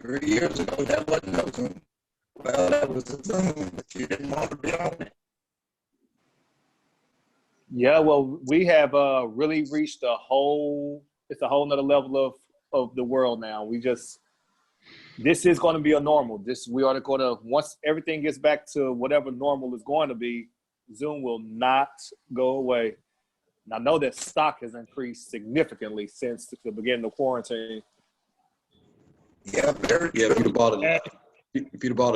3 years ago, that wasn't no Zoom. Well, that was a Zoom, but you didn't want to be on it. Yeah, well, we have really reached it's a whole nother level of the world now. This is going to be a normal. We are going to, once everything gets back to whatever normal is going to be, Zoom will not go away. And I know that stock has increased significantly since the beginning of quarantine. Yeah, very Yeah, if true. you'd have bought it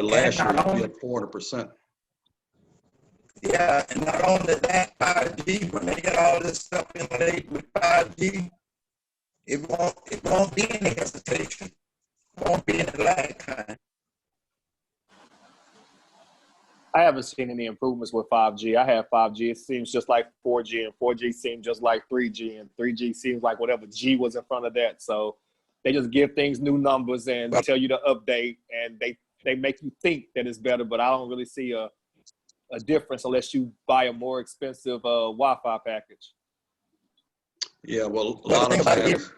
last year, it'd be up 400%. Yeah, and not only that, 5G, when they get all this stuff in place with 5G, it won't be any hesitation. It won't be any lag time. I haven't seen any improvements with 5G. I have 5G. It seems just like 4G, and 4G seems just like 3G, and 3G seems like whatever G was in front of that. So they just give things new numbers and tell you to update, and they make you think that it's better, but I don't really see a difference unless you buy a more expensive Wi-Fi package. Yeah, well, a lot of times.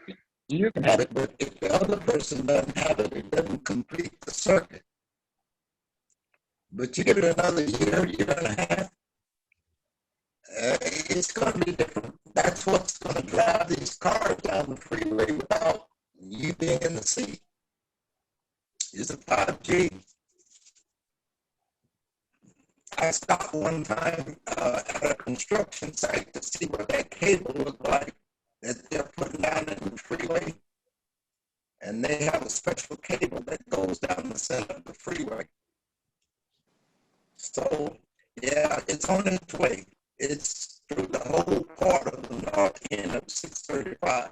You can have it, but if the other person doesn't have it, it doesn't complete the circuit. But you give it another year, year and a half, it's going to be different. That's what's going to drive these cars down the freeway without you being in the seat. Is a 5G. I stopped one time at a construction site to see what that cable looked like that they're putting down in the freeway. And they have a special cable that goes down the center of the freeway. So, yeah, it's on its way. It's through the whole part of the north end of 635.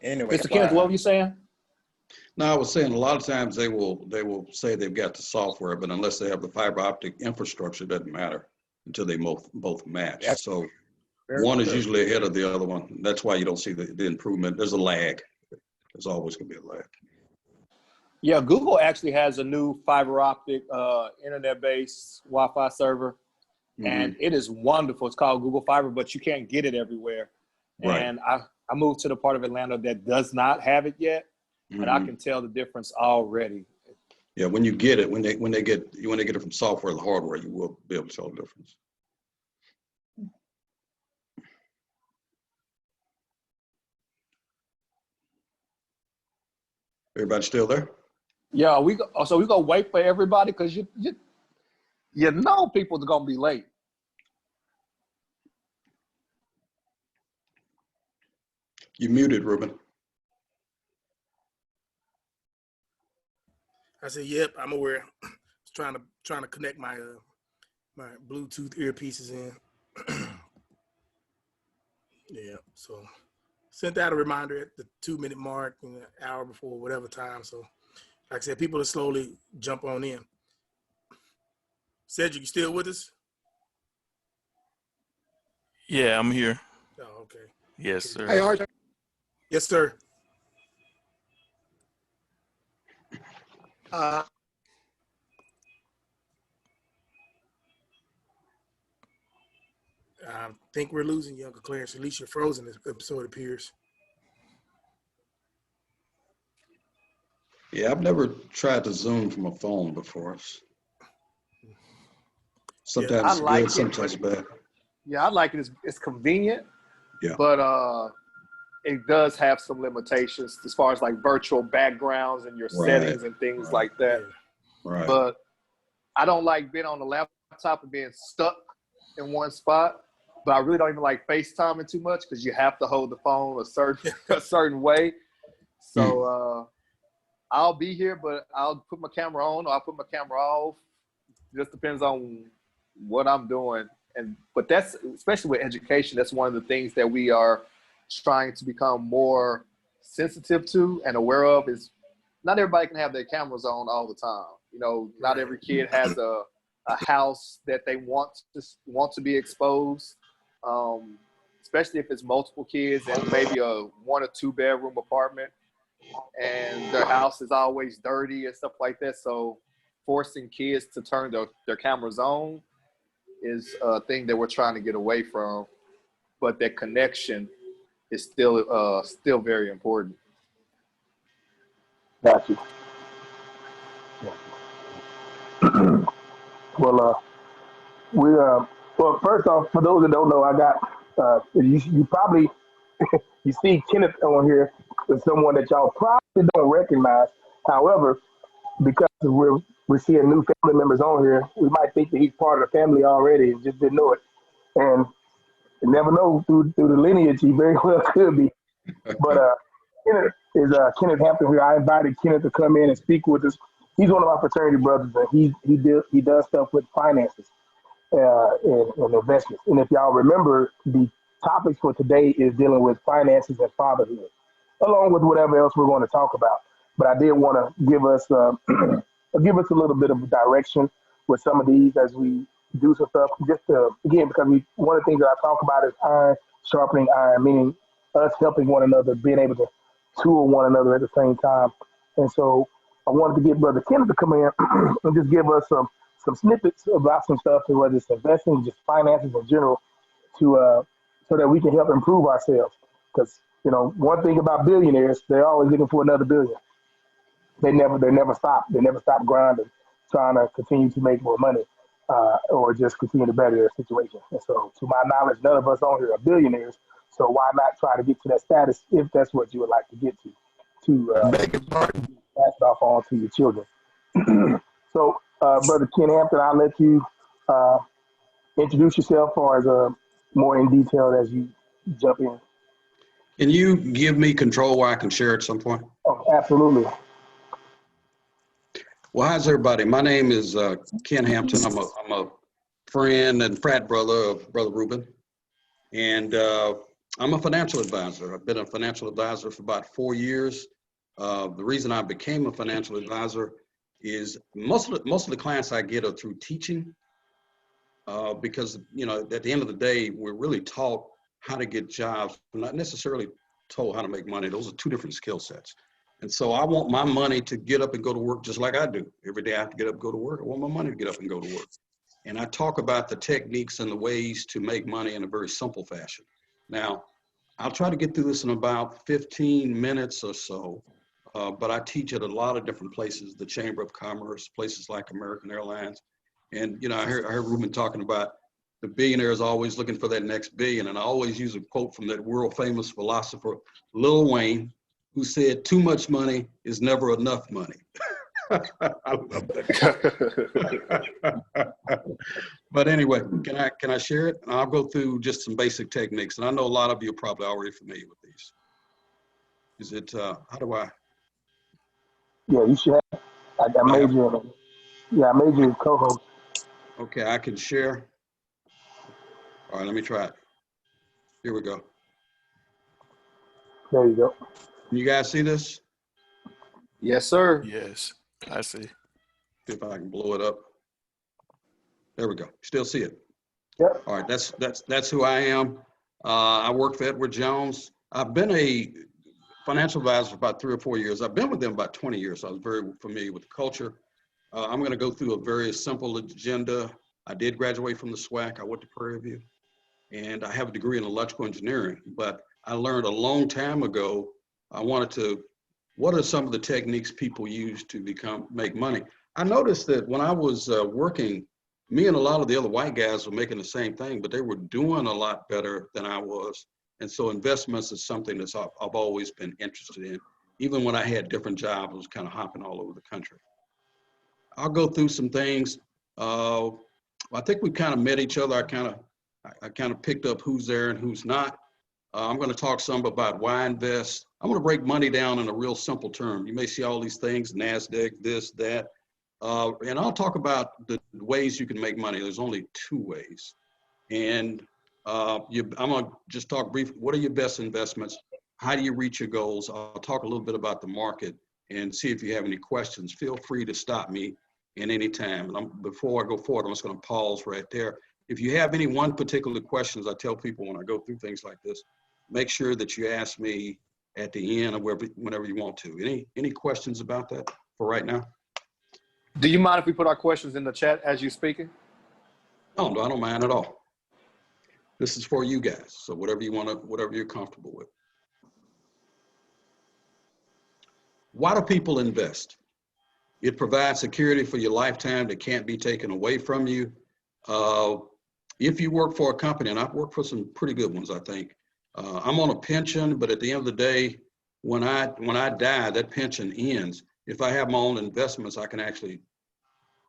Anyway, Mr. Kent, what were you saying? No, I was saying a lot of times they will say they've got the software, but unless they have the fiber optic infrastructure, it doesn't matter until they both match. That's so one is usually ahead of the other one. That's why you don't see the improvement. There's a lag. There's always going to be a lag. Yeah, Google actually has a new fiber optic internet-based Wi-Fi server, and it is wonderful. It's called Google Fiber, but you can't get it everywhere. Right. And I moved to the part of Atlanta that does not have it yet, and I can tell the difference already. Yeah, when you get it, when they get it from software to hardware, you will be able to tell the difference. Everybody still there? Yeah, we gonna wait for everybody because you know people's gonna be late. You muted, Ruben. I said, "Yep, I'm aware." Trying to connect my my Bluetooth earpieces in. Yeah, so sent out a reminder at the 2-minute mark, an hour before, whatever time. So, like I said, people are slowly jump on in. Cedric, you still with us? Yeah, I'm here. Oh, okay. Yes, sir. Hey, RJ. Yes, sir. I think we're losing you, Uncle Clarence. At least you're frozen, so it appears. Yeah, I've never tried to Zoom from a phone before. Sometimes it's good, sometimes bad. Yeah, I like it. It's convenient. Yeah. But it does have some limitations as far as like virtual backgrounds and your settings and things like that. Right. But I don't like being on the laptop and being stuck in one spot. But I really don't even like FaceTiming too much because you have to hold the phone a certain way. So I'll be here, but I'll put my camera on or I'll put my camera off. It just depends on what I'm doing. But that's, especially with education, that's one of the things that we are trying to become more sensitive to and aware of is not everybody can have their cameras on all the time. You know, not every kid has a house that they want to be exposed. Especially if it's multiple kids and maybe a 1 or 2 bedroom apartment and their house is always dirty and stuff like that. So forcing kids to turn their cameras on is a thing that we're trying to get away from. But that connection is still very important. Got you. Well, well, first off, for those that don't know, I got, you probably, you see Kenneth on here as someone that y'all probably don't recognize. However, because we're seeing new family members on here, we might think that he's part of the family already and just didn't know it. And you never know through the lineage, he very well could be. But Kenneth is Kenneth Hampton here. I invited Kenneth to come in and speak with us. He's one of my fraternity brothers, and he does stuff with finances and investments. And if y'all remember, the topics for today is dealing with finances and fatherhood, along with whatever else we're going to talk about. But I did want to give us give us a little bit of direction with some of these as we do some stuff. Just again, because one of the things that I talk about is iron sharpening iron, meaning us helping one another, being able to tool one another at the same time. And so I wanted to get Brother Kenneth to come in and just give us some snippets about some stuff, whether it's investing, just finances in general, to so that we can help improve ourselves. Because one thing about billionaires, they're always looking for another billion. They never stop. They never stop grinding, trying to continue to make more money, or just continue to better their situation. And so, to my knowledge, none of us on here are billionaires. So why not try to get to that status if that's what you would like to get to pass it off on to your children. So, Brother Ken Hampton, I'll let you introduce yourself or as more in detail as you jump in. Can you give me control where I can share at some point? Oh, absolutely. Well, how's everybody? My name is Ken Hampton. I'm a friend and frat brother of Brother Reuben. And I'm a financial advisor. I've been a financial advisor for about 4 years. The reason I became a financial advisor is most of the clients I get are through teaching, because at the end of the day, we're really taught how to get jobs. We're not necessarily told how to make money. Those are two different skill sets. And so I want my money to get up and go to work just like I do. Every day I have to get up and go to work. I want my money to get up and go to work. And I talk about the techniques and the ways to make money in a very simple fashion. Now, I'll try to get through this in about 15 minutes or so, but I teach at a lot of different places, the Chamber of Commerce, places like American Airlines. And, I heard Reuben talking about the billionaires always looking for that next billion. And I always use a quote from that world famous philosopher, Lil Wayne, who said, "Too much money is never enough money." I love that. But anyway, can I share it? I'll go through just some basic techniques, and I know a lot of you are probably already familiar with these. Is it how do I? Yeah, you should have. I made you. Yeah, I made you co-host. Okay, I can share. All right, let me try it. Here we go. There you go. Can you guys see this? Yes, sir. Yes, I see. See if I can blow it up. There we go. Still see it. Yep. All right, that's who I am. I work for Edward Jones. I've been a financial advisor for about 3 or 4 years. I've been with them about 20 years, so I was very familiar with the culture. I'm going to go through a very simple agenda. I did graduate from the SWAC. I went to Prairie View, and I have a degree in electrical engineering. But I learned a long time ago, what are some of the techniques people use to make money? I noticed that when I was working, me and a lot of the other white guys were making the same thing, but they were doing a lot better than I was. And so investments is something that I've always been interested in. Even when I had different jobs, I was kind of hopping all over the country. I'll go through some things. I think we kind of met each other. I kind of picked up who's there and who's not. I'm going to talk some about why invest. I'm going to break money down in a real simple term. You may see all these things, NASDAQ, this, that. And I'll talk about the ways you can make money. There's only 2 ways. And I'm going to just talk briefly. What are your best investments? How do you reach your goals? I'll talk a little bit about the market and see if you have any questions. Feel free to stop me in any time. And before I go forward, I'm just going to pause right there. If you have any one particular questions, I tell people when I go through things like this, make sure that you ask me at the end or whenever you want to. Any questions about that for right now? Do you mind if we put our questions in the chat as you're speaking? Oh, no, I don't mind at all. This is for you guys. So whatever you're comfortable with. Why do people invest? It provides security for your lifetime that can't be taken away from you. If you work for a company, and I've worked for some pretty good ones, I think. I'm on a pension, but at the end of the day, when I die, that pension ends. If I have my own investments, I can actually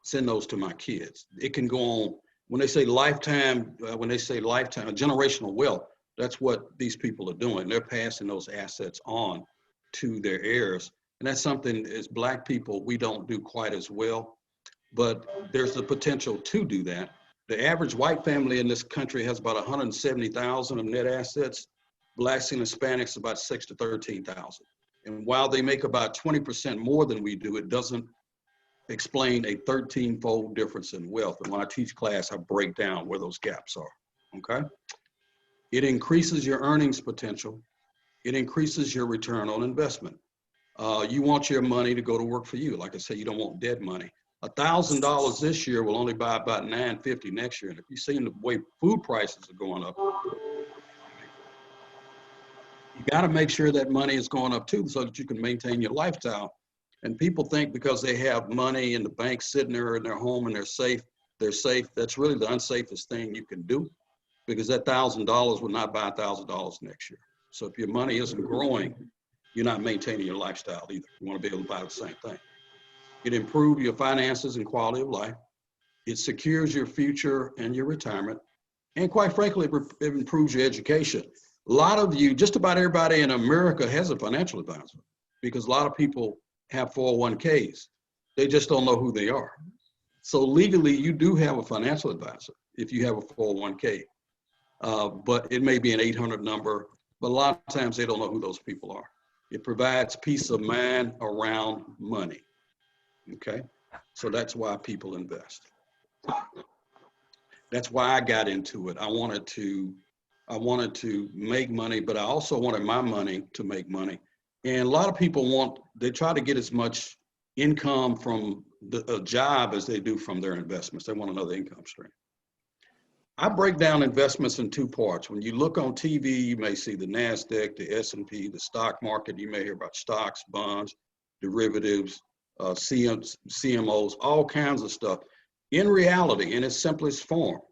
send those to my kids. It can go on. When they say lifetime, generational wealth, that's what these people are doing. They're passing those assets on to their heirs. And that's something as Black people, we don't do quite as well, but there's the potential to do that. The average white family in this country has about 170,000 of net assets. Blacks and Hispanics about 6 to 13,000. And while they make about 20% more than we do, it doesn't explain a 13-fold difference in wealth. And when I teach class, I break down where those gaps are, okay? It increases your earnings potential. It increases your return on investment. You want your money to go to work for you. Like I said, you don't want dead money. $1,000 this year will only buy about $950 next year. And if you've seen the way food prices are going up, you got to make sure that money is going up too, so that you can maintain your lifestyle. And people think because they have money in the bank sitting there in their home and they're safe. That's really the unsafest thing you can do, because that $1,000 will not buy $1,000 next year. So if your money isn't growing, you're not maintaining your lifestyle either. You want to be able to buy the same thing. It improves your finances and quality of life. It secures your future and your retirement. And quite frankly, it improves your education. A lot of you, just about everybody in America has a financial advisor, because a lot of people have 401ks. They just don't know who they are. So legally, you do have a financial advisor if you have a 401k, but it may be an 800 number, but a lot of times they don't know who those people are. It provides peace of mind around money, okay? So that's why people invest. That's why I got into it. I wanted to make money, but I also wanted my money to make money. And a lot of people they try to get as much income from a job as they do from their investments. They want another income stream. I break down investments in two parts. When you look on TV, you may see the NASDAQ, the S&P, the stock market. You may hear about stocks, bonds, derivatives, CMOs, all kinds of stuff. In reality, in its simplest form,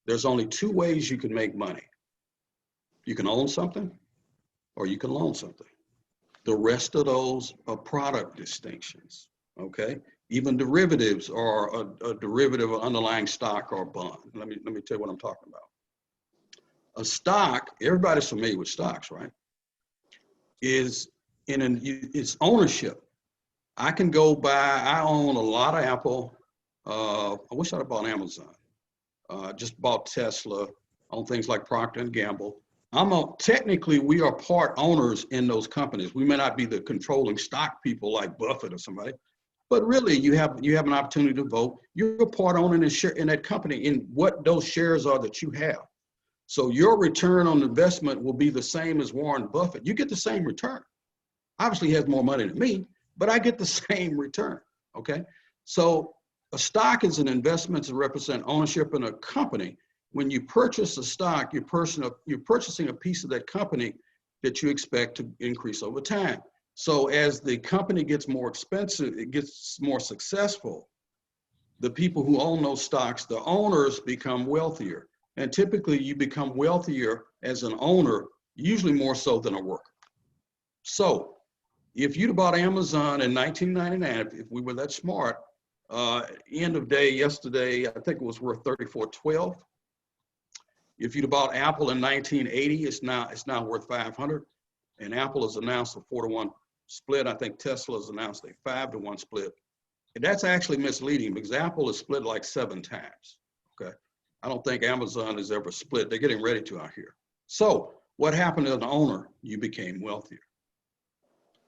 there's only two ways you can make money. You can own something or you can loan something. The rest of those are product distinctions, okay? Even derivatives are a derivative of underlying stock or bond. Let me tell you what I'm talking about. A stock, everybody's familiar with stocks, right? Is it's ownership. I can go buy, I own a lot of Apple. I wish I'd have bought Amazon. Just bought Tesla, on things like Procter & Gamble. Technically, we are part owners in those companies. We may not be the controlling stock people like Buffett or somebody, but really you have an opportunity to vote. You're a part owner in that company in what those shares are that you have. So your return on investment will be the same as Warren Buffett. You get the same return. Obviously he has more money than me, but I get the same return, okay? So a stock is an investment to represent ownership in a company. When you purchase a stock, you're purchasing a piece of that company that you expect to increase over time. So as the company gets more expensive, it gets more successful, the people who own those stocks, the owners become wealthier. And typically you become wealthier as an owner, usually more so than a worker. So if you'd bought Amazon in 1999, if we were that smart, end of day yesterday, I think it was worth $34.12. If you'd bought Apple in 1980, it's now worth 500. And Apple has announced a 4-to-1 split. I think Tesla has announced a 5-to-1 split. And that's actually misleading because Apple is split like 7 times, okay? I don't think Amazon has ever split. They're getting ready to out here. So what happened as an owner? You became wealthier.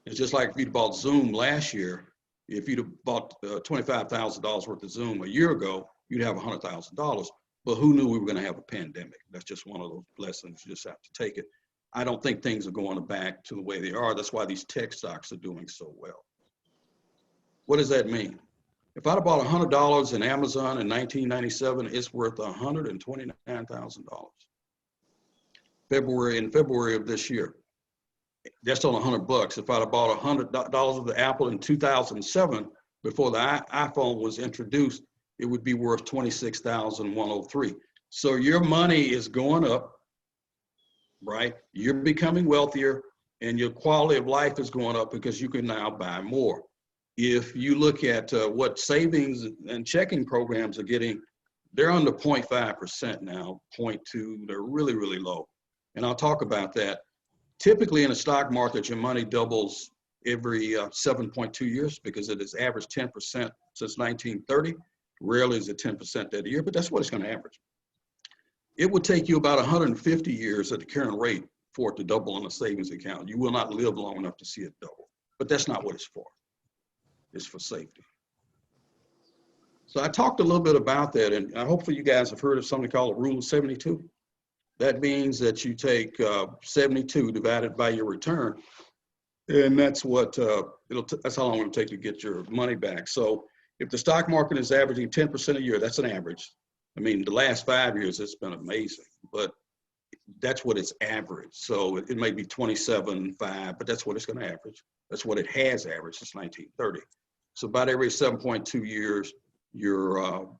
It's just like if you'd bought Zoom last year, if you'd have bought $25,000 worth of Zoom a year ago, you'd have $100,000. But who knew we were going to have a pandemic? That's just one of those lessons. You just have to take it. I don't think things are going back to the way they are. That's why these tech stocks are doing so well. What does that mean? If I'd have bought $100 in Amazon in 1997, it's worth $129,000. In February of this year. That's on $100. If I'd have bought $100 of the Apple in 2007, before the iPhone was introduced, it would be worth $26,103. So your money is going up, right? You're becoming wealthier, and your quality of life is going up because you can now buy more. If you look at what savings and checking programs are getting, they're under 0.5% now, 0.2. They're really, really low. And I'll talk about that. Typically in the stock market, your money doubles every 7.2 years because it has averaged 10% since 1930. Rarely is it 10% that year, but that's what it's going to average. It would take you about 150 years at the current rate for it to double in a savings account. You will not live long enough to see it double, but that's not what it's for. It's for safety. So I talked a little bit about that, and hopefully you guys have heard of something called the rule of 72. That means that you take 72 divided by your return, and that's what that's how long it'll take to get your money back. So if the stock market is averaging 10% a year, that's an average. I mean, the last 5 years, it's been amazing, but that's what it's averaged. So it may be 27.5, but that's what it's going to average. That's what it has averaged since 1930. So about every 7.2 years, your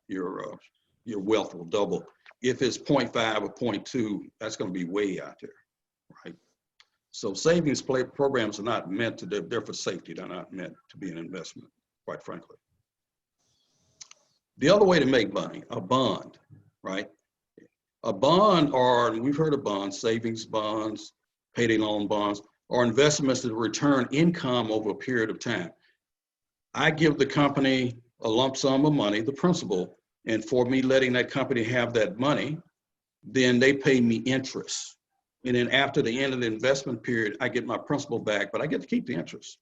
wealth will double. If it's 0.5 or 0.2, that's going to be way out there, right? So savings programs are not meant to, they're for safety. They're not meant to be an investment, quite frankly. The other way to make money, a bond, right? A bond, or we've heard of bonds, savings bonds, payday loan bonds, are investments that return income over a period of time. I give the company a lump sum of money, the principal, and for me letting that company have that money, then they pay me interest. And then after the end of the investment period, I get my principal back, but I get to keep the interest.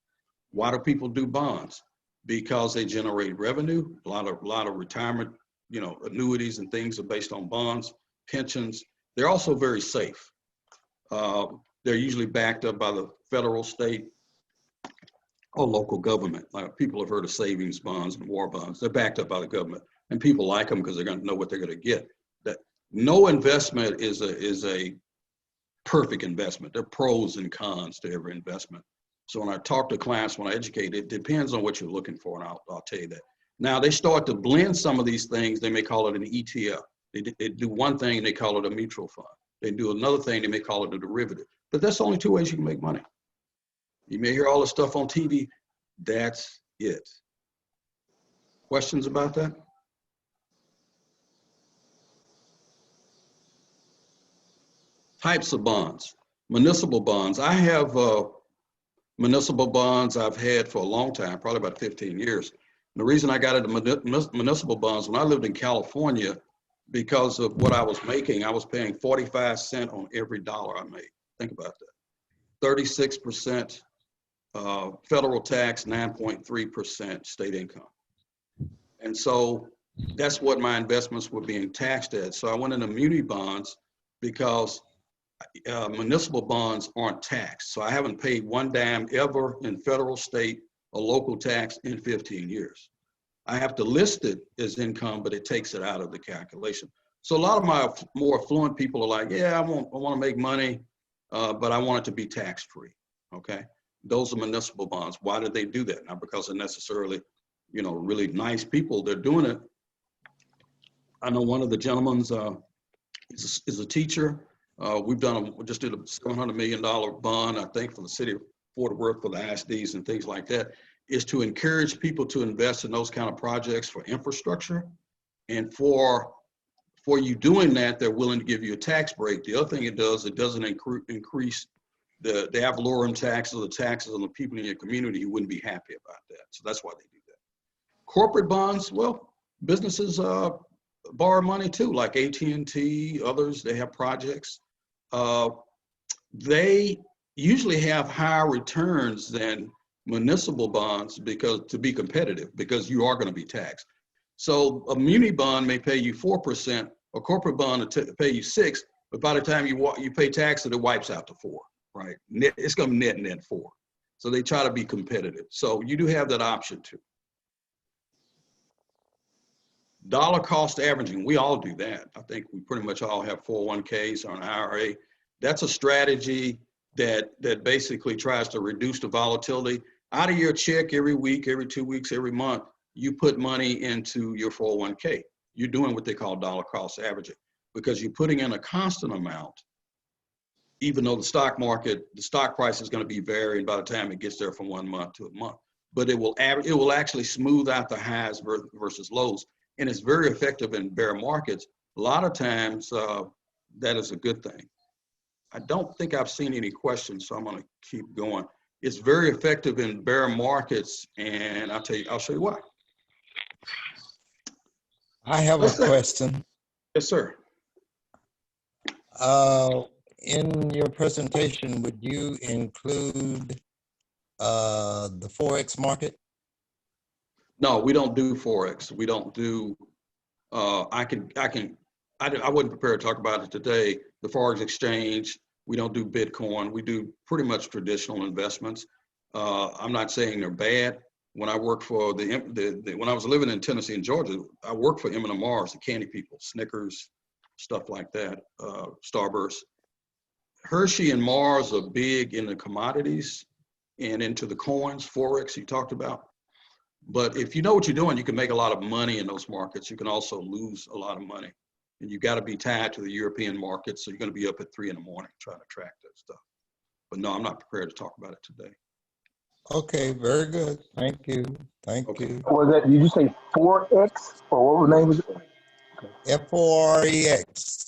Why do people do bonds? Because they generate revenue. A lot of retirement, annuities and things are based on bonds, pensions. They're also very safe. They're usually backed up by the federal, state, or local government. Like people have heard of savings bonds and war bonds. They're backed up by the government, and people like them because they're going to know what they're going to get. That no investment is a perfect investment. There are pros and cons to every investment. So when I talk to clients, when I educate, it depends on what you're looking for, and I'll tell you that. Now they start to blend some of these things. They may call it an ETF. They do one thing and they call it a mutual fund. They do another thing, they may call it a derivative. But that's only two ways you can make money. You may hear all this stuff on TV. That's it. Questions about that? Types of bonds. Municipal bonds. I have municipal bonds I've had for a long time, probably about 15 years. And the reason I got into municipal bonds, when I lived in California, because of what I was making, I was paying 45 cents on every dollar I made. Think about that. 36% federal tax, 9.3% state income. And so that's what my investments were being taxed at. So I went into muni bonds because municipal bonds aren't taxed. So I haven't paid one dime ever in federal, state, or local tax in 15 years. I have to list it as income, but it takes it out of the calculation. So a lot of my more affluent people are like, yeah, I want to make money, but I want it to be tax-free, okay? Those are municipal bonds. Why did they do that? Not because they're necessarily, really nice people. They're doing it. I know one of the gentlemen's is a teacher. We just did a $700 million bond, I think, for the city of Fort Worth for the ISDs and things like that, is to encourage people to invest in those kind of projects for infrastructure. And for you doing that, they're willing to give you a tax break. The other thing it does, it doesn't increase the ad valorem taxes or the taxes on the people in your community who wouldn't be happy about that. So that's why they do that. Corporate bonds, well, businesses borrow money too, like AT&T, others, they have projects. They usually have higher returns than municipal bonds to be competitive, because you are going to be taxed. So a muni bond may pay you 4%, a corporate bond will pay you 6%, but by the time you pay tax, it wipes out to 4%, right? It's going to net 4%. So they try to be competitive. So you do have that option too. Dollar cost averaging, we all do that. I think we pretty much all have 401ks or an IRA. That's a strategy that basically tries to reduce the volatility. Out of your check every week, every 2 weeks, every month, you put money into your 401k. You're doing what they call dollar cost averaging, because you're putting in a constant amount, even though the stock price is going to be varying by the time it gets there from 1 month to a month. But it will actually smooth out the highs versus lows. And it's very effective in bear markets. A lot of times that is a good thing. I don't think I've seen any questions, so I'm going to keep going. It's very effective in bear markets, and I'll show you why. I have a question. Yes, sir. In your presentation, would you include the Forex market? No, we don't do Forex. We don't do, I wasn't prepared to talk about it today. The Forex exchange, we don't do Bitcoin. We do pretty much traditional investments. I'm not saying they're bad. When I worked for when I was living in Tennessee and Georgia, I worked for M&M Mars, the candy people, Snickers, stuff like that, Starburst. Hershey and Mars are big in the commodities and into the coins, Forex you talked about. But if you know what you're doing, you can make a lot of money in those markets. You can also lose a lot of money. And you got to be tied to the European market. So you're going to be up at 3 in the morning trying to track that stuff. But no, I'm not prepared to talk about it today. Okay, very good. Thank you. Thank you. Was that, did you say 4X or what was the name of it? Forex.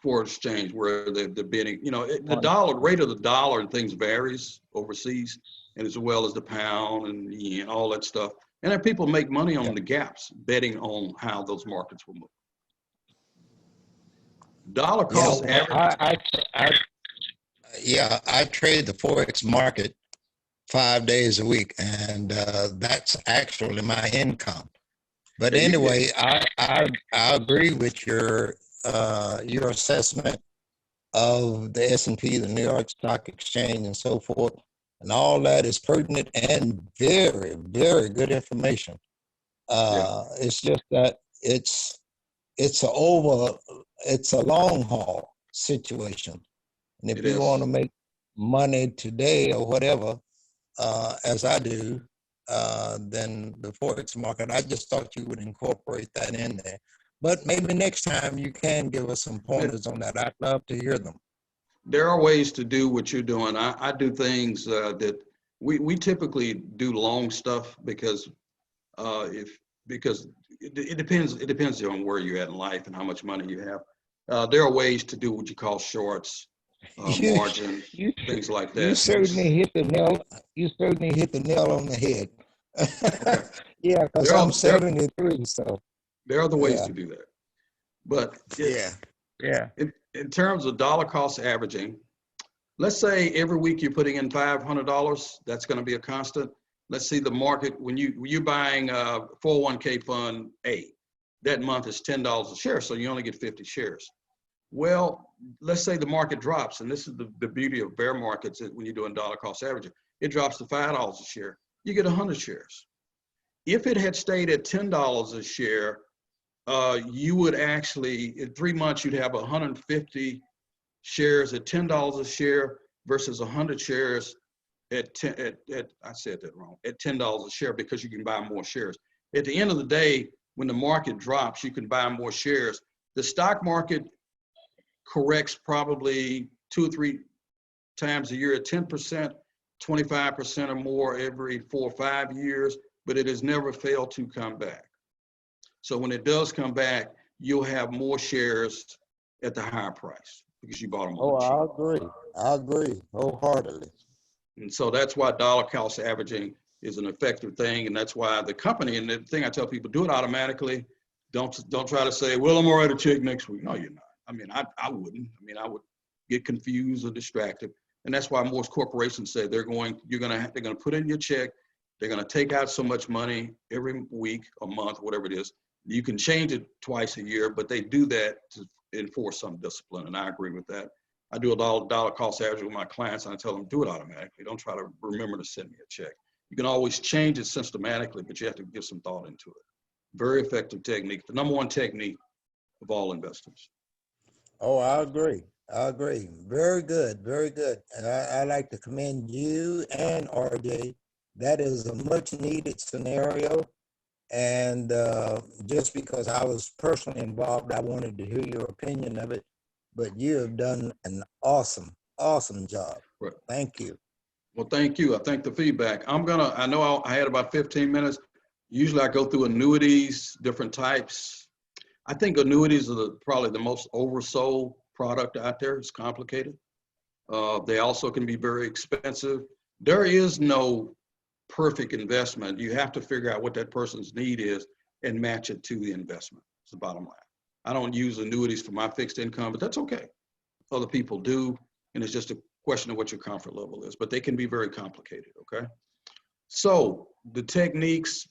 For exchange, where the bidding, the rate of the dollar and things varies overseas, and as well as the pound and all that stuff. And then people make money on the gaps, betting on how those markets will move. Dollar cost average. I trade the Forex market 5 days a week, and that's actually my income. But anyway, I agree with your assessment of the S&P, the New York Stock Exchange, and so forth, and all that is pertinent and very, very good information. It's just that it's a long haul situation, and if you want to make money today or whatever, as I do, then the Forex market, I just thought you would incorporate that in there. But maybe next time you can give us some pointers on that. I'd love to hear them. There are ways to do what you're doing. I do things that we typically do long stuff because it depends on where you're at in life and how much money you have. There are ways to do what you call shorts, margin, things like that. You certainly hit the nail. You certainly hit the nail on the head. Okay. Yeah, because I'm 73, so there are the ways to do that. But in terms of dollar cost averaging, let's say every week you're putting in $500. That's going to be a constant. Let's see the market when you're buying a 401k fund A, that month is $10 a share, so you only get 50 shares. Well, let's say the market drops, and this is the beauty of bear markets when you're doing dollar cost averaging. It drops to $5 a share. You get 100 shares. If it had stayed at $10 a share, you would actually, in 3 months, you'd have 150 shares at $10 a share versus 100 shares I said that wrong, at $10 a share, because you can buy more shares. At the end of the day, when the market drops, you can buy more shares. The stock market corrects probably 2 or 3 times a year at 10%, 25% or more every 4 or 5 years, but it has never failed to come back. So when it does come back, you'll have more shares at the higher price because you bought them on cheap. I agree wholeheartedly. And so that's why dollar cost averaging is an effective thing, and that's why the company, and the thing I tell people, do it automatically. Don't try to say, well, I'm gonna write a check next week. No, you're not. I mean, I wouldn't. I mean, I would get confused or distracted. And that's why most corporations say they're gonna put in your check, they're gonna take out so much money every week or month, whatever it is. You can change it twice a year, but they do that to enforce some discipline, and I agree with that. I do a dollar cost average with my clients, and I tell them, do it automatically. Don't try to remember to send me a check. You can always change it systematically, but you have to give some thought into it. Very effective technique, the #1 technique of all investors. Oh, I agree. I agree. Very good. Very good. And I like to commend you and RJ. That is a much needed scenario. And just because I was personally involved, I wanted to hear your opinion of it. But you have done an awesome, awesome job. Right. Thank you. Well, thank you. I thank the feedback. I know I had about 15 minutes. Usually I go through annuities, different types. I think annuities are probably the most oversold product out there. It's complicated. They also can be very expensive. There is no perfect investment. You have to figure out what that person's need is and match it to the investment. It's the bottom line. I don't use annuities for my fixed income, but that's okay. Other people do, and it's just a question of what your comfort level is, but they can be very complicated, okay? So the techniques,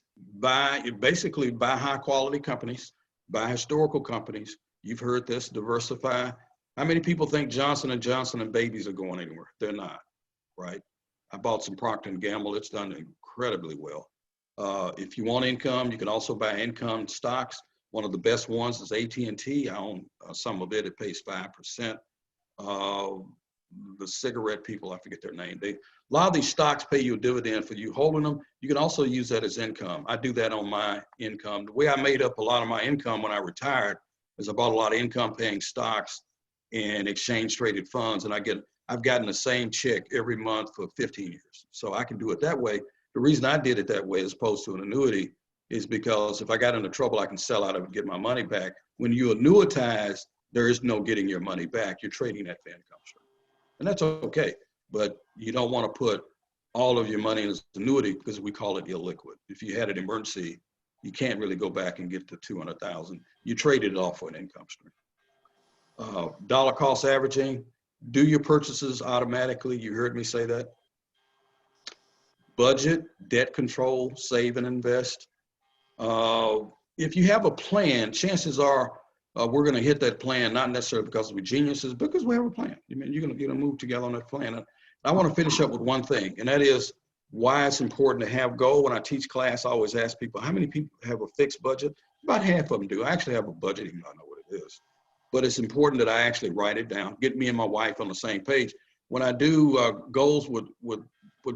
basically buy high quality companies, buy historical companies. You've heard this, diversify. How many people think Johnson & Johnson and babies are going anywhere? They're not, right? I bought some Procter & Gamble. It's done incredibly well. If you want income, you can also buy income stocks. One of the best ones is AT&T. I own some of it. It pays 5%. The cigarette people, I forget their name. A lot of these stocks pay you a dividend for you holding them. You can also use that as income. I do that on my income. The way I made up a lot of my income when I retired is I bought a lot of income paying stocks and exchange traded funds, and I've gotten the same check every month for 15 years. So I can do it that way. The reason I did it that way as opposed to an annuity is because if I got into trouble, I can sell out of it and get my money back. When you annuitize, there is no getting your money back. You're trading that for income stream. And that's okay, but you don't want to put all of your money in an annuity because we call it illiquid. If you had an emergency, you can't really go back and get the 200,000. You traded it off for an income stream. Dollar cost averaging, do your purchases automatically. You heard me say that. Budget, debt control, save and invest. If you have a plan, chances are we're going to hit that plan, not necessarily because we're geniuses, because we have a plan. I mean, you're going to move together on that plan. And I want to finish up with one thing, and that is why it's important to have goal. When I teach class, I always ask people, how many people have a fixed budget? About half of them do. I actually have a budget, even though I know what it is. But it's important that I actually write it down, get me and my wife on the same page. When I do goals with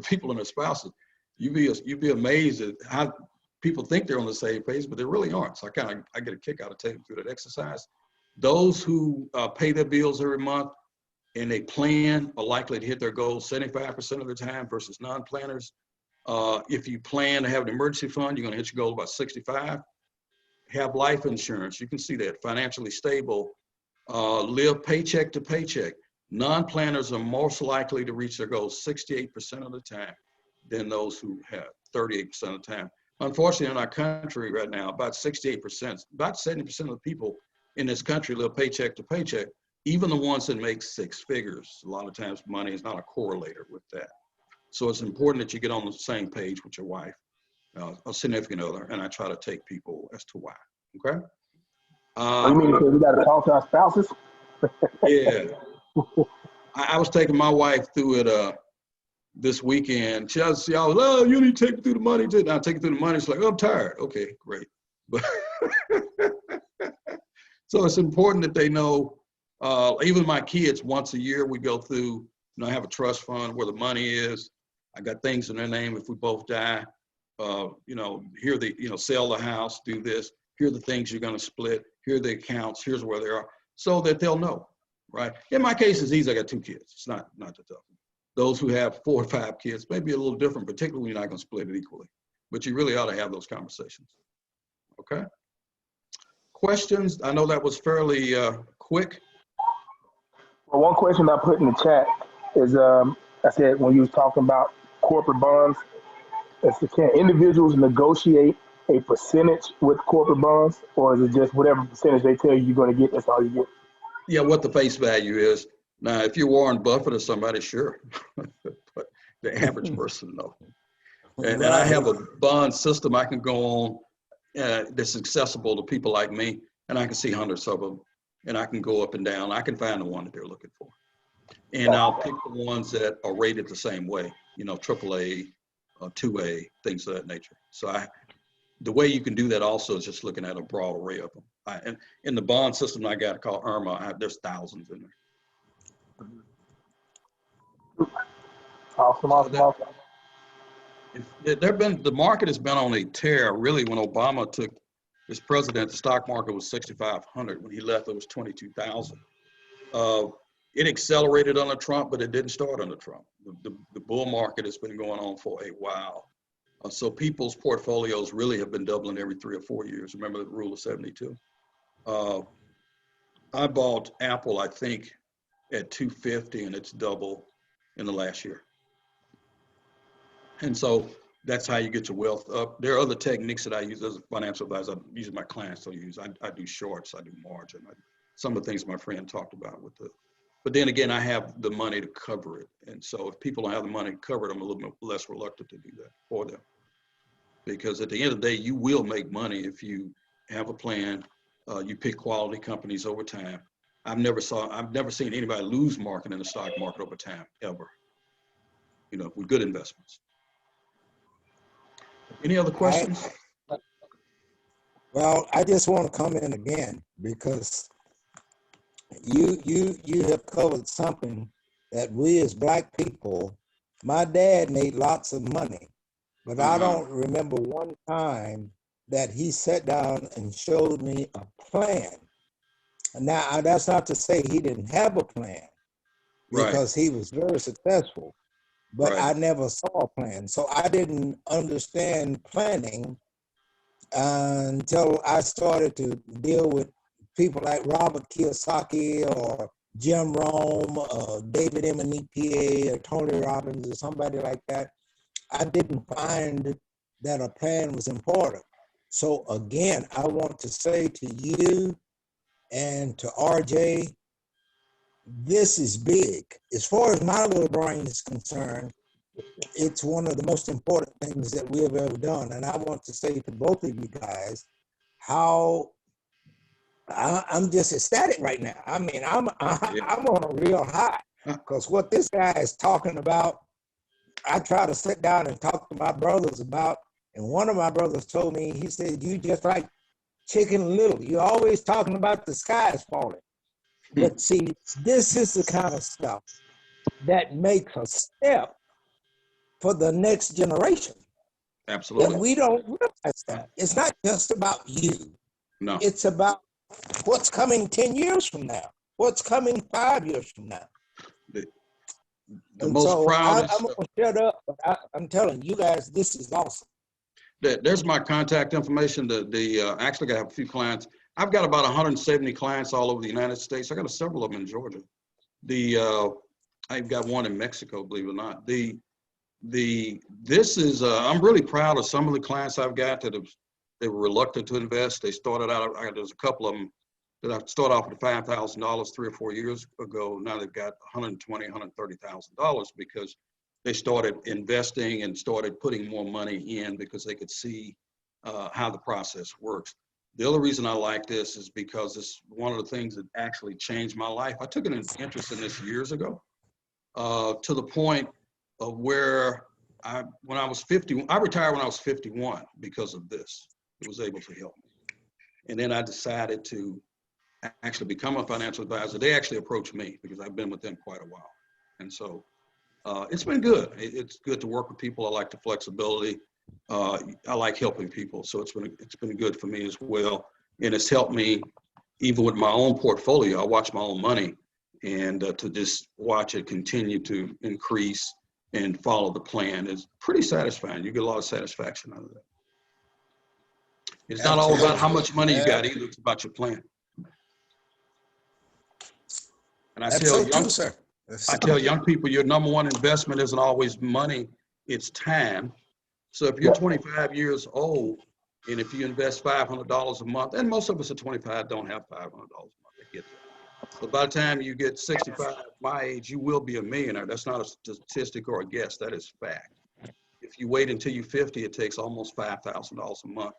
people and their spouses, you'd be amazed at how people think they're on the same page, but they really aren't. So I get a kick out of taking through that exercise. Those who pay their bills every month and they plan are likely to hit their goals 75% of the time versus non-planners. If you plan to have an emergency fund, you're going to hit your goal about 65. Have life insurance. You can see that. Financially stable. Live paycheck to paycheck. Non-planners are most likely to reach their goals 68% of the time than those who have 38% of the time. Unfortunately, in our country right now, about 68%, about 70% of the people in this country live paycheck to paycheck, even the ones that make six figures. A lot of times money is not a correlator with that. So it's important that you get on the same page with your wife, a significant other, and I try to take people as to why, okay? You mean we got to talk to our spouses? Yeah. I was taking my wife through it this weekend. She was, oh, you need to take me through the money. I'll take you through the money. She's like, oh, I'm tired. Okay, great. But so it's important that they know, even my kids, once a year, we go through, I have a trust fund where the money is. I got things in their name if we both die. Here sell the house, do this. Here are the things you're going to split. Here are the accounts. Here's where they are, so that they'll know, right? In my case, it's easy. I got 2 kids. It's not the tough. Those who have 4 or 5 kids may be a little different, particularly when you're not going to split it equally. But you really ought to have those conversations. Okay? Questions? I know that was fairly quick. Well, one question I put in the chat is, I said when you was talking about corporate bonds, can individuals negotiate a percentage with corporate bonds, or is it just whatever percentage they tell you you're going to get, that's all you get? Yeah, what the face value is. Now, if you're Warren Buffett or somebody, sure. But the average person, no. And I have a bond system I can go on that's accessible to people like me, and I can see hundreds of them, and I can go up and down. I can find the one that they're looking for. And I'll pick the ones that are rated the same way, AAA, 2A, things of that nature. So the way you can do that also is just looking at a broad array of them. And in the bond system I got called IRMA, there's thousands in there. Awesome, So awesome, awesome. the market has been on a tear. Really, when Obama took as president, the stock market was 6,500. When he left, it was 22,000. It accelerated under Trump, but it didn't start under Trump. The bull market has been going on for a while. So people's portfolios really have been doubling every 3 or 4 years. Remember the rule of 72? I bought Apple, I think, at 250, and it's double in the last year. And so that's how you get your wealth up. There are other techniques that I use as a financial advisor. I use my clients to use. I do shorts, I do margin. Some of the things my friend talked about with the, but then again, I have the money to cover it. And so if people don't have the money to cover it, I'm a little bit less reluctant to do that for them. Because at the end of the day, you will make money if you have a plan, you pick quality companies over time. I've never seen anybody lose market in the stock market over time, ever, you know, with good investments. Any other questions? Well, I just want to come in again because you have covered something that we as Black people, my dad made lots of money, but I don't remember one time that he sat down and showed me a plan. Now, that's not to say he didn't have a plan, because he was very successful, but I never saw a plan. So I didn't understand planning until I started to deal with people like Robert Kiyosaki or Jim Rome or David Emenepier or Tony Robbins or somebody like that. I didn't find that a plan was important. So again, I want to say to you and to RJ, this is big. As far as my little brain is concerned, it's one of the most important things that we have ever done. And I want to say to both of you guys how I'm just ecstatic right now. I mean, I'm on a real high, because what this guy is talking about, I try to sit down and talk to my brothers about, and one of my brothers told me, he said, you just like Chicken Little. You're always talking about the sky is falling. But see, this is the kind of stuff that makes a step for the next generation. Absolutely. And we don't realize that. It's not just about you. No. It's about what's coming 10 years from now, what's coming 5 years from now. The most proudest. I'm going to shut up, but I'm telling you guys, this is awesome. There's my contact information. Actually, I have a few clients. I've got about 170 clients all over the United States. I got several of them in Georgia. I've got one in Mexico, believe it or not. This is I'm really proud of some of the clients I've got they were reluctant to invest. They started out. There's a couple of them that I started off with $5,000 3 or 4 years ago. Now they've got $120,000, $130,000 because they started investing and started putting more money in because they could see how the process works. The other reason I like this is because it's one of the things that actually changed my life. I took an interest in this years ago to the point of where when I was 50, I retired when I was 51 because of this. It was able to help me. And then I decided to actually become a financial advisor. They actually approached me because I've been with them quite a while. And so it's been good. It's good to work with people. I like the flexibility. I like helping people. So it's been good for me as well. And it's helped me even with my own portfolio. I watch my own money and to just watch it continue to increase and follow the plan is pretty satisfying. You get a lot of satisfaction out of that. It's not all about how much money you got either. It's about your plan. And I tell young people, your number one investment isn't always money, it's time. So if you're 25 years old, and if you invest $500 a month, and most of us at 25 don't have $500 a month, I get that. But by the time you get 65, my age, you will be a millionaire. That's not a statistic or a guess, that is fact. If you wait until you're 50, it takes almost $5,000 a month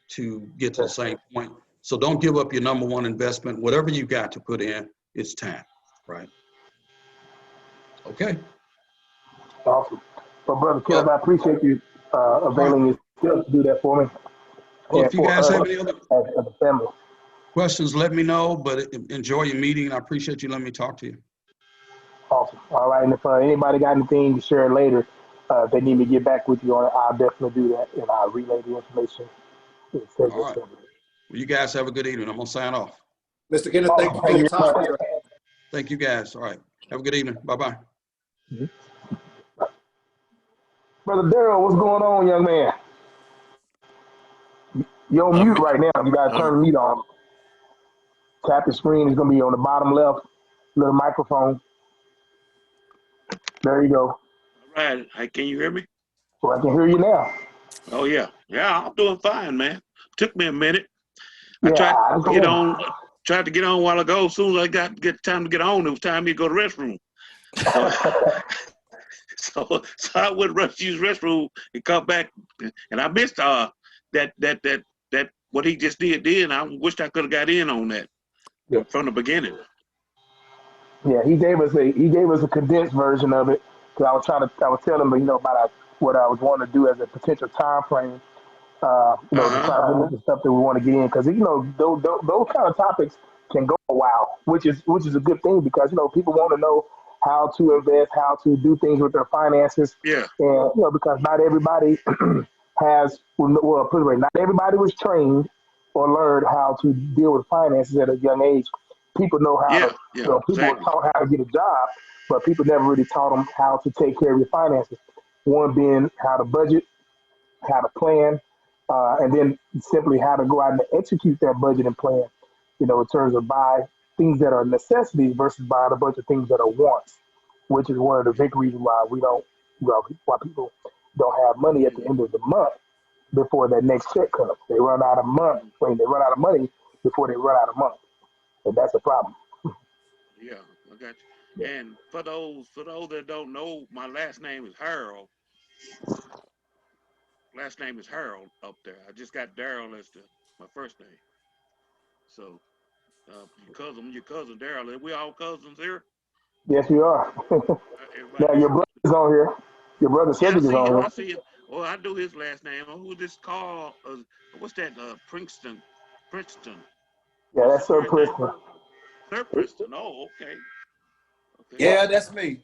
to get to the same point. So don't give up your number one investment. Whatever you got to put in, it's time, right? Okay. Awesome. Well, Brother Kev, I appreciate you availing yourself to do that for me. Well, if you guys have any other as a family questions, let me know, but enjoy your meeting. I appreciate you letting me talk to you. Awesome. All right. And if anybody got anything to share later, if they need me to get back with you on it, I'll definitely do that. And I'll relay the information. All right. Well, you guys have a good evening. I'm going to sign off. Mr. Kenneth, thank you for Thank your you time, very sir. much. Thank you guys. All right. Have a good evening. Bye-bye. Brother Daryl, what's going on, young man? You're on I'm mute right now. You got to I'm turn the mute on. Tap the screen. It's going to be on the bottom left, little microphone. There you go. All right. Hey, can you hear me? So I can hear you now. Oh yeah. Yeah, I'm doing fine, man. Took me a minute. I Yeah, tried I to get understand. on a while ago. As soon as I get time to get on, it was time for me to go to the restroom. So so I would rush to use the restroom and come back, and I missed that what he just did, and I wished I could have got in on that Yeah. from the beginning. Yeah, he gave us a condensed version of it because I was telling him, about what I was wanting to do as a potential time frame, to Uh-huh. try to look at the stuff that we want to get in because those kind of topics can go a while, which is a good thing because people want to know how to invest, how to do things with their finances, Yeah. and because not everybody put it right, not everybody was trained or learned how to deal with finances at a young age. People know how to, Yeah. Yeah. people were Exactly. taught how to get a job, but people never really taught them how to take care of your finances. One being how to budget, how to plan, and then simply how to go out and execute that budget and plan, in terms of buy things that are necessities versus buying a bunch of things that are wants, which is one of the big reasons why we don't, why people don't have money at the end of the month before that next check comes. They run out of month, they run out of money before they run out of month. And that's a problem. Yeah. I got you. And for those that don't know, my last name is Harold. Last name is Harold up there. I just got Daryl as my first name. So your cousin Daryl. We all cousins here. Yes, you are. Now, Everybody. your brother's on here. Your brother Yeah, Cedric is on I here. see it. Oh, I do his last name. Oh, who this called? What's that? Princeton. Yeah, What's that's his Sir first name? Preston. Sir Princeton. Oh, okay. Okay. Yeah, that's me.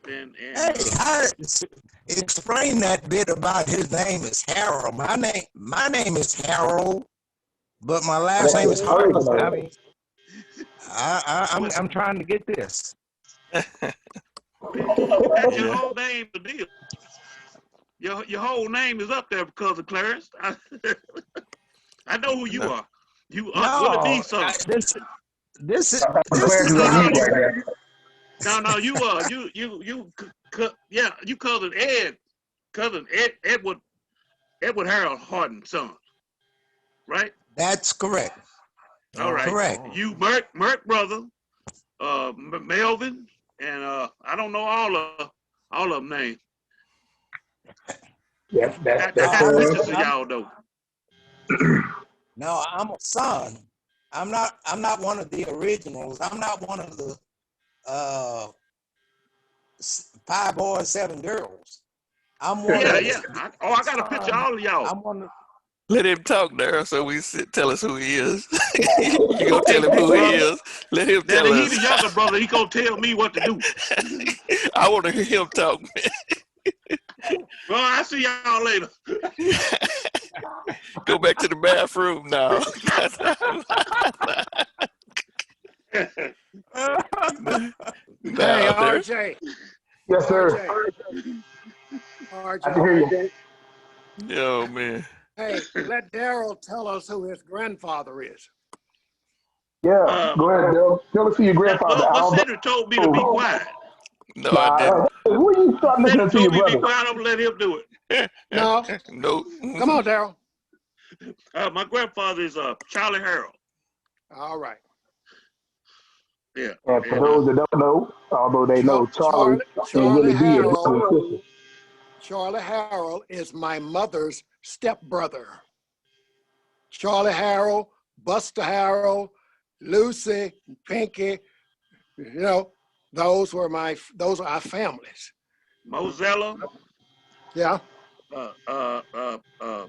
And Hey, I explain that bit about his name is Harold. My name is Harold, but my last That's name his is first Harden. I name. mean, I'm trying to get this. that's your yeah. whole name. The deal. Your whole name is up there because of Clarence. I know who you No. are. You Aunt Willie No, D's son. this is this Clarence is is on how. mute right now. No, yeah, you cousin Edward Harold Harden son, right? That's correct. All right, Correct. Oh. you Merc brother, Melvin, and I don't know all of them names. Yes, I that's got I that's got I'm, pictures correct. of I'm y'all though. no, I'm a son. I'm not one of the originals. I'm not one of the uh 5 boys, 7 girls. I'm one Yeah, of yeah. the I got a picture of son. all of y'all. I'm one of Let him talk there so tell us who he is. You gonna Okay, tell him big who he brother. is. Let him Now tell that he us. the younger brother, he gonna tell me what to do. I want to hear him talk. Well, I see y'all later. Go back to the bathroom now. Hey, Now there. RJ, Yes, sir. RJ, I can RJ. hear you. Oh man. Hey, let Daryl tell us who his grandfather is. Yeah, um, go ahead, Bill. Tell us who your grandfather. well, I Cedric told me to be don't quiet. No, I Nah, didn't. who you start listening Cedric to your told me to be brother? quiet. I'm gonna let him do No, Nope. come on, Daryl. it. My grandfather is Charlie Harold. All right. Yeah, And for and those that don't know, although they know, Charlie and Charlie Willie D are Harold. brother and sister. Charlie Harold is my mother's stepbrother. Charlie Harold, Buster Harold, Lucy, Pinky. You know, those are our families. Mozella. Yeah, Uh, uh, uh, uh,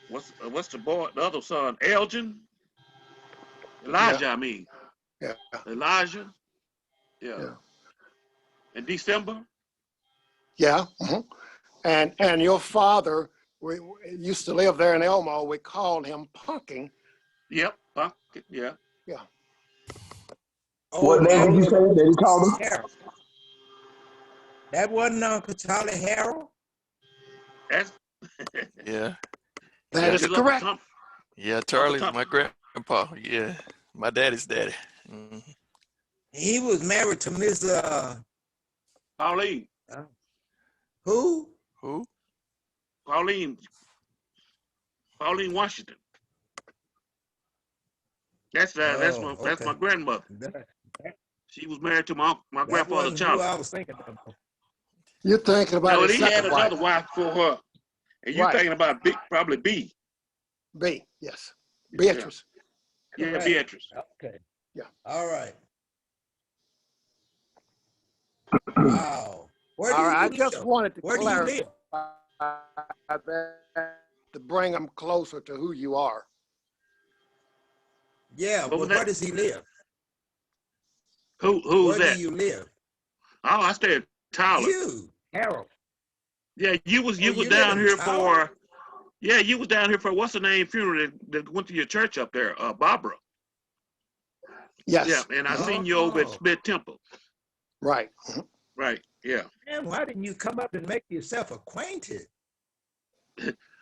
what's the other son? Elgin, yeah, Elijah. I mean yeah, Elijah. Yeah. yeah. In December? Yeah. And your father, we used to live there in Elmo. We called him Punking. Yep. Yeah. Yeah. What name did you say that he called him? Harold. That wasn't Uncle Charlie Harold? That's Yeah. That is his Uncle correct. Tom. Yeah, Uncle Charlie's Tom. my grandpa. Yeah. My daddy's daddy. Mhm. He was married to Miss Pauline. who? Who? Pauline Washington. That's Okay. my grandmother. That, She was married to my that grandfather wasn't who Charlie. I was thinking of. You're thinking about No, his he had second wife. another wife for her, and you're Right. thinking about probably B. B. Yes. Beatrice. Yeah, Correct. Beatrice. Okay. Yeah. All right. Wow. Where do All you right. I live? just wanted to Where do you live? clarify that to bring them closer to who you are. Yeah, What but was where that? does he live? Who's Where that? do you live? Oh, I stay in Tyler. You, Harold. Yeah, you was You live down in here Tyler? for. Yeah, you was down here for what's the name funeral that went to your church up there, Barbara. Yes. Yeah, and I seen you over at Oh. Smith Temple. Right. Right. Yeah. Man, why didn't you come up and make yourself acquainted?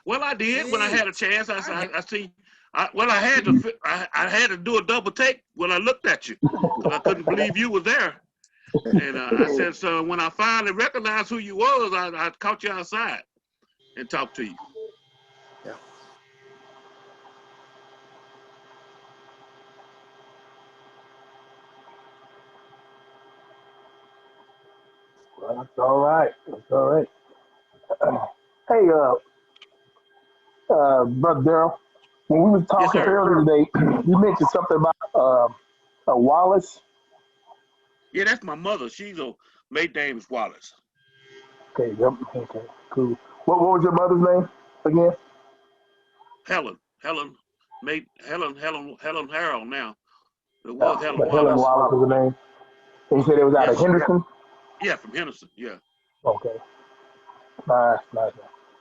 Well, I did when I had a Jeez. chance. I see. I had to. I had to do a double take when I looked at you because I couldn't believe you was there. And I said, so when I finally recognized who you was, I caught you outside and talked to you. Yeah. Well, that's all right. That's all right. Hey, Brother Daryl, when we was Yes, talking sir. earlier today, you mentioned something about a Wallace. Yeah, that's my mother. She's a maiden name is Wallace. Okay, yep. Okay, cool. What was your mother's name again? Helen Harold now. It was Helen But Helen Wallace. Wallace was the name. And you said it was out Yeah, of Henderson? yeah, from Henderson. Yeah. Okay. Nice.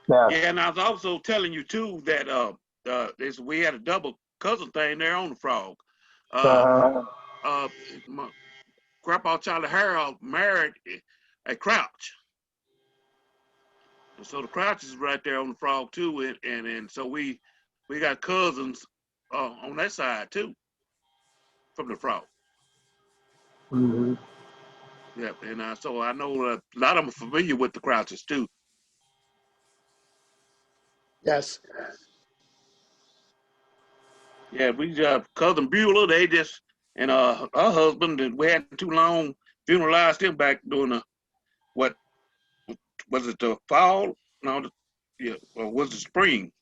Now, Yeah, and I was also telling you too that we had a double cousin thing there on the Frog. Uh, my Grandpa Charlie Harold married a Crouch, and so the Crouch is right there on the Frog too, and so we got cousins on that side too from the Frog. mhm. Yeah, and so I know a lot of them are familiar with the Crouches too. Yes. Yeah, we cousin Beulah, they just and her husband that we hadn't too long funeralized him back during the what was it the fall? No, yeah, or was it spring?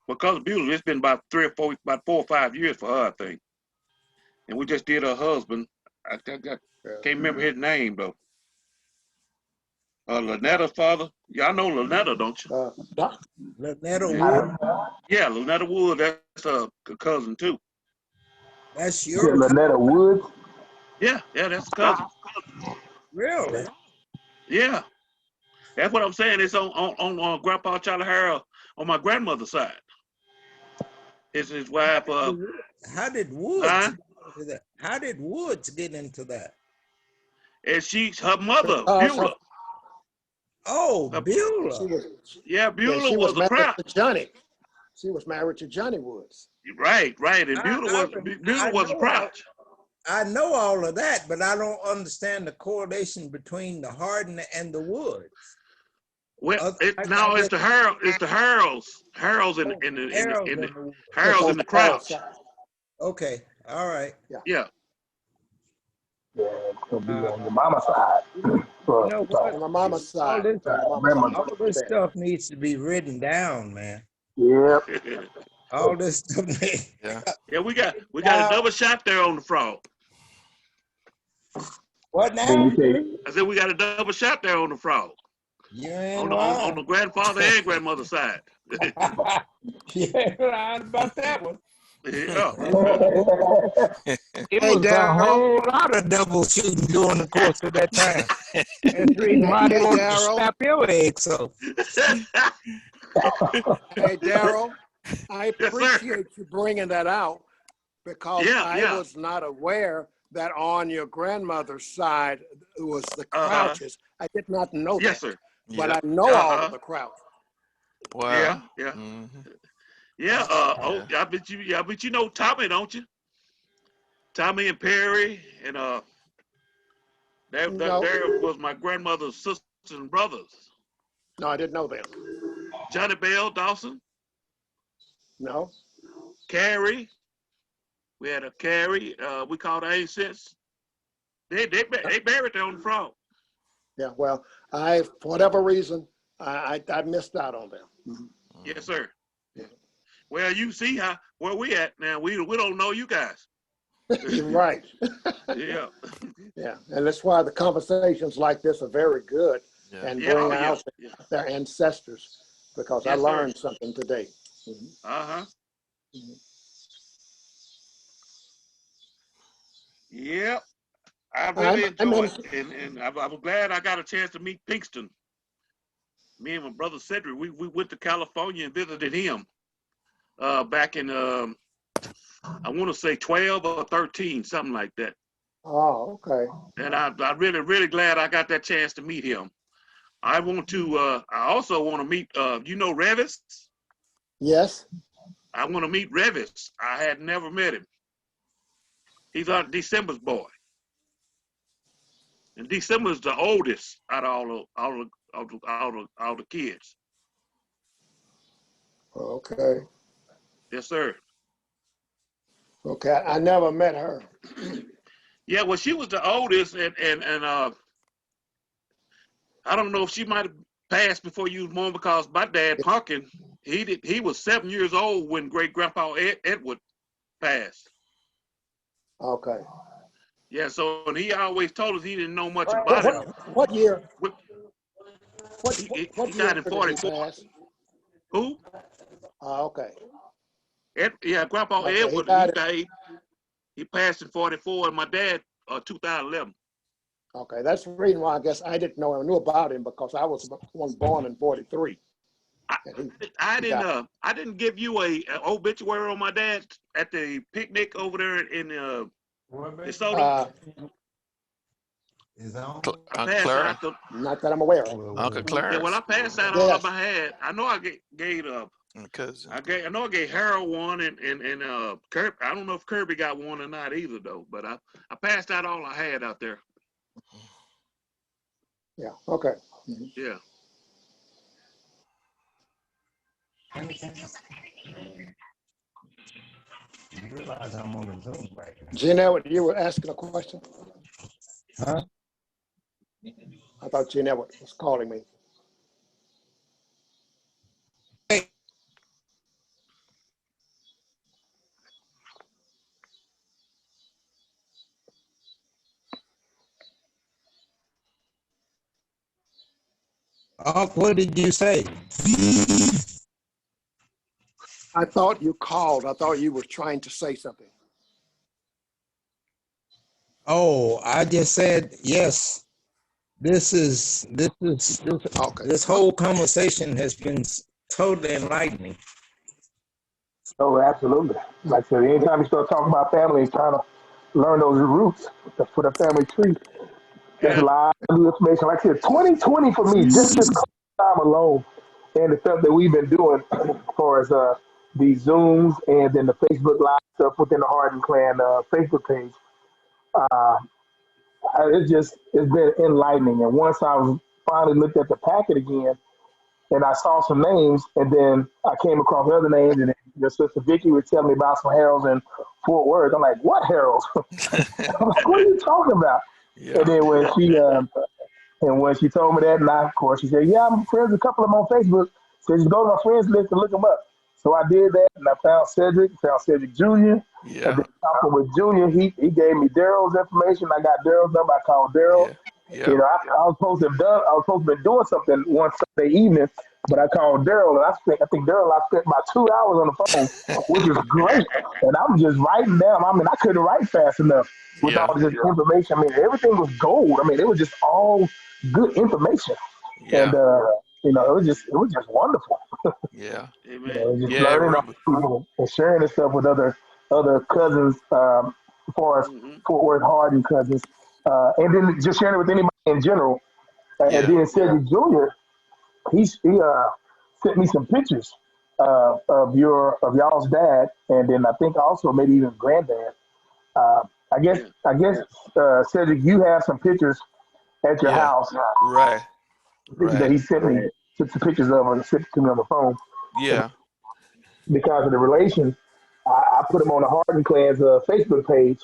Well, cousin Beulah, it's been about 4 or 5 years for her, I think. And we just did her husband. I can't remember his name though. Lynetta's father. Y'all know Lynetta, don't you? Lynetta Yeah. Wood. Yeah, Lynetta Wood, that's a cousin too. That's You your said Lynetta Woods? Yeah, that's a cousin. really? Yeah. That's what I'm saying. It's on Grandpa Charlie Harold on my grandmother's side. It's his wife. How did Woods get into that? How did Woods get into that? And she's her mother, Because Beulah. Oh, Her- Beulah. yeah, Beulah she was a married Crouch. to Johnny. She was married to Johnny Woods. Right. And Beulah I was a Crouch. I know all of that, but I don't understand the correlation between the Harden and the Woods. Well, it's the Harold. It's the Harolds. Harolds in the Harolds in the Crouch. Okay, all right. Yeah. Yeah, it's going to be on your mama's side. You know what? On my mama's side. All this stuff needs to be written down, man. Yep. All this stuff. Yeah. We got a double shot there on the Frog. What now? I said we got a double shot there on the Frog. You ain't On lying. the grandfather and grandmother side. You ain't lying about that one. Yeah. It Hey, was a Daryl. whole lot of double shooting during the course of that time. That's the reason why they Hey, wanted to Daryl. snap your egg. So Hey, Daryl, I Yes, sir. appreciate you bringing that out because Yeah, I yeah. was not aware that on your grandmother's side it was the Uh-huh. Crouches. I did not know Yes, that, sir. but Yeah. I know all of Uh-huh. the Crouch. Yeah, Wow. yeah. Hmm. Yeah. Yeah. I bet you know Tommy, don't you? Tommy and Perry and No, there was my grandmother's sisters and brothers. no, I didn't know them. Johnny Bell Dawson, No, Carrie. We had a Carrie. We called her Ancients. They buried her on the frog. yeah. Well, for whatever reason, I missed out on them. Mhm. Yes, sir. Yeah. Well, you see where we at now. We don't know you guys. You're right. Yeah. Yeah, and that's why the conversations like this are very good Yeah. and Yeah. bring Oh yeah. out Yeah. their ancestors because I Yes, sir. learned something today. Mhm. Uh-huh. Mhm. Yep. I I'm, really I'm enjoy in, it. And I'm glad I got a chance to meet Pinkston. Me and my brother Cedric, we went to California and visited him back in I want to say 12 or 13, something like that. oh, okay. And I really glad I got that chance to meet him. I also want to meet you know Revis? Yes, I want to meet Revis. I had never met him. He's Aunt December's boy. And December's the oldest out of all the kids. okay. Yes, sir. Okay, I never met her. Yeah, well, she was the oldest, and I don't know if she might have passed before you was born because my dad, Pumpkin, he was 7 years old when great grandpa Edward passed. Okay. Yeah, so and he always told us he didn't know much What, about him. what year? He What year died in did he 44. pass? Who? Okay. Yeah, Grandpa Okay, he Edward, he died. died. He passed in 44, and my dad, 2011. Okay, that's the reason why I guess I didn't know. I knew about him because I was one born in '43, and I he died. didn't give you a obituary on my dad at the picnic over there in DeSoto. Uh, I Uncle passed Clarence. out the not that I'm aware of. Uncle yeah. Well, I Clarence. passed out all of Yes. I had. I know I gave Cousin. I know I gave Harold one and Kirby. I don't know if Kirby got one or not either though. But I passed out all I had out there. Yeah. Okay. Mhm. Yeah. you realize I'm on the Zoom right now. Jeanette, you were asking a question? Huh? I thought Jeanette was calling me. What did you say? I thought you called. I thought you were trying to say something. Oh, I just said yes. Okay. This whole conversation has been totally enlightening. Oh, absolutely. Like I said, anytime you start talking about family and trying to learn those roots for the family tree, there's a Yeah. lot of new information. Like I said, 2020 for me, just this time alone, and the stuff that we've been doing as far as these Zooms and then the Facebook Live stuff within the Harden Clan Facebook page. Uh, it's been enlightening. And once I was finally looked at the packet again, and I saw some names, and then I came across other names, and then your sister Vicky was telling me about some Heralds in Fort Worth. I'm like, what Heralds? I'm like, what are you talking about? And Yeah. then when she told me that, and of course she said, yeah, I'm friends with a couple of them on Facebook. So just go to my friends list and look them up. So I did that, and I found Cedric Jr. And Yeah. then talking with Junior, he gave me Daryl's information. I got Daryl's number. I called Daryl. Yeah. Yeah. You know, I was supposed to have been doing something one Sunday evening, But I called Daryl, and I think Daryl, I spent about 2 hours on the phone, which is great. And I'm just writing down. I mean, I couldn't write fast enough with Yeah. all this information. I mean, everything was gold. I mean, it was just all good information, and Yeah. it was just wonderful. Yeah. Amen. Just Yeah, learning off Ruben. people and sharing this stuff with other cousins, as far as Hmm. Fort Worth Harden cousins, and then just sharing it with anybody in general. And Yeah. then Cedric Jr. He sent me some pictures of y'all's dad, and then I think also maybe even granddad. Uh, Yeah. I guess Cedric, you have some pictures at your Yeah. house, Right. pictures that Right. he sent me, took some pictures of and sent to me on the phone. And Yeah. because of the relation, I put them on the Harden Clan's Facebook page,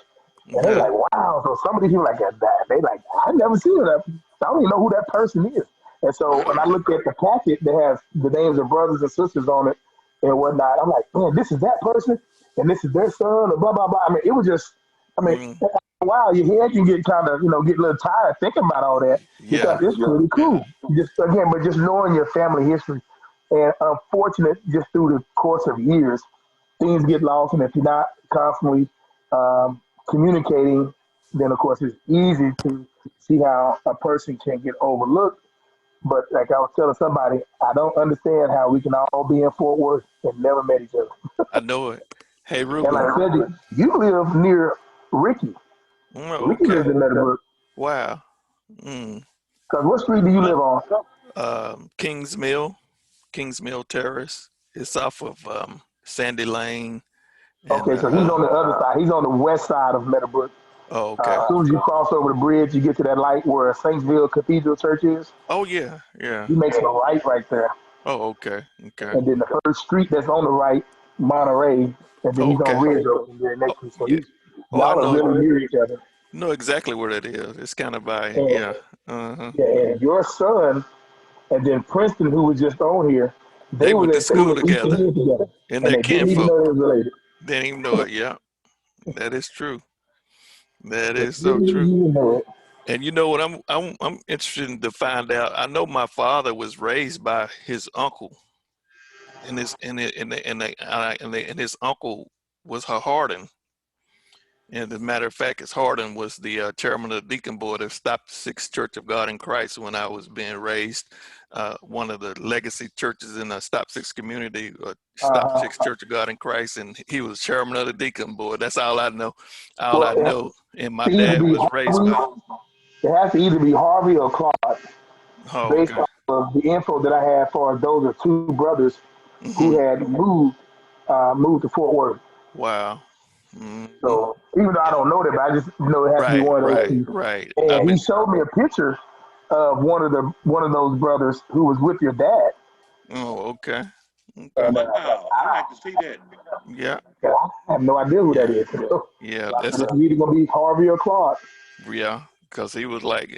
and they Yeah. like, wow. So some of these people like that. They like, I never seen that. I don't even know who that person is. And so when Right. I looked at the packet that has the names of brothers and sisters on it and whatnot, I'm like, man, this is that person, and this is their son, and blah blah blah. I mean, it was just, I mean, Mm. wow, your head can get kind of, get a little tired thinking about all that because Yeah. it's pretty Yeah. cool. Just again, but just knowing your family history, and unfortunate, just through the course of years, things get lost, and if you're not constantly communicating, then of course it's easy to see how a person can get overlooked. But like I was telling somebody, I don't understand how we can all be in Fort Worth and never met each other. I know it. Hey, And Ruben. like I said, you live near Ricky. Oh, Ricky okay. lives in Meadowbrook. Wow. Mm. Cause what street do you live on? Kings Mill, Kings Mill Terrace. It's off of Sandy Lane and Okay, so he's on the other side. He's on the west side of Meadowbrook. oh, okay. As soon as you cross over the bridge, you get to that light where Saintsville Cathedral Church is. Oh yeah, yeah. He makes a right there. Oh, okay. Okay. And then the first street that's on the right, Monterey, and then Oh, he's on okay. Ridge Road and then Oh, next to. So yeah. Oh, I y'all are know really near each other. know exactly where that is. It's kind of by And yeah. Uh-huh. yeah, and your son and then Princeton, who was just on here, They went to they school were Eastern together, Hill together, and and they're they didn't even kinfolk. know they was related. Didn't even know it. Yeah, that is true. That They is so didn't true. even know it. And you know what? I'm interested to find out. I know my father was raised by his uncle, and his uncle was her Harden. And as a matter of fact, his Harden was the chairman of the deacon board of Stop Six Church of God in Christ when I was being raised. One of the legacy churches in the Stop Six community, Stop Uh, Six Church of God in Christ, and he was chairman of the deacon board. That's all I know. All well, I it know. And my has to either dad be was raised by. Harvey, it has to either be Harvey or Clark, Oh, based okay. off of the info that I had for those are two brothers who Hmm. had moved to Fort Worth. Wow. Hmm. So even though I Yeah. don't know that, but I just know it has to be Right. one of those Right. two. Right. I've And he been. showed me a picture of one of those brothers who was with your dad. Oh, okay. Okay. And Wow. I like to see that. Yeah. I have no idea who that Yeah. is. So Yeah. it's either gonna be Harvey or Clark. Yeah, because he was like,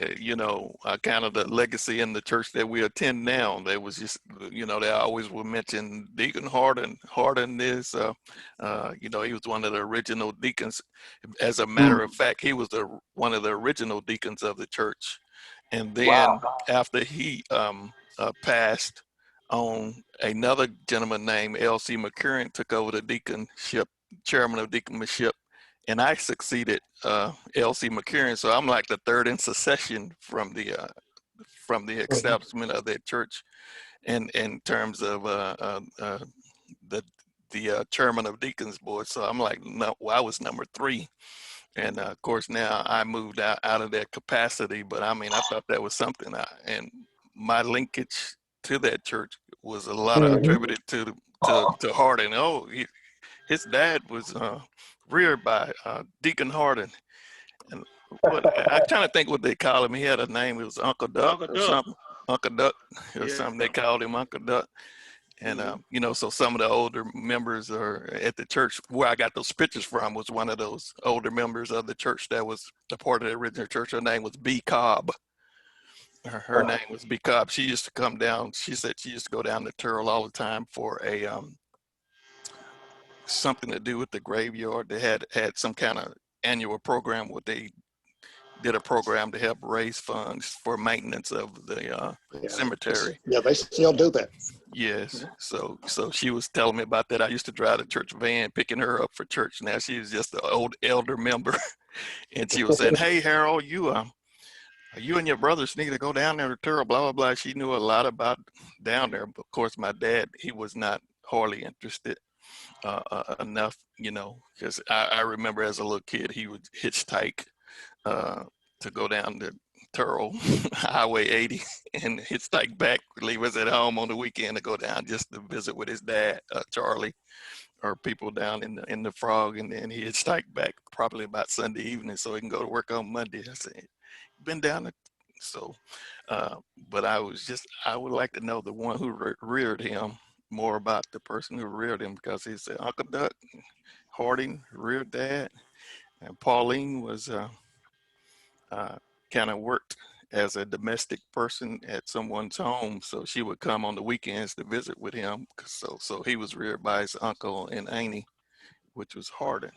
kind of the legacy in the church that we attend now. They was just, they always would mention Deacon Harden. Harden is, he was one of the original deacons. As a matter of fact, he was one of the original deacons of the church. And then Wow. after he passed on, another gentleman named L.C. McCurran took over the deaconship, chairman of deaconship, and I succeeded L.C. McCurran. So I'm like the third in succession from the establishment of that church, and in terms of the chairman of deacons board. So I'm like, no, well, I was number three. And of course, now I moved out of that capacity. But I mean, I thought that was something. And my linkage to that church was a lot of Mhm. attributed to Harding. His dad was reared by Deacon Harding. And I trying to think what they call him. He had a name. It was Uncle Duck Uncle or Duck. something. Uncle Duck or Yeah. something. They called him Uncle Duck. And, Hmm. so some of the older members are at the church where I got those pictures from was one of those older members of the church that was a part of the original church. Her name was B. Cobb. Her name was B. Cobb. She used to come down. She said she used to go down to Turl all the time for something to do with the graveyard. They had some kind of annual program where they did a program to help raise funds for maintenance of the cemetery. Yeah, they still do that. Yes. So she was telling me about that. I used to drive the church van picking her up for church. Now she's just an old elder member. And she was saying, "Hey, Harold, you and your brothers need to go down there to Turtle, blah, blah, blah." She knew a lot about down there. But of course, my dad, he was not hardly interested enough, because I remember as a little kid, he would hitchhike to go down to Turtle, Highway 80, and hitchhike back. He was at home on the weekend to go down just to visit with his dad, Charlie, or people down in the Frog, and then he hitchhike back probably about Sunday evening so he can go to work on Monday. I said, "Been down there?" So, but I would like to know the one who reared him, more about the person who reared him, because he said Uncle Duck, Harding reared Dad, and Pauline was kind of worked as a domestic person at someone's home, so she would come on the weekends to visit with him. So he was reared by his uncle and auntie, which was Harden.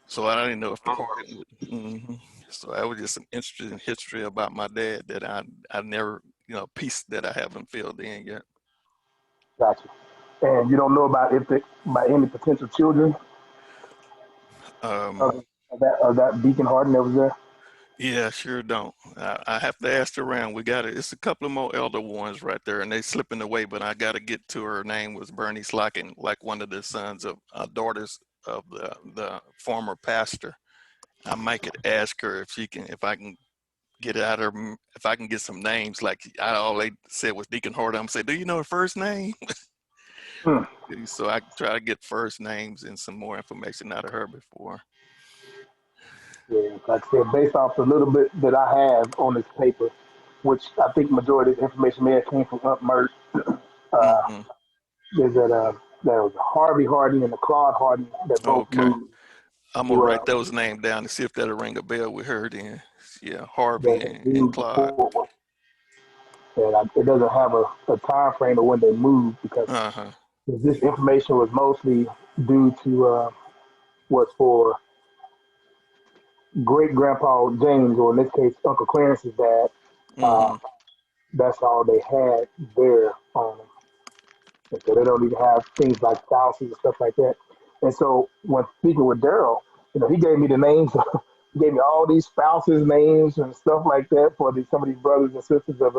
So I didn't know if the Harden would. So that was just an interesting history about my dad that I never, piece that I haven't filled in yet. Gotcha. And you don't know about by any potential children Um, of that Deacon Harden that was there? Yeah, sure don't. I have to ask around. It's a couple of more elder ones right there, and they slipping away, but I got to get to her. Her name was Bernie Slockin, like one of the sons of daughters of the former pastor. I might could ask her if I can get out of her, if I can get some names. Like all they said was Deacon Harden. I'm gonna say, "Do you know her first name?" Hmm. So I try to get first names and some more information out of her before. Yeah, like I said, based off the little bit that I have on this paper, which I think majority of the information may have came from Aunt Mert, Hmm. is that there was Harvey Harding and the Claude Harding that both Okay. moved I'm gonna to write those names down and see if that'll ring a bell with her then. Yeah, Harvey that and moved to Claude. Fort Worth. And it doesn't have a time frame of when they moved because Uh-huh. this information was mostly due to was for great grandpa James, or in this case Uncle Clarence's dad. Uh, Mm-hmm. that's all they had there. And so they don't even have things like spouses and stuff like that. And so when speaking with Daryl, he gave me the names. He gave me all these spouses' names and stuff like that for some of these brothers and sisters of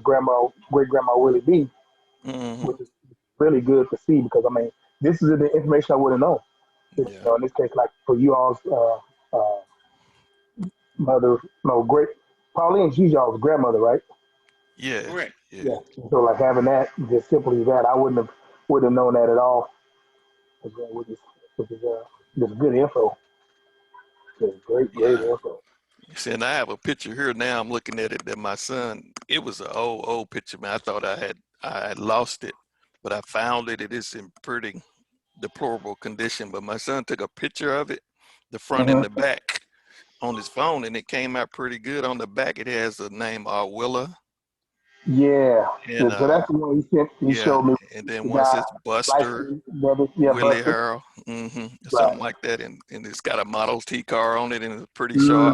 great grandma Willie B, Mm-hmm. which is really good to see because this is the information I would have known. Yeah. In this case, like for you all's mother, no, great Pauline, she's y'all's grandmother, right? Yes. Correct. Yeah. Yes. So like having that, just simply that, I wouldn't have known that at all. Which is just good info. Just great Yeah. info. See, and I have a picture here now. I'm looking at it that my son, it was an old picture, man. I thought I had lost it, but I found it. It is in pretty deplorable condition. But my son took a picture of it, the front and the Hmm. back, on his phone, and it came out pretty good. On the back, it has the name Willa, Yeah. and So that's the one he sent. He yeah, showed me and then the one guy, says light Buster, skinned brother. Yeah, Willie Buster. Harrell, Right. something like that, and it's got a Model T car on it, and it's Yeah,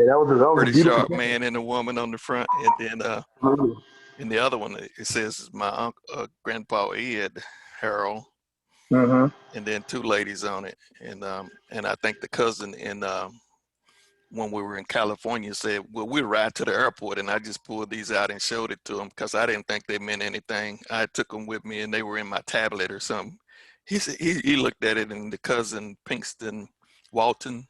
that was a pretty beautiful sharp picture. man and a woman on the front, and then Absolutely. in the other one it says my uncle, Grandpa Ed Harrell, Hmm. and then two ladies on it, and I think the cousin in when we were in California said, "Well, we ride to the airport," and I just pulled these out and showed it to him because I didn't think they meant anything. I took them with me, and they were in my tablet or something. He said he looked at it, and the cousin Pinkston Walton,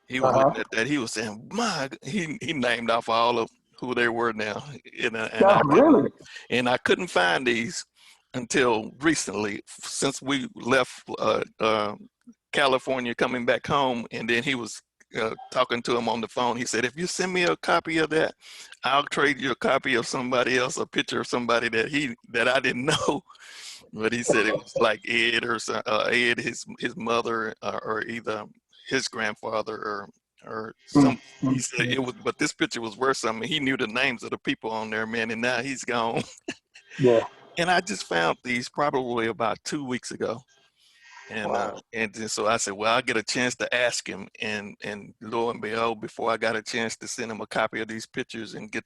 he was Uh-huh. looking at that. He was saying, "My," he named off all of who they were now, and No, I couldn't really. find these until recently since we left California coming back home, and then he was talking to him on the phone. He said, "If you send me a copy of that, I'll trade you a copy of somebody else, a picture of somebody that I didn't know." But he said it was like Ed or Ed, his mother, or either his grandfather or some. He said Mm-hmm. it was, but this picture was worth something. He knew the names of the people on there, man, and now he's gone. Yeah. And I just found these probably about 2 weeks ago. And then, so I said, well, I'll get a chance to ask him, and lo and behold, before I got a chance to send him a copy of these pictures and get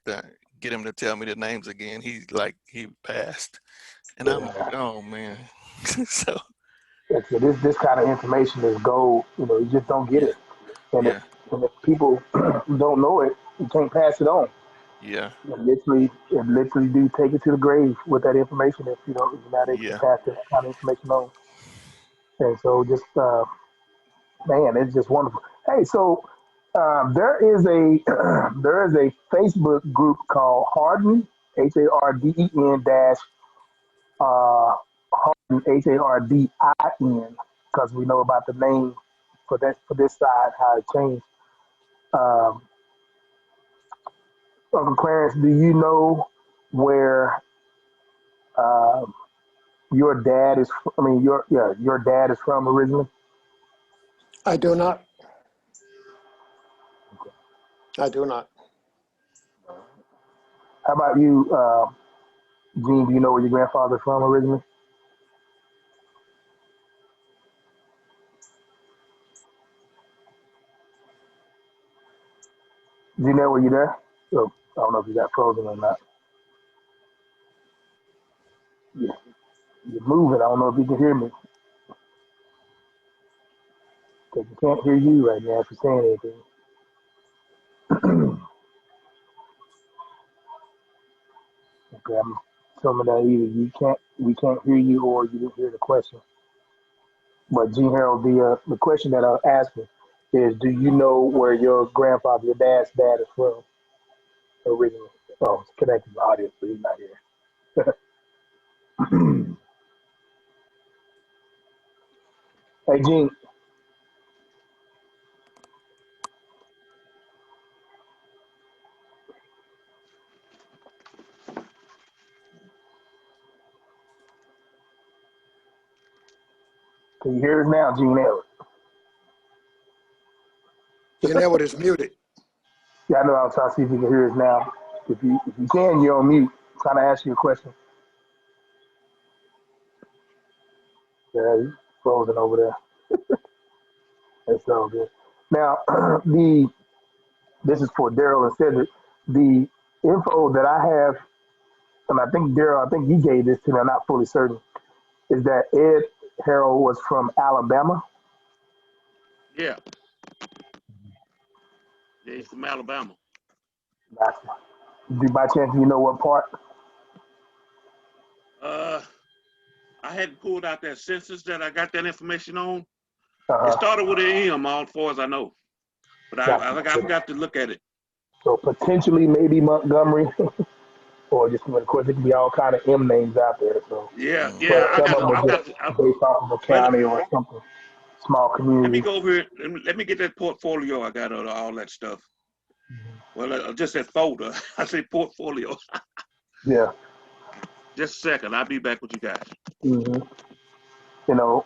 him to tell me the names again, he passed, and I'm like, oh man. So So this kind of information is gold. You just don't get yeah, it, and yeah, if people don't know it, you can't pass it on. yeah, It literally do take it to the grave with that information if you're not able to yeah, pass that kind of information on. And so just man, it's just wonderful. Hey, so there is a there is a Facebook group called Harden, Harden dash Harden Hardin, because we know about the name for this side how it changed. Um, Uncle Clarence, do you know where uh, your dad is? I mean, your dad is from originally. I do not. I do not. How about you, Gene? Do you know where your grandfather's from originally? Gene, were you there? So, I don't know if you got frozen or not. Yeah, you're moving. I don't know if you can hear me. Because we can't hear you right now if you're saying anything. Okay, I'm assuming that either we can't hear you or you didn't hear the question. But Gene Harold, the question that I'm asking is, do you know where your grandfather, your dad's dad is from originally? Oh, it's connected to the audience, but he's not here. Hey, Gene, can you hear us now, Gene Harold? Gene Edward is muted. Yeah, I know. I'm trying to see if you can hear us now. If you can, you're on mute. I'm trying to ask you a question. Yeah, he's frozen over there. That's all good. Now, this is for Daryl and Cedric. The info that I have, and I think Daryl, I think you gave this to me. I'm not fully certain. Is that Ed Harold was from Alabama? Yeah, yeah, he's from Alabama. Gotcha. Do by chance you know what part? Uh, I hadn't pulled out that census that I got that information on. Uh It huh. started with an M, all far as I know, but Gotcha. I forgot to look at it. So potentially maybe Montgomery, or just of course it can be all kind of M names out there. So, Yeah, hmm, but yeah, some of them are I've just got to, based off of a well, county or something, small let me community. go over here. Let me get that portfolio. I got all that stuff. Well, just that folder. I say portfolio. Yeah. Just a second. I'll be back with you guys. hmm You know,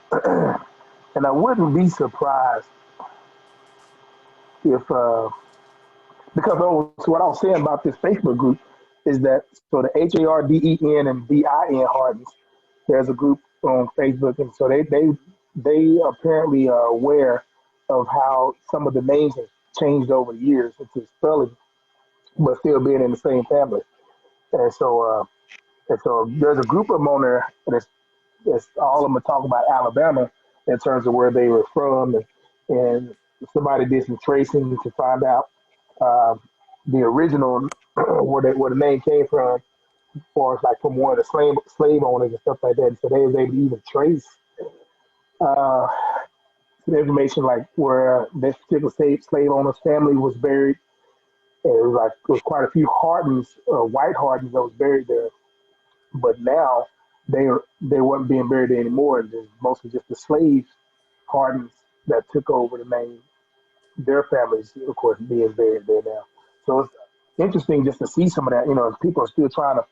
and I wouldn't be surprised if because so what I was saying about this Facebook group is that so the Harden and Din Hardens, there's a group on Facebook, and so they apparently are aware of how some of the names have changed over the years into spelling, but still being in the same family. And so there's a group of them on there that's all of them are talking about Alabama in terms of where they were from, and somebody did some tracing to find out um, the original where the name came from, or it's like from one of the slave owners and stuff like that. So they was able to even trace uh, the information like where this particular slave owner's family was buried. And it was quite a few Hardens, white Hardens that was buried there. But now they weren't being buried there anymore. It was mostly just the slave Hardens that took over the name. Their families, of course, being buried there now. So it's interesting just to see some of that. People are still trying to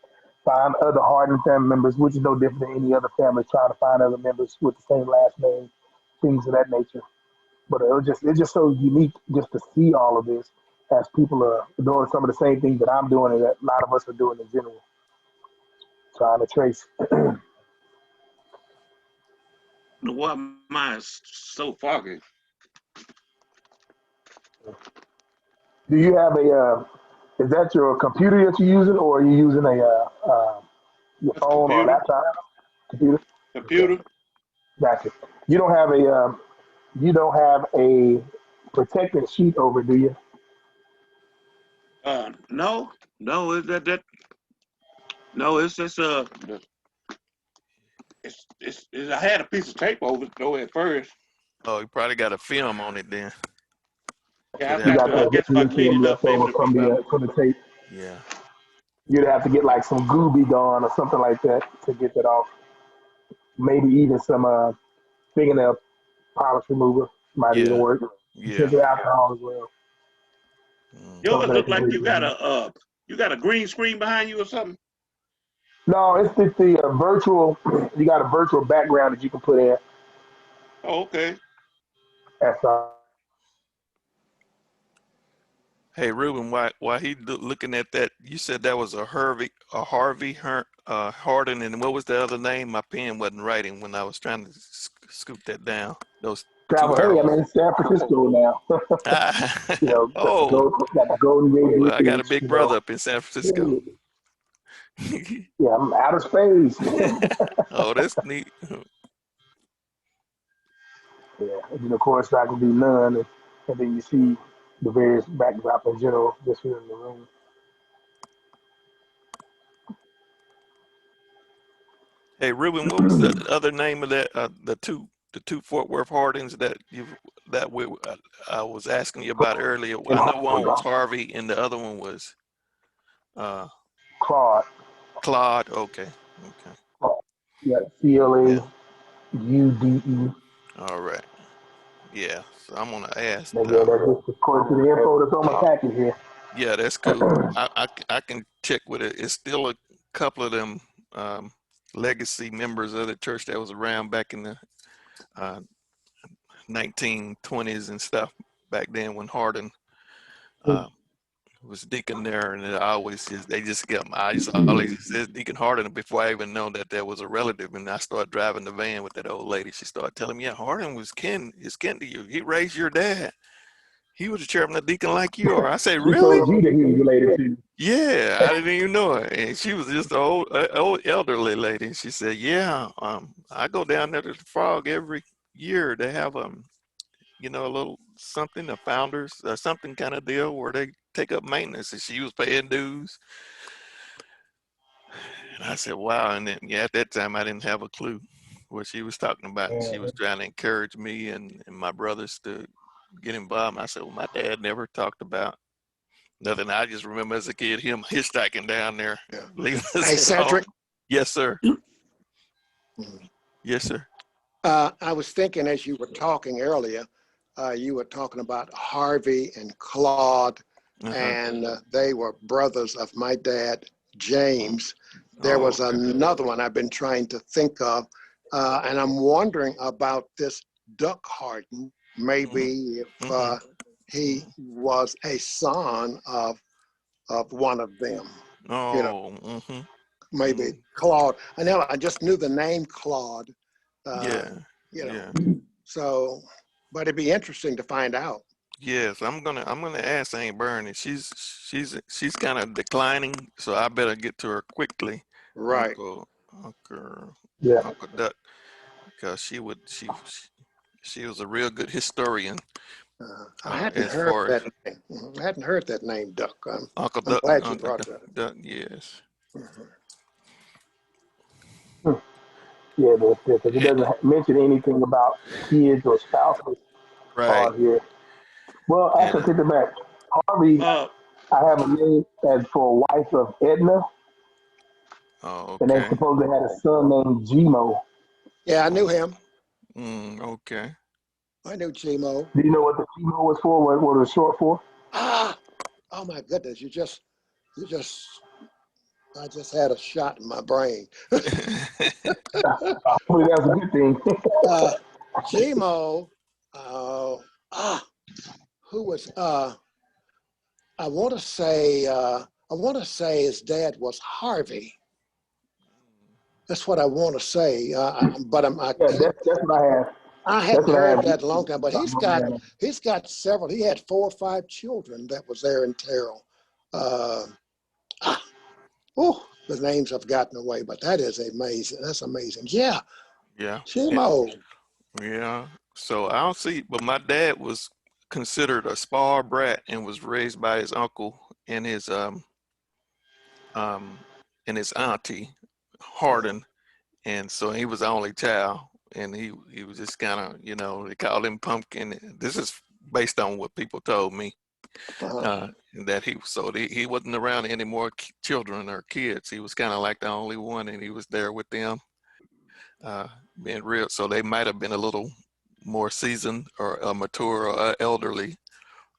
find other Harden family members, which is no different than any other family trying to find other members with the same last name, things of that nature. But it's just so unique just to see all of this as people are doing some of the same things that I'm doing and that a lot of us are doing in general, trying to trace. know why mine is so foggy. Do you have is that your computer that you're using, or are you using your That's phone or computer. laptop? Computer? Okay, Computer. gotcha. You don't have a protected sheet over, do you? No, no, is that no, it's just I had a piece of tape over it though at first. Oh, you probably got a film on it then. Yeah, You'd I You have got got to. to. I that guess if I the clean film it up, left maybe over it'll be better. from the tape. Yeah. You'd have to get like some Gooby Gone or something like that to get that off. Maybe even some fingernail polish remover might even Yeah. work. Yeah. Tinted alcohol as well. Yours Hmm. Something that look can like really be. you got a green screen behind you or something. No, it's the virtual. You got a virtual background that you can put in. Oh, okay. That's Hey, Ruben, why he looking at that? You said that was a Harden, and what was the other name? My pen wasn't writing when I was trying to scoop that down. Those two travel. Hey, I'm arrows. in San Francisco now. Ah, Got oh, the Golden well, Gate I got a Bridge. big brother up in San Francisco. Yeah, yeah, I'm outer space. Oh, that's neat. Yeah, and then of course I can do none, and then you see the various backdrop in general just here in the room. Hey, Ruben, what was the other name of that? The two Fort Worth Hardens I was asking you about earlier. And I know one was Harvey, and the other one was uh, Claude, Claude. Okay, okay, yeah, yeah, CLAUDE. all right, yeah. So I'm gonna ask. And again, that's just according to the info that's on my packet here. Yeah, that's cool. I can check with it. It's still a couple of them legacy members of the church that was around back in the uh, 1920s and stuff back then when Harden uh, was deacon there, and they just get I just always said Deacon Harden before I even know that there was a relative, and I started driving the van with that old lady. She started telling me, "Yeah, Harden is kin to you. He raised your dad. He was a chairman of deacon like you are." I said, She "Really?" told you that he was related to you. Yeah, I didn't even know it. And she was just an old elderly lady. She said, "Yeah, I go down there to the Frog every year. They have a little something, a founders or something kind of deal where they take up maintenance." And she was paying dues. And I said, "Wow." And then, yeah, at that time, I didn't have a clue what she was talking about. And she was trying to encourage me and my brothers to get involved. And I said, "Well, my dad never talked about nothing. I just remember as a kid, him hitchhiking down there, Yeah. leaving Hey, us at home." Cedric. Yes, sir. Yes, sir. I was thinking as you were talking earlier, you were talking about Harvey and Claude, Uh-huh. and they were brothers of my dad, James. There Oh, was okay. another one I've been trying to think of, and I'm wondering about this Duck Harden. Maybe if Mm-hmm. he was a son of one of them. You know, Oh, mm-hmm. maybe Claude. I just knew the name Claude. Uh, Yeah. you know, Yeah. so, but it'd be interesting to find out. Yes, I'm gonna ask Aunt Bernie. She's kind of declining, so I better get to her quickly, Right. Uncle Yeah. Uncle Duck, because she was a real good historian I hadn't as heard far as that name. I hadn't heard that name, Duck. Uncle I'm Duck, glad you Uncle brought Duck, that. Duck. Yes. Yeah, because it Eh, doesn't mention anything about kids or spouses right. on here. Well, actually, I And take it back. Harvey, Uh, I have a name as for a wife of Edna, oh, and they okay. supposedly had a son named Gmo. Yeah, I knew Oh, him. okay. I knew Gmo. Do you know what the Gmo was for? What it was short for? Ah, oh my goodness! You just, I just had a shot in my brain. Hopefully that's a good thing. Gmo. Uh, ah, who was? I want to say. I want to say his dad was Harvey. That's what I want to say. But Yeah, that's what I have. I That's hadn't what I heard have. that in a long time. But he's got several. He had 4 or 5 children that was there in Terrell. The names have gotten away, but that is amazing. That's amazing. Yeah, Yeah. Chimo. Yeah. So I don't see, but my dad was considered a spoiled brat and was raised by his uncle and um his auntie, Harden. And so he was the only child, and he was just kind of, they called him Pumpkin. This is based on what people told me, Uh-huh. that he wasn't around any more children or kids. He was kind of like the only one, and he was there with them, uh, being real. So they might have been a little more seasoned or mature or elderly,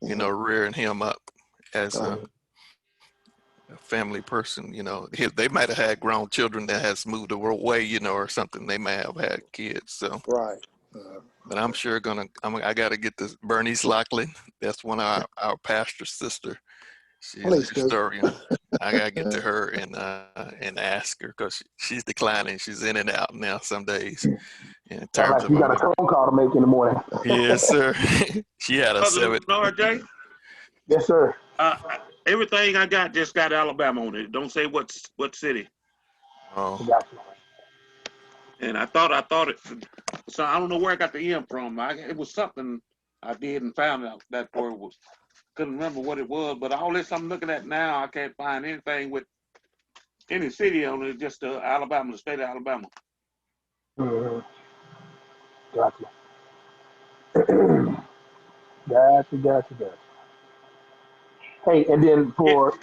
rearing him up as a family person. They might have had grown children that has moved away, or something. They may have had kids. So, Right. but I'm sure I got to get this Bernice Lockley. That's one of our pastor's sister. She's a Please do. historian. I gotta get to her and ask her, because she's declining. She's in and out now some days in Sound terms like of you her got a memory. phone call to make in the morning. Yes, sir. She had a Brother 7. RJ, Yes, sir. everything I got just got Alabama on it. Don't say what city. Oh, Got you. And I thought it. So I don't know where I got the M from. It was something I did and found out that word was. Couldn't remember what it was, but all this I'm looking at now, I can't find anything with any city on it. Just Alabama, the state of Alabama. Mm-hmm. Got you. Got you. Hey, and then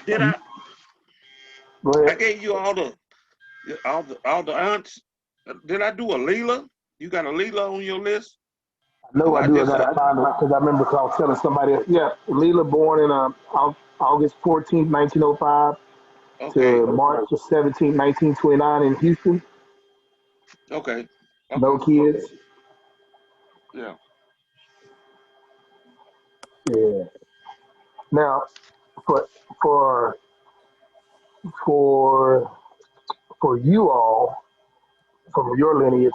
Did I? go I ahead. gave you all the aunts. Did I do a Leela? You got a Leela on your list? No, Cause I I do. I just got to find it because I remember 'cause I was telling somebody. Yeah, Leela born in August 14th, 1905 okay, to March 17th, 1929 in Houston. okay, No okay, kids. yeah. Yeah. Now, for for for for you all from your lineage,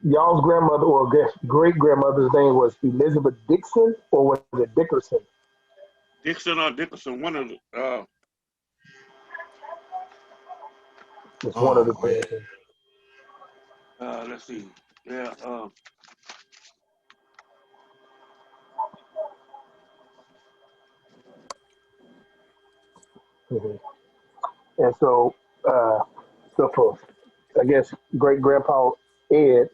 y'all's grandmother or great grandmother's name was Elizabeth Dixon or was it Dickerson? Dixon or Dickerson, one of the. It's one of oh the man. two. Let's see. Yeah. Mhm. And uh, so for I guess great grandpa Ed,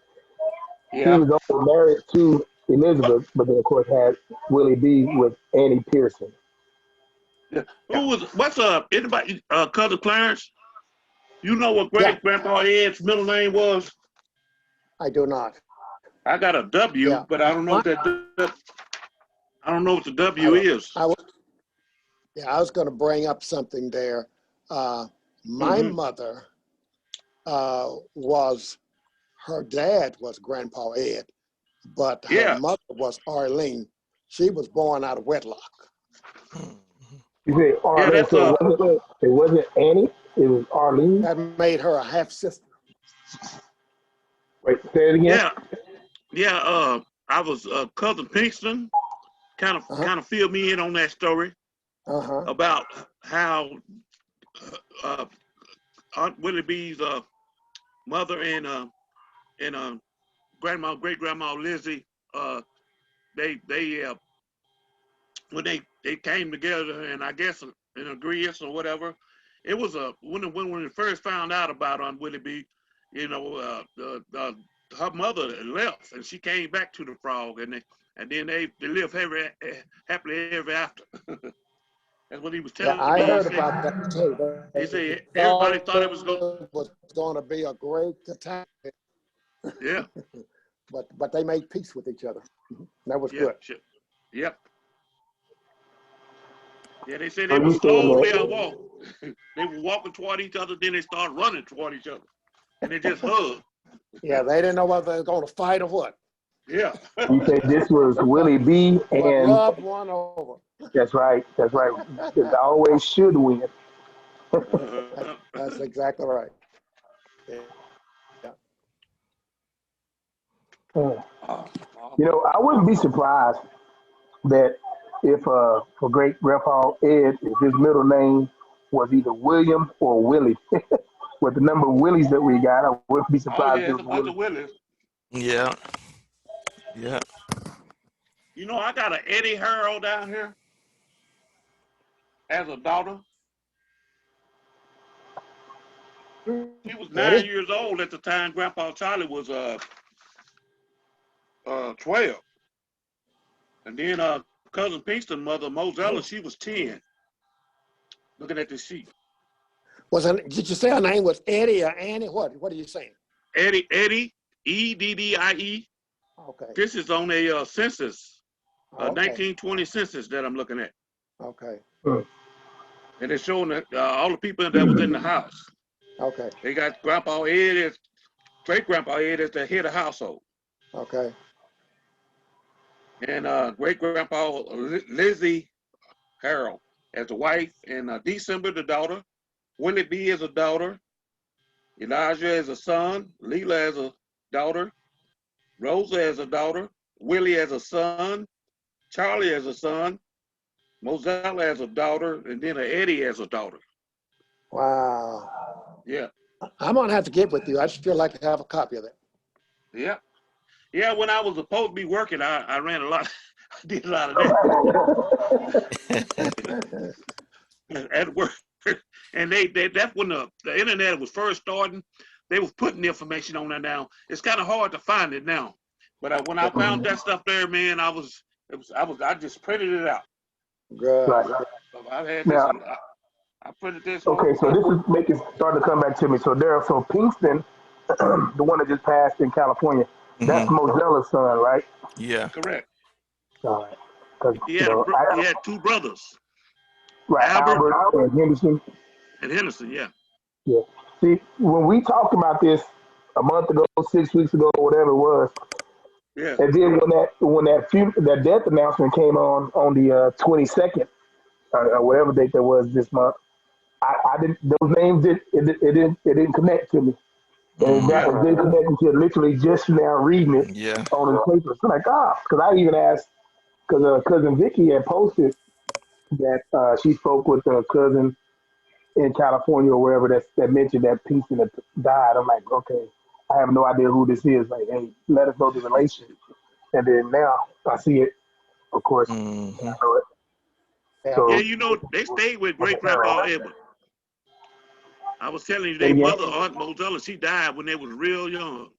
he Yeah. was also married to Elizabeth, but then of course had Willie B with Annie Pearson. Yeah. What's anybody cousin Clarence? You know what Yeah, great grandpa Ed's middle name was? I do not. I got a W, Yeah. but I don't know what I don't know what the I, W is. I was going to bring up something there. My Mm-hmm. mother her dad was Grandpa Ed, but her Yeah. mother was Arlene. She was born out of wedlock. You say Yeah, Arlene, that's so it wasn't Annie, it was Arlene. That made her a half sister. Wait, say it again. yeah. I was cousin Pinkston kind Uh-huh. of filled me in on that story Uh-huh. about how uh, Aunt Willie B's mother and great grandma Lizzie, they when they came together, and I guess in agreement or whatever, it was when we first found out about Aunt Willie B, her mother left and she came back to the Frog, and then they lived happily ever after. That's what he was Yeah, telling I me. heard about that too. He They said everybody thought thought it was going. it was going to be a great catastrophe, Yeah, but they made peace with each other. That was yeah, good. sure. Yep. Yeah, they said So they were you saying slowly a that walk. They were walking toward each other, then they started running toward each other, and they just hugged. Yeah, they didn't know whether they were going to fight or what, Yeah. you said this was Willie B but and love won over. that's right, that's right. Because I always should win. That's exactly right. Yeah. You know, I wouldn't be surprised that if for great grandpa Ed, if his middle name was either William or Willie. With the number of Willies that we got, I wouldn't be Oh surprised yeah, if it it's a was bunch Willie. of Willis. Yeah. Yeah. You know, I got an Eddie Harold down here as a daughter. She was 9 years old at the time Grandpa Charlie was 12. And then cousin Pinkston mother Mozella, she was 10. Looking at the sheet. Did you say her name was Eddie or Annie? What are you saying? Eddie, Eddie. Okay. This is on a census, Okay. 1920 census that I'm looking at. Okay. And it's showing that all the people that was in the house. Okay. They got Grandpa Ed as great Grandpa Ed as the head of household. Okay. And great Grandpa Lizzie Harold as the wife, and December the daughter, Willie B as a daughter, Elijah as a son, Leela as a daughter, Rosa as a daughter, Willie as a son, Charlie as a son, Mozella as a daughter, and then Eddie as a daughter. Wow. Yeah. I'm gonna have to get with you. I'd still like to have a copy of that. Yeah. Yeah, when I was supposed to be working, I ran a lot, I did a lot of that at work. And that's when the internet was first starting. They was putting the information on there now. It's kind of hard to find it now. But when I found that stuff there, man, I just printed it out. Good. Right. So I had Now, this, I printed this. okay, so this is making starting to come back to me. So there, so Pinkston, the one that just passed in California, that's Mozella's son, right? Yeah. Correct. All right. Because He had, he had two brothers. Right, Albert and Henderson. And Henderson, yeah. Yeah. See, when we talked about this a month ago, 6 weeks ago, whatever it was, Yeah. and then when that death announcement came on the 22nd, or whatever date that was this month, I didn't. Those names didn't connect to me. And that didn't connect until literally just now reading it on the paper. So like, because I even asked, because cousin Vicky had posted that she spoke with a cousin in California or wherever that mentioned that Pinkston had died. I'm like, okay, I have no idea who this is. Like, hey, let us know the relation. And then now I see it, of course. I know it. So, yeah, you know, they stayed with great grandpa Edward. I was telling you, their mother, Aunt Mozella, she died when they was real young.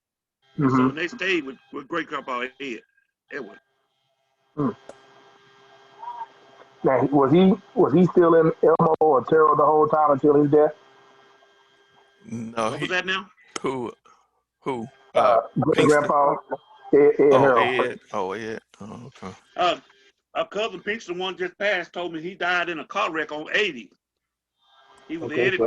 So they stayed with great grandpa Edward. Now, was he still in Elmo or Terrell the whole time until his death? No. What was that now? Who? Great grandpa Ed Harold. Ed. Oh, Ed. Oh, okay. Our cousin Pinkston one just passed told me he died in a car wreck on 80. He was headed to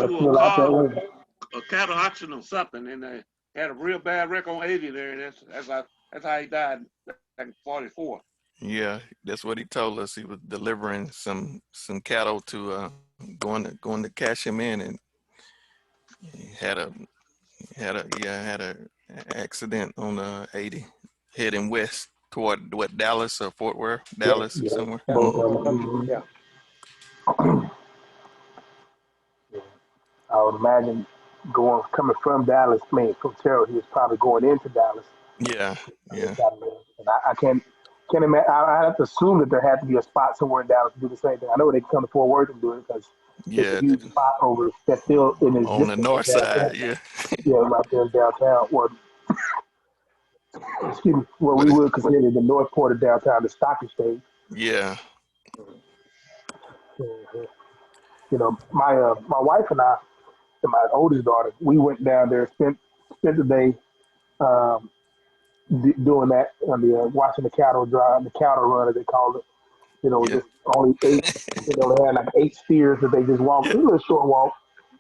a cattle auction or something, and had a real bad wreck on 80 there. And that's how he died back in 44. Yeah, that's what he told us. He was delivering some cattle to going to cash him in, and he had a accident on 80 heading west toward Dallas or Fort Worth, Dallas or somewhere. Yeah. I would imagine coming from Dallas, from Terrell, he was probably going into Dallas. Yeah. And I can't imagine. I have to assume that there had to be a spot somewhere in Dallas to do the same thing. I know they come to Fort Worth and do it because it's a huge spot over that's still in existence on the north side. right there in downtown. Or excuse me, what we would consider the north port of downtown, the stock exchange. Yeah. You know, my wife and I and my oldest daughter, we went down there, spent the day doing that on the watching the cattle drive, the cattle run as they call it. You know, just only 8. You know, they had like 8 steers that they just walk. It's a little short walk.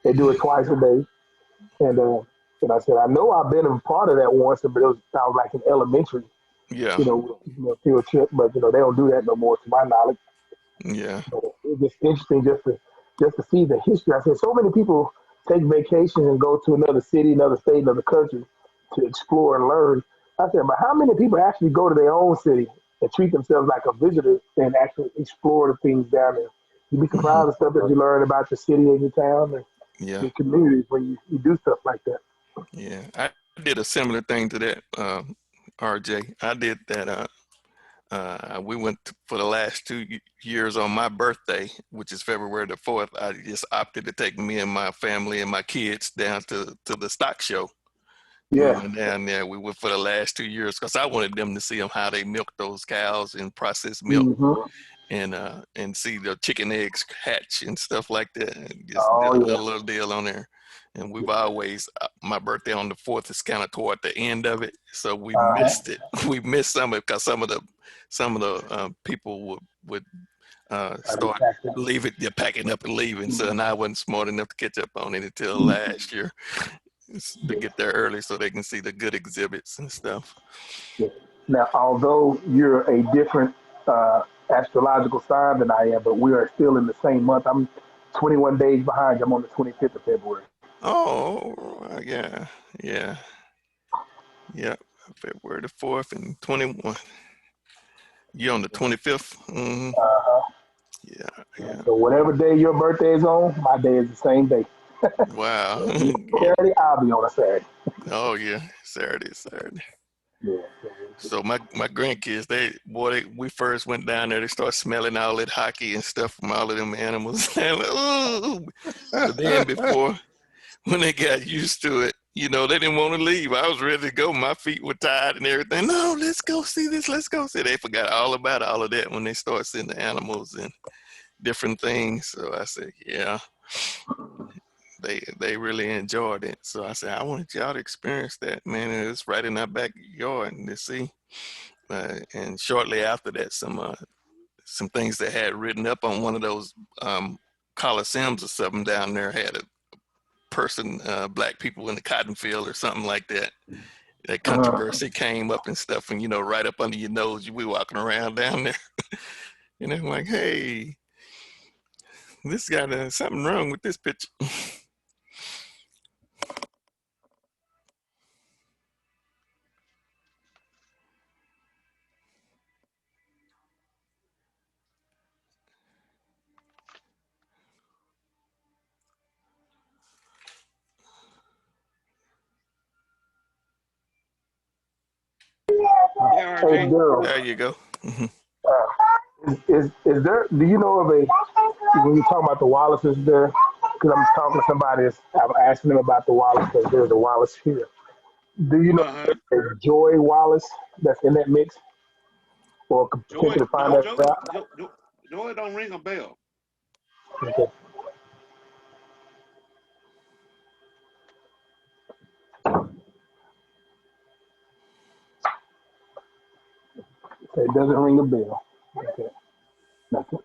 They do it twice a day. And I said, I know I've been a part of that once, but I was like in elementary. Yeah. You know, field trip, but they don't do that no more, to my knowledge. Yeah. So it's just interesting just to see the history. I said, so many people take vacations and go to another city, another state, another country to explore and learn. I said, but how many people actually go to their own city and treat themselves like a visitor and actually explore the things down there? You'd be Mhm. surprised the stuff that you learn about your city and your town and Yeah, your communities when you do stuff like that. yeah. I did a similar thing to that, RJ. I did that. We went for the last 2 years on my birthday, which is February the 4th. I just opted to take me and my family and my kids down to the stock show. We Yeah. went down there. We went for the last 2 years because I wanted them to see them how they milk those cows and process milk Hmm. and see the chicken eggs hatch and stuff like that. And just did Oh a yeah. little deal on there. And we've always my birthday on the 4th is kind of toward the end of it, so we Uh-huh. missed it. We missed some of it because some of the people would I'll be start back there. leaving, they're packing up and leaving. So and I wasn't smart enough to catch up on it until last year to get there early so they can see the good exhibits and stuff. Yeah. Now, although you're a different astrological sign than I am, but we are still in the same month. I'm 21 days behind you. I'm on the 25th of February. Oh, yeah, yeah, yeah. February the 4th and 21. You're on the 25th. Hmm. Uh-huh. Yeah, yeah. So whatever day your birthday is on, my day is the same day. Wow. So you Yeah. Saturday, I'll be on a Saturday. Oh yeah. Saturday. Yeah. So my grandkids, we first went down there, they start smelling all that hockey and stuff from all of them animals. And like, ooh. But then before, when they got used to it, they didn't want to leave. I was ready to go. My feet were tired and everything. No, let's go see this. Let's go see. They forgot all about all of that when they start seeing the animals and different things. So I said, yeah, they really enjoyed it. So I said, I wanted y'all to experience that, man. And it's right in our backyard and to see. And shortly after that, some things they had written up on one of those coliseums or something down there had a person, black people in the cotton field or something like that. That Uh-huh. controversy came up and stuff, and right up under your nose, you be walking around down there, and I'm like, hey, this got something wrong with this picture. Yeah, Hey, RJ. Daryl, There you go. Mhm. is there? Do you know of a when you talk about the Wallaces there? Because I'm talking to somebody, I'm asking them about the Wallace because there's a Wallace here. Do you know Uh-huh. a Joy Wallace that's in that mix, or could Joy, potentially find no, that Joy, out? Joy don't ring a bell. Okay. So it doesn't ring a bell. Okay. Nothing.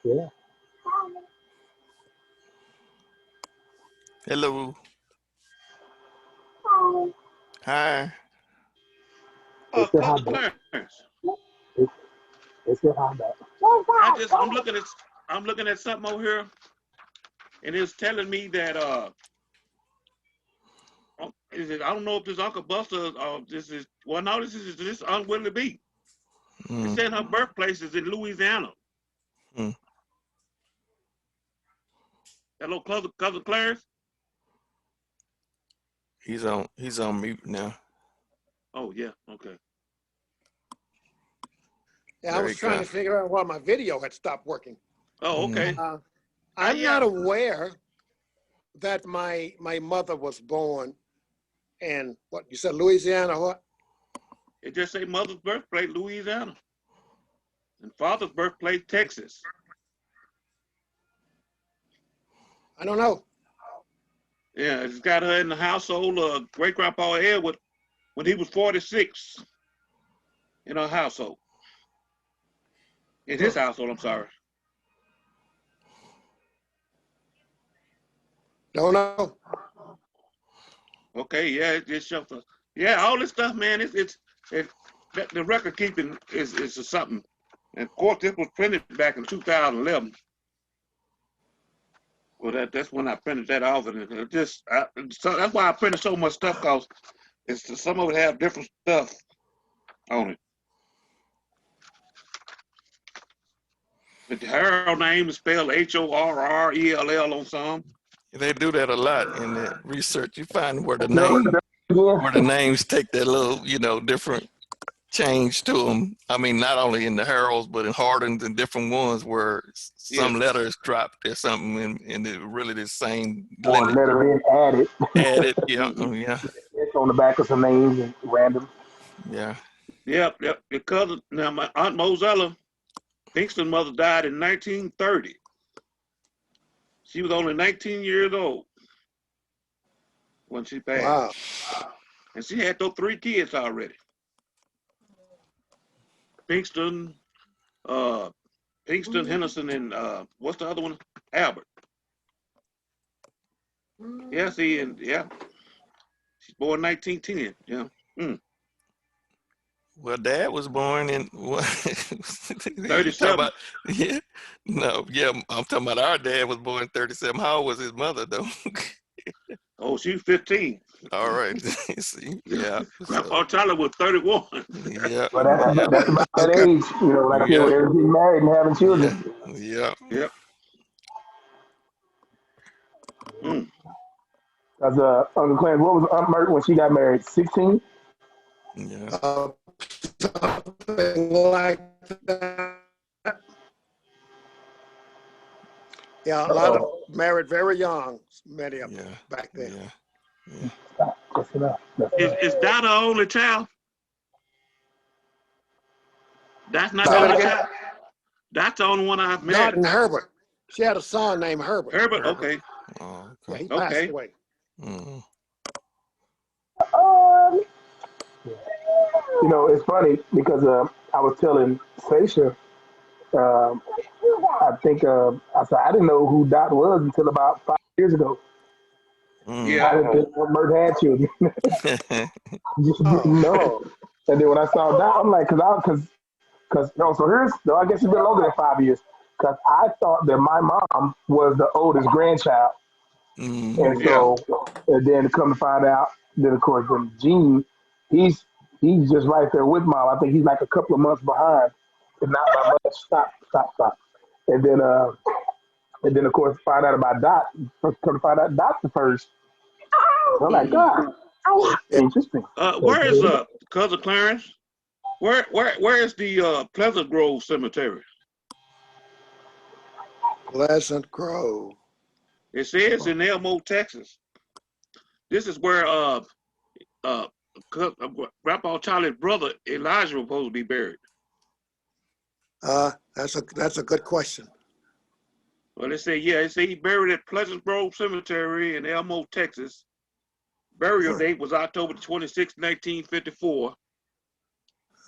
Yeah. Hello. Hi. They said hi Cousin back. Clarence. They, they said hi back. I'm looking at something over here, and it's telling me that I don't know if this Uncle Buster this is well no this Aunt Willie B. It Mm, said her birthplace is in Louisiana. mm. Hello, cousin Clarence. He's on mute now. Oh yeah, okay. Yeah, I There was you trying go. to figure out why my video had stopped working. Oh okay. Mm. Uh, I I'm not yeah. aware that my mother was born in what you said, Louisiana. What? It just say mother's birthplace Louisiana and father's birthplace Texas. I don't know. Yeah, it's got her in the household of great grandpa Edward when he was 46 in her household. In his Hmm. household, I'm sorry. Don't know. Okay, yeah, it just shows us. Yeah, all this stuff, man. The record keeping is something. And of course, this was printed back in 2011. Well, that's when I printed that off, and so that's why I printed so much stuff, cause some of it have different stuff on it. But the Harold name is spelled Horrell on some. They do that a lot in the research. You find where the Yeah. names take that little, different change to them. I mean, not only in the Heralds, but in Hardens and different ones where some letters dropped or something, and it really the same Or lineage letter in added. added. Yeah, yeah, It's on the back of some names and random. yeah. Yep. Because now my Aunt Mozella Pinkston's mother died in 1930. She was only 19 years old when she passed. Wow. And she had those 3 kids already. Pinkston, Henderson, and what's the other one? Albert. Yeah, see, and she's born 1910. Yeah. Well, Dad was born in what? 37. Yeah, no, yeah. I'm talking about our dad was born in 37. How old was his mother though? Oh, she was 15. All right. See, yeah. Grandpa Charlie was 31. Yeah. But that's about that Okay. age, like I said, when they're getting married and having children. Yeah. Yep. Because Uncle Clarence, what was Aunt Mert when she got married? 16? Yeah. Something like that. Yeah, a lot of married very young, many of them back then. Yeah. That's enough. Is that the only child? That's not Say the that only again? child? That's the only one I've Not met. in Herbert. She had a son named Herbert. Herbert, okay. Oh, Yeah, okay. he passed away. Mm. It's funny because I was telling Sasha, I think I said I didn't know who Dot was until about 5 years ago. Yeah. I didn't think Mert had children. Just didn't know. And then when I saw Dot, I'm like, so I guess it's been longer than 5 years. Because I thought that my mom was the oldest grandchild. And so, and then to come to find out, then of course, then Gene, he's just right there with mom. I think he's like a couple of months behind, if not by much. Stop. And then of course, find out about Dot. Come to find out Dot's the first. So I'm like, God, interesting. Where is cousin Clarence? Where is the Pleasant Grove Cemetery? Pleasant Grove. It says in Elmo, Texas. This is where Grandpa Charlie's brother Elijah was supposed to be buried. That's a good question. Well, they say he buried at Pleasant Grove Cemetery in Elmo, Texas. Burial date was October 26, 1954.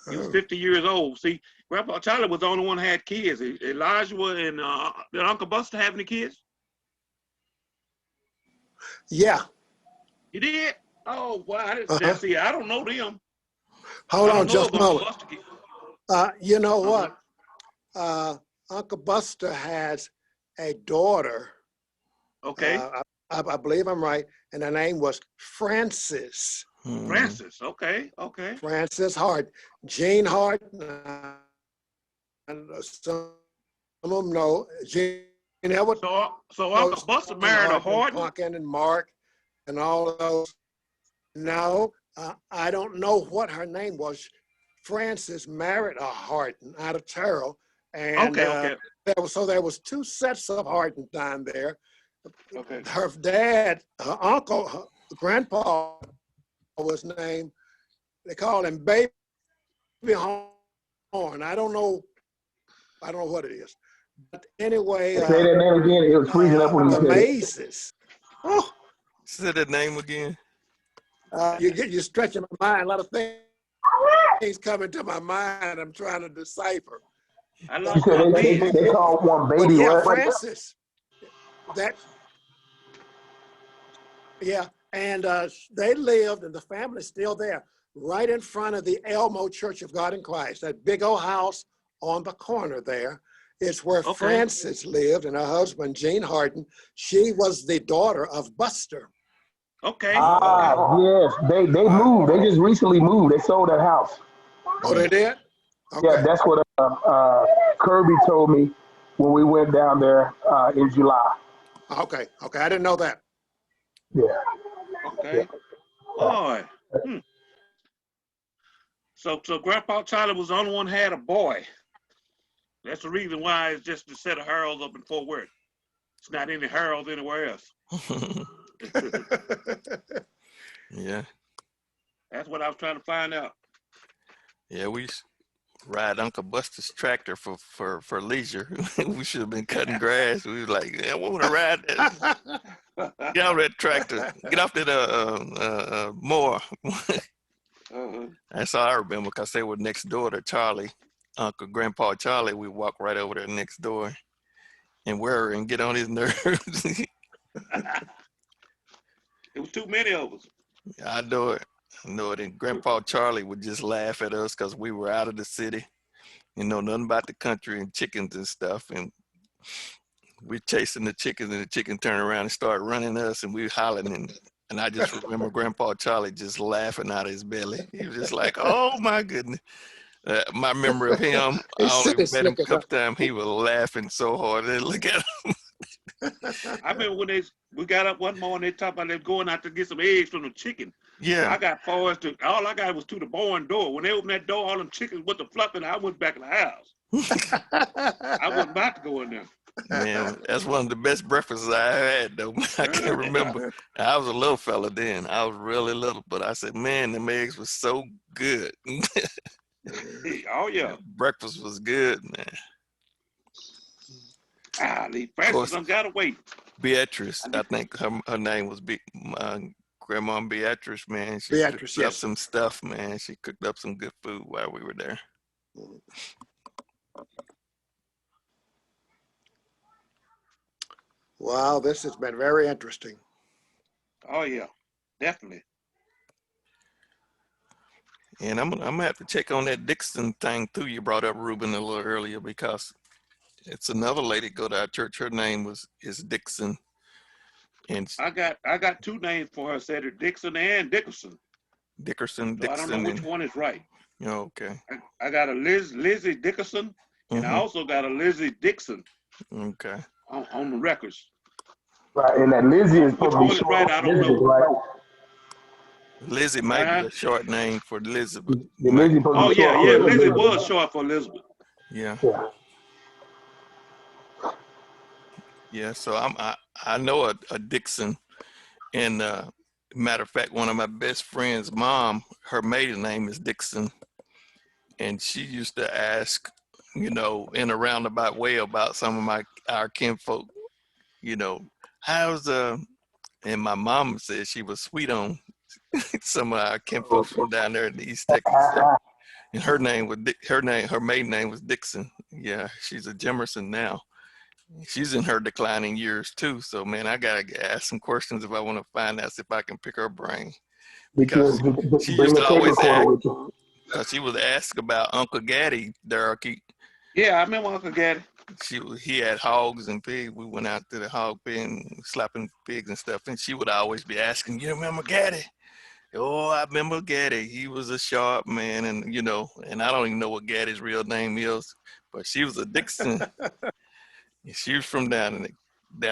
He was 50 years old. See, Grandpa Charlie was the only one who had kids. Elijah and did Uncle Buster have any kids? Yeah. You did? Oh, well, see, I don't know them. Hold on just a moment. You know Uh-huh. what? Uncle Buster has a daughter. Okay. I believe I'm right. And her name was Frances. Francis. Okay. Frances Harden. Jane Harden. And some of them know. Jane Edward. So Uncle Buster married a Harden? Pumpkin and Mark and all of those. No, I don't know what her name was. Frances married a Harden out of Terrell. And okay. There was 2 sets of Harden down there. Okay. Her dad, her uncle, her grandpa was named, they called him Baby Horn. I don't know what it is. But anyway. Say that name again. It was freezing up when you said it. Mazes. Oh. Say that name again. You're stretching my mind. A lot of things coming to my mind. I'm trying to decipher. I You love said they called one Baby yeah, what? Francis. And they lived, and the family's still there, right in front of the Elmo Church of God in Christ, that big old house on the corner there. It's where Okay. Frances lived, and her husband, Gene Harden, she was the daughter of Buster. Okay. Okay. Ah, yes. They moved. They just recently moved. They sold their house. Oh, they did? Yeah, Okay. that's what Kirby told me when we went down there in July. Okay. Okay. I didn't know that. Yeah. Okay. Boy. Hmm. So Grandpa Charlie was the only one who had a boy. That's the reason why it's just a set of Harold's up in Fort Worth. It's not any Harold's anywhere else. Yeah. That's what I was trying to find out. Yeah, we used to ride Uncle Buster's tractor for leisure. We should have been cutting grass. We was like, yeah, we want to ride that. Get off that tractor. Get off that mower. That's all I remember because they were next door to Charlie, Grandpa Charlie. We walked right over there next door and wear and get on his nerves. It was too many of us. I know it. I know it. And Grandpa Charlie would just laugh at us because we were out of the city. You know nothing about the country and chickens and stuff. And we're chasing the chickens and the chicken turned around and started running us and we were hollering. And I just remember Grandpa Charlie just laughing out of his belly. He was just like, oh my goodness. My memory of him, I only met him a couple times. He was laughing so hard. And look at him. I remember when we got up one morning, they talked about them going out to get some eggs from the chicken. Yeah. I got forward to, all I got was to the barn door. When they opened that door, all them chickens with the fluffing, I went back in the house. I wasn't about to go in there. Man, that's one of the best breakfasts I had, though. I can't remember. I was a little fella then. I was really little, but I said, man, them eggs was so good. Oh, yeah. Breakfast was good, man. These Francis done got away. Beatrice, I think her name was Grandma Beatrice, man. She cooked up some stuff, man. She cooked up some good food while we were there. Wow, this has been very interesting. Oh, yeah, definitely. And I'm gonna have to check on that Dixon thing too. You brought up Ruben a little earlier because it's another lady go to our church. Her name is Dixon. And I got two names for her, said it Dixon and Dickerson. Dickerson. So I don't know which one is right. Oh, okay. I got a Lizzie Dickerson, and I also got a Lizzie Dixon. Okay. On the records. Right, and that Lizzie is which one is right? I don't know. Right? Lizzie might be a short name for Elizabeth. Oh yeah, Lizzie was short for Elizabeth. Yeah. Yeah. So I know a Dixon, and matter of fact, one of my best friend's mom, her maiden name is Dixon, and she used to ask, you know, in a roundabout way about some of our kinfolk, you know, how's and my mom said she was sweet on some of our kinfolk from down there in the East Texas. And her maiden name was Dixon. Yeah, she's a Jemerson now. She's in her declining years too. So man, I gotta ask some questions if I want to find out if I can pick her brain. Because she used to always ask, because she was asked about Uncle Gaddy, Darky. Yeah, I remember Uncle Gaddy. He had hogs and pigs. We went out to the hog pen, slapping pigs and stuff, and she would always be asking, "You remember Gaddy?" Oh, I remember Gaddy. He was a sharp man, and you know, and I don't even know what Gaddy's real name is, but she was a Dixon. She was from down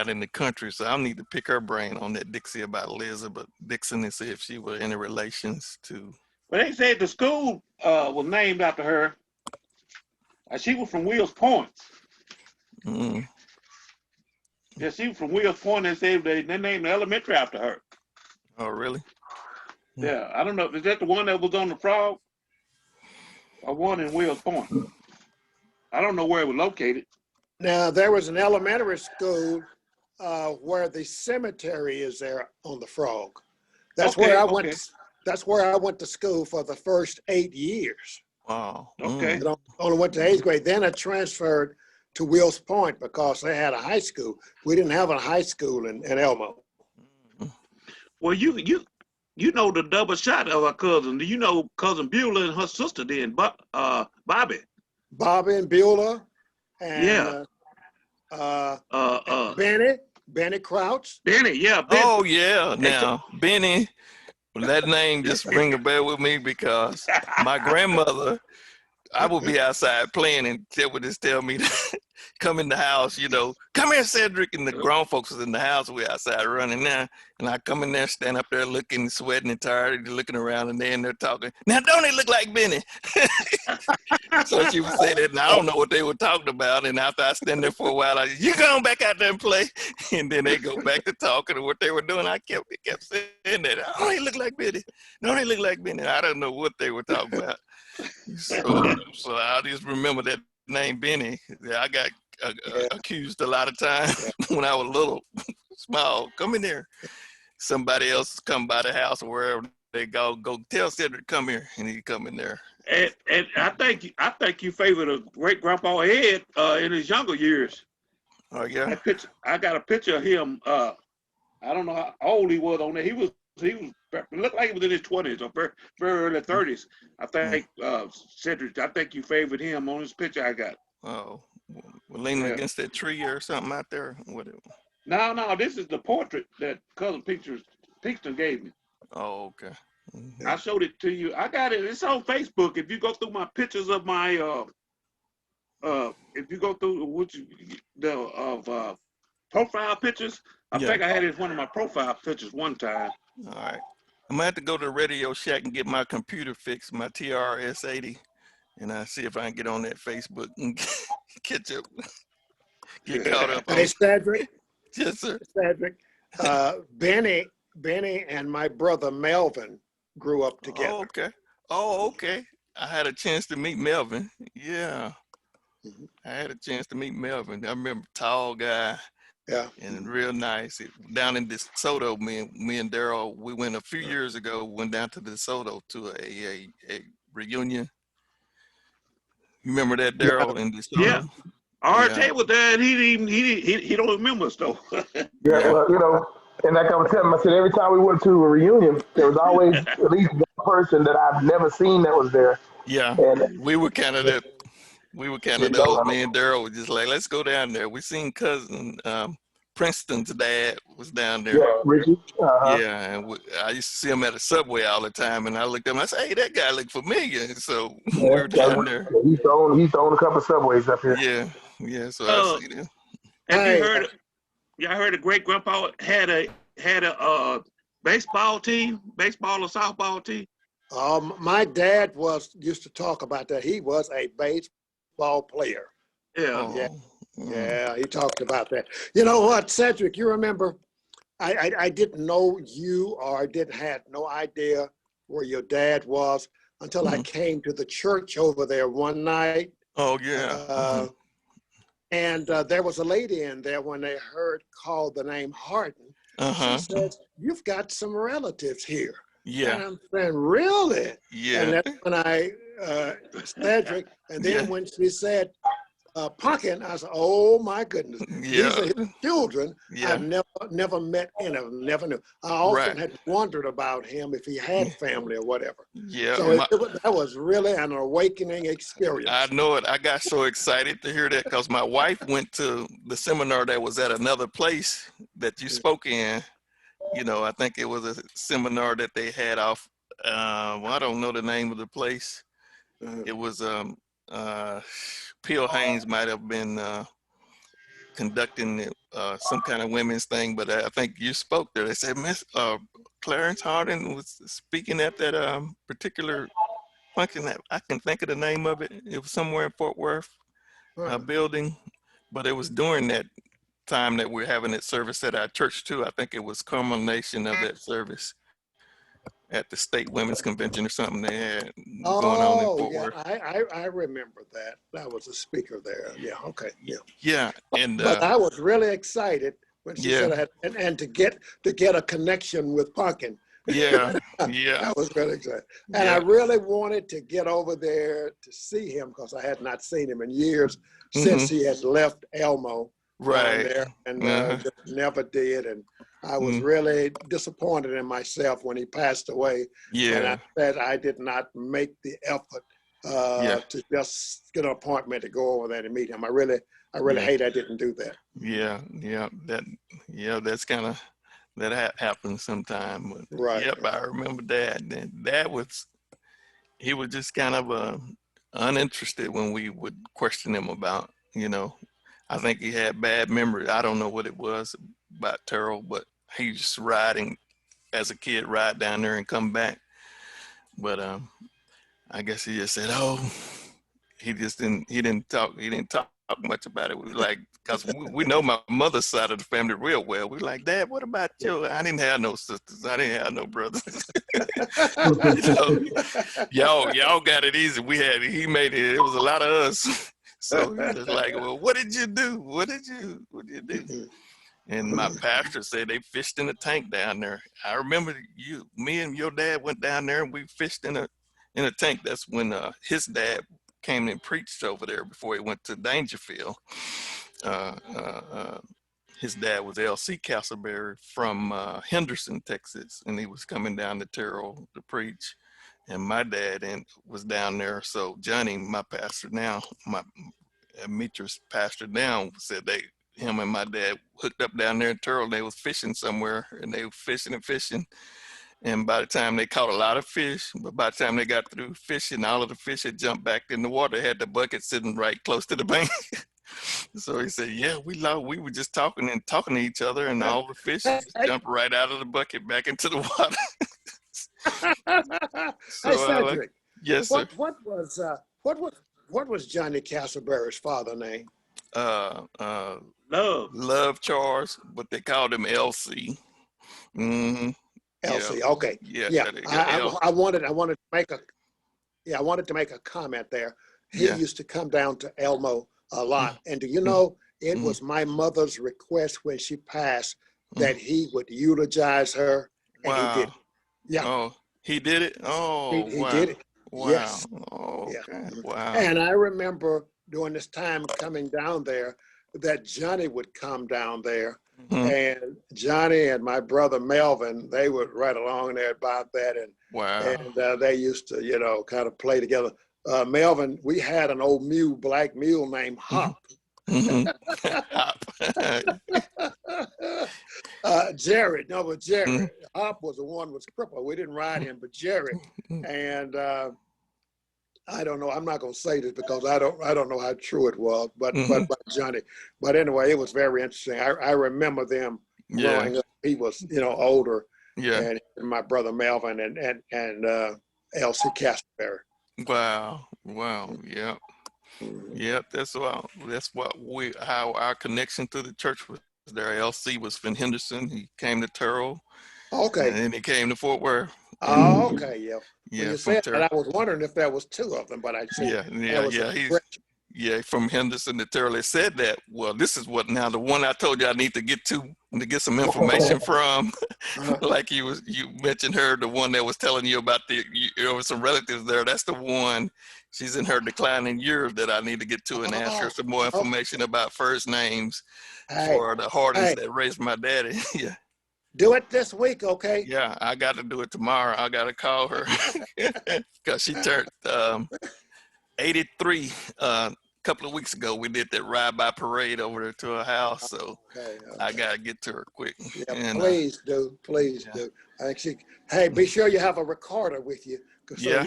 in the country, so I need to pick her brain on that Dixie about Elizabeth Dixon and see if she was any relations to. Well, they said the school was named after her. She was from Wills Point. Mm. Yeah, she was from Wills Point. They said they named the elementary after her. Oh, really? Yeah, I don't know. Is that the one that was on the Frog? Or one in Wills Point? I don't know where it was located. Now, there was an elementary school where the cemetery is there on the Frog. That's where I went. That's where I went to school for the first 8 years. Wow. Okay. I only went to 8th grade. Then I transferred to Wills Point because they had a high school. We didn't have a high school in Elmo. Well, you know the double shot of our cousin. Do you know cousin Beulah and her sister then, Bobby? Bobby and Beulah. and Yeah. Benny Crouch. Benny, yeah, Oh yeah. Hey, so- Now Benny, that name just ring a bell with me because my grandmother, I would be outside playing and they would just tell me to come in the house, come here, Cedric. And the grown folks was in the house. We outside running now. And I come in there, stand up there looking, sweating and tired, looking around, and they're talking. Now, don't they look like Benny? So she would say that, and I don't know what they were talking about. And after I stand there for a while, you go back out there and play. And then they go back to talking and what they were doing. I kept saying that. Oh, they look like Benny. No, they look like Benny. I don't know what they were talking about. So I just remember that name Benny. Yeah, I got accused a lot of times when I was little, small. Come in there. Somebody else come by the house or wherever they go tell Cedric come here, and he come in there. And I think you favored a great grandpa Ed in his younger years. Oh yeah. I got a picture of him. I don't know how old he was on there. He was looked like he was in his 20s or very, very early 30s. I think Cedric. I think you favored him on this picture I got. Oh, we're leaning against that tree or something out there. Whatever. No, this is the portrait that Cousin Pinkston gave me. Oh, okay. Mm-hmm. I showed it to you. I got it. It's on Facebook. If you go through my pictures of my if you go through profile pictures, I think I had it as one of my profile pictures one time. All right. I'm gonna have to go to Radio Shack and get my computer fixed, my TRS-80, and I see if I can get on that Facebook and get caught up. Hey, Cedric. Yes, sir. Cedric. Benny and my brother Melvin grew up together. Oh, okay. I had a chance to meet Melvin. Yeah. I had a chance to meet Melvin. I remember tall guy. Yeah. And real nice. Down in DeSoto, me and Daryl, we went a few years ago, went down to DeSoto to a reunion. You remember that, Daryl, in DeSoto? Yeah. RJ was there, and he don't remember us though. Well, and like I was telling him, I said every time we went to a reunion, there was always at least one person that I've never seen that was there. Yeah, and we were kind of that. We were kind of those. Me and Daryl were just like, let's go down there. We seen cousin Princeton's dad was down there. Yeah, Richie. Yeah, and I used to see him at a Subway all the time, and I looked at him. I said, "Hey, that guy looked familiar." And so we were down there. He's owned a couple of Subways up here. Yeah. So I see them. Have you heard? Y'all heard a great grandpa had a baseball team, baseball or softball team? My dad used to talk about that. He was a baseball player. Yeah, he talked about that. You know what, Cedric, you remember, I didn't know you or had no idea where your dad was until I came to the church over there one night. Oh, yeah. And there was a lady in there when they called the name Harden. She said, "You've got some relatives here." Yeah. And I'm saying, "Really?" Yeah. And that's when Cedric, and then when she said, Pumpkin, I said, "Oh my goodness, these are his children." I've never met any of them, never knew. I often had wondered about him if he had family or whatever. Yeah, so that was really an awakening experience. I know it. I got so excited to hear that because my wife went to the seminar that was at another place that you spoke in. I think it was a seminar that they had off. I don't know the name of the place. It was Peel Haynes might have been conducting some kind of women's thing, but I think you spoke there. They said Miss Clarence Harden was speaking at that particular function. That I can think of the name of it. It was somewhere in Fort Worth building, but it was during that time that we're having that service at our church too. I think it was culmination of that service at the State Women's Convention or something they had going on in Fort Worth. I remember that. That was a speaker there. Yeah, okay, yeah. Yeah, but I was really excited when she said that, and to get a connection with Pumpkin. Yeah. I was really excited. And I really wanted to get over there to see him because I had not seen him in years since he had left Elmo down there, and just never did. And I was really disappointed in myself when he passed away. Yeah. And I said I did not make the effort to just get an appointment to go over there and meet him. I really hate I didn't do that. That's kind of that happens sometime. But Right. I remember Dad. He was just kind of uninterested when we would question him about, I think he had bad memory. I don't know what it was about Terrell, but he just riding as a kid, ride down there and come back. But I guess he just said, "Oh," he didn't talk much about it. We were like, because we know my mother's side of the family real well. We were like, "Dad, what about you?" I didn't have no sisters. I didn't have no brothers. So, y'all got it easy. He made it. It was a lot of us. So he was like, "Well, what did you do? What did you do?" And my pastor said they fished in a tank down there. I remember me and your dad went down there and we fished in a tank. That's when his dad came and preached over there before he went to Dangerfield. His dad was L.C. Castleberry from Henderson, Texas, and he was coming down to Terrell to preach. And my dad was down there. So Johnny, my pastor now, my Mitra's pastor now, said him and my dad hooked up down there in Terrell. They was fishing somewhere, and they were fishing. And by the time they caught a lot of fish, but by the time they got through fishing, all of the fish had jumped back in the water. They had the bucket sitting right close to the bank. So he said, "Yeah, we were just talking to each other, and all the fish just jumped right out of the bucket back into the water." So Hey, Cedric. Yes, sir. What was Johnny Castleberry's father name? Love Charles, but they called him LC. Mm-hmm. LC. Okay. Yeah. I wanted to make a comment there. He used to come down to Elmo a lot, and do you know it was my mother's request when she passed that he would eulogize her, and he did. Yeah. Oh, he did it. Oh, he wow. did it. Wow. Yes. Oh, Yeah. okay. Wow. And I remember during this time coming down there that Johnny would come down there, and Johnny and my brother Melvin, they would right along there about that, and they used to kind of play together. Melvin, we had an old black mule named Hop. Jared, Hop was the one was crippled. We didn't ride him, but Jared, and I don't know. I'm not going to say this because I don't know how true it was, but Johnny. But anyway, it was very interesting. I remember them growing up. He was older. Yeah. And my brother Melvin and L.C. Castleberry. Wow. Yep. Yep. That's how our connection to the church was there. L.C. was from Henderson. He came to Terrell. Okay. And then he came to Fort Worth. Oh, okay. Yeah. Yeah. When you said that, I was wondering if there was two of them, but I said he's from Henderson to Terrell. They said that. Well, this is what now the one I told you I need to get some information from. Like you mentioned her, the one that was telling you about there were some relatives there. That's the one. She's in her declining years that I need to get to and ask her some more information about first names for the Hardens that raised my daddy. Yeah. Do it this week, okay? Yeah, I got to do it tomorrow. I got to call her because she turned 83 a couple of weeks ago. We did that ride-by parade over there to her house, so I got to get to her quick. Yeah, and, please do. I think be sure you have a recorder with you because you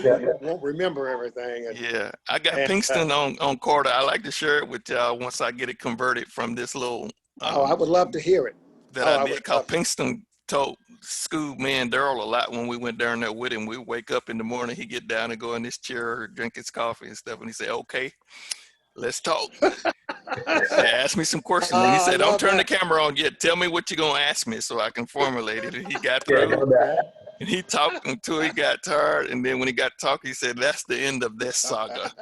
won't remember everything. And, I got Pinkston on quarter. I like to share it with y'all once I get it converted from this little. I would love to hear it. I did call Pinkston schooled me and Daryl a lot when we went down there with him. We wake up in the morning, he get down and go in his chair, drink his coffee and stuff, and he said, "Okay, let's talk." Ask me some questions. And he said, "Don't turn the camera on yet. Tell me what you're gonna ask me so I can formulate it." And he got through. And he talked until he got tired, and then when he got talking, he said, "That's the end of this saga."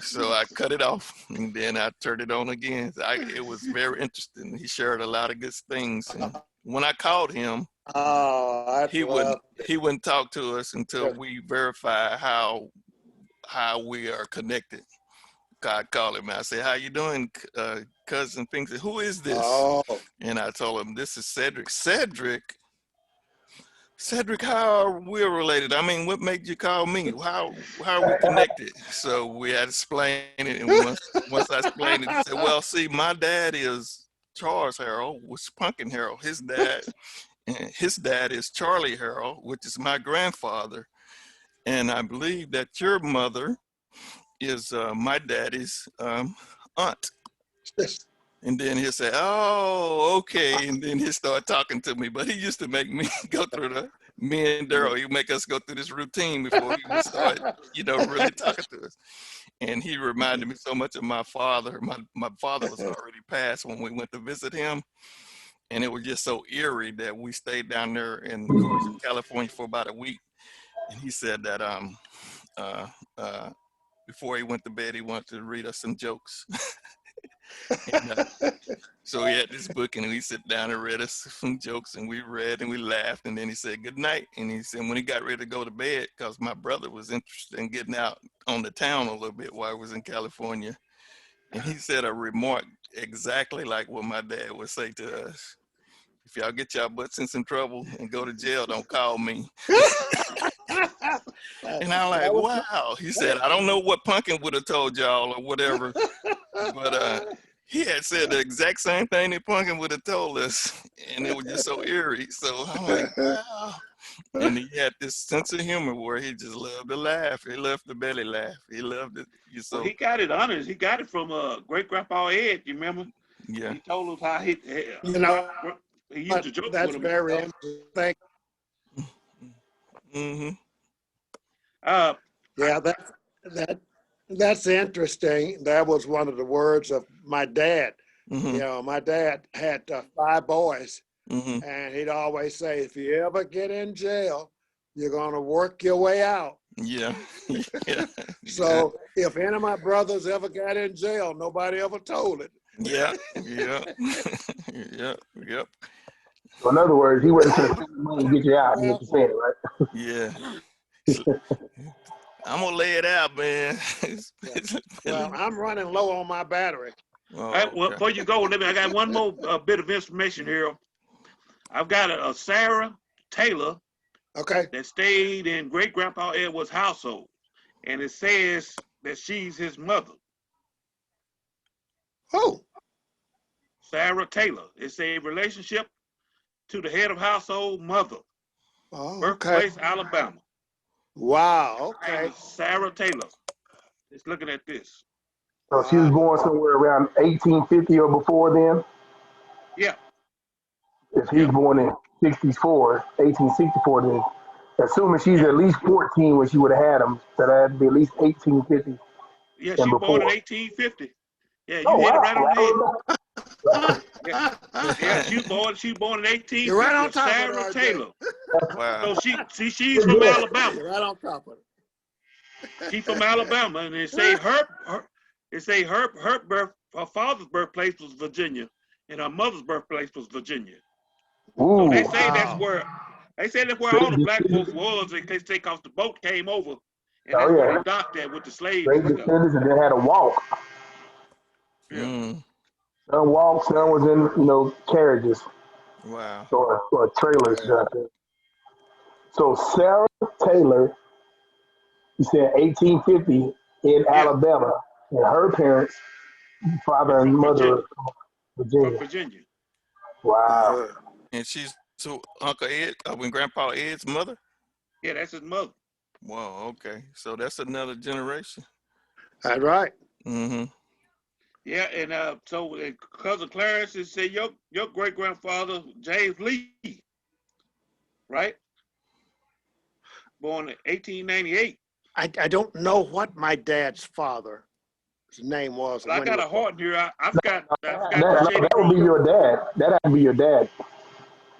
So I cut it off, and then I turned it on again. It was very interesting. He shared a lot of good things. And when I called him, he wouldn't talk to us until we verify how we are connected. I called him. I said, "How you doing, cousin Pinkston? Who is this?" And I told him, "This is Cedric." Cedric, how are we related? I mean, what made you call me? How are we connected? So we had to explain it, and once I explained it, he said, "Well, see, my dad is Charles Harrell, was Punkin Harrell. His dad is Charlie Harrell, which is my grandfather, and I believe that your mother is my daddy's aunt." And then he'll say, "Oh, okay." And then he'll start talking to me. But he used to make me go through me and Daryl, he'd make us go through this routine before he would start, really talking to us. And he reminded me so much of my father. My father was already passed when we went to visit him. And it was just so eerie that we stayed down there in California for about a week. And he said that before he went to bed, he wanted to read us some jokes. And, so he had this book, and we sit down and read us some jokes, and we read and we laughed, and then he said good night. And he said when he got ready to go to bed, because my brother was interested in getting out on the town a little bit while I was in California, and he said a remark exactly like what my dad would say to us: "If y'all get y'all butts in some trouble and go to jail, don't call me." And I'm like, wow. He said, "I don't know what Punkin would have told y'all or whatever, but he had said the exact same thing that Punkin would have told us." And it was just so eerie. So I'm like, wow. And he had this sense of humor where he just loved to laugh. He loved the belly laugh. He loved it. Well, he got it honest. He got it from great grandpa Ed. You remember? Yeah. He told us how he used to joke that's with him. very interesting. Mm-hmm. Yeah, that's interesting. That was one of the words of my dad. Mm-hmm. My dad had 5 boys, Mm-hmm. and he'd always say, if you ever get in jail, you're going to work your way out. Yeah. Yeah. So if any of my brothers ever got in jail, nobody ever told it. Yeah. Yeah. Yeah. Yep. So in other words, he wasn't going to spend the money to get you out. You saying it, right? Yeah. I'm gonna lay it out, man. Well, I'm running low on my battery. Oh, Well, okay. before you go, I got one more bit of information here. I've got a Sarah Taylor that stayed in great grandpa Edward's household, and it says that she's his mother. Oh, Sarah Taylor. It's a relationship to the head of household mother. Birthplace, Alabama. Wow. Okay. Sarah Taylor. Just looking at this. So she was born somewhere around 1850 or before then. Yeah. If he was born in 1864, then assuming she's at least 14 when she would have had him, so that'd be at least 1850. Yeah, she born in 1850. Yeah, you hit it right on the head. Yeah, she was born in 1850. You're right on top Sarah of it, Taylor. Wow. So she's from Alabama. You're right on top of it. She's from Alabama, and they say her father's birthplace was Virginia, and her mother's birthplace was Virginia. Ooh, so they say that's where all the black folks was in case the boat came over, and that's where they docked at with the slaves and stuff. And they had a walk. Yeah. Some walked, some was in carriages. Wow. Or trailers. So Sarah Taylor, you said 1850 in Alabama, and her parents, father and mother, Virginia. From Virginia. Wow. And she's Uncle Ed, Grandpa Ed's mother? Yeah, that's his mother. Wow, okay. So that's another generation. That's right. Mm-hmm. Yeah, and so cousin Clarence said your great grandfather James Lee, right? Born in 1898. I don't know what my dad's father's name was. Well, I got a Harden here. I've got that would be your dad. That had to be your dad,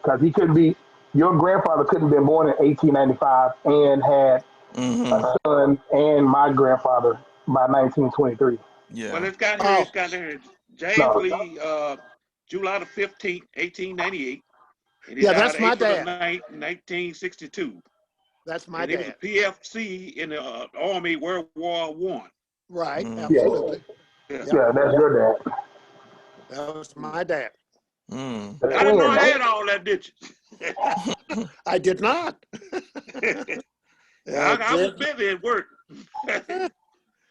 because he couldn't be. Your grandfather couldn't have been born in 1895 and had a son and my grandfather by 1923. Yeah. Well, it's got here. James Lee, July the 15th, 1898. And he died that's my April dad. 1962. That's my and dad. He was a PFC in the Army World War I. Right, absolutely. Yeah, that's your dad. That was my dad. I didn't know I had all that, did you? I did not. I was busy at work.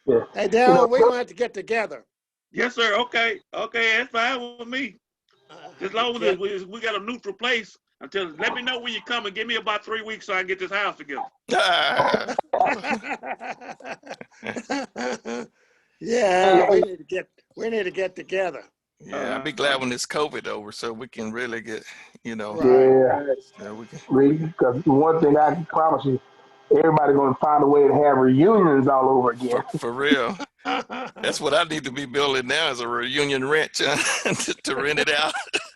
Yeah. Hey, Daryl, we're going to have to get together. Yes, sir. Okay. Okay, that's fine with me. As long as we got a neutral place until, let me know when you come and give me about 3 weeks so I can get this house together. Yeah, we need to get together. Yeah, I'll be glad when this COVID over, so we can really get, you know. Yeah. So we can. Because one thing I can promise you, everybody's going to find a way to have reunions all over again. For real. That's what I need to be building now is a reunion ranch to rent it out.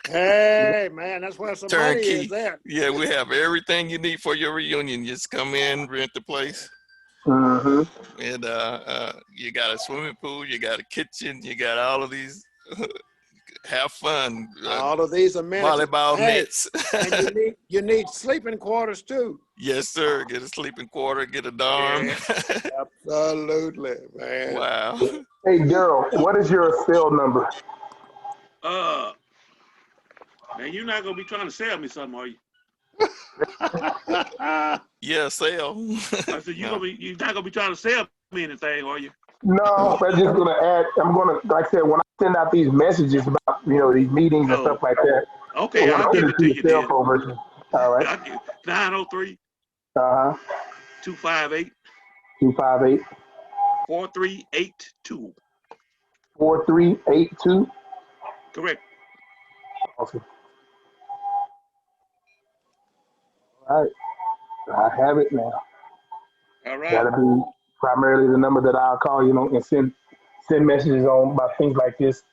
Hey, man, that's where some money is there. Yeah, we have everything you need for your reunion. Just come in, rent the place. Mm-hmm. And you got a swimming pool, you got a kitchen, you got all of these. Have fun. All of these amenities. Volleyball nets. And you need sleeping quarters too. Yes, sir. Get a sleeping quarter, get a dorm. Yeah, absolutely, man. Wow. Hey, Daryl, what is your cell number? Man, you're not gonna be trying to sell me something, are you? Yeah, sell. I said you're not gonna be trying to sell me anything, are you? No, I'm just gonna add. I'm gonna, like I said, when I send out these messages about these meetings and stuff like that. Okay, I'll give it to you cell then. phone version. All right. 903. 258. 258. 4382. 4382. Correct. Awesome. All right. I have it now. All right. That'll be primarily the number that I'll call, and send messages on about things like this.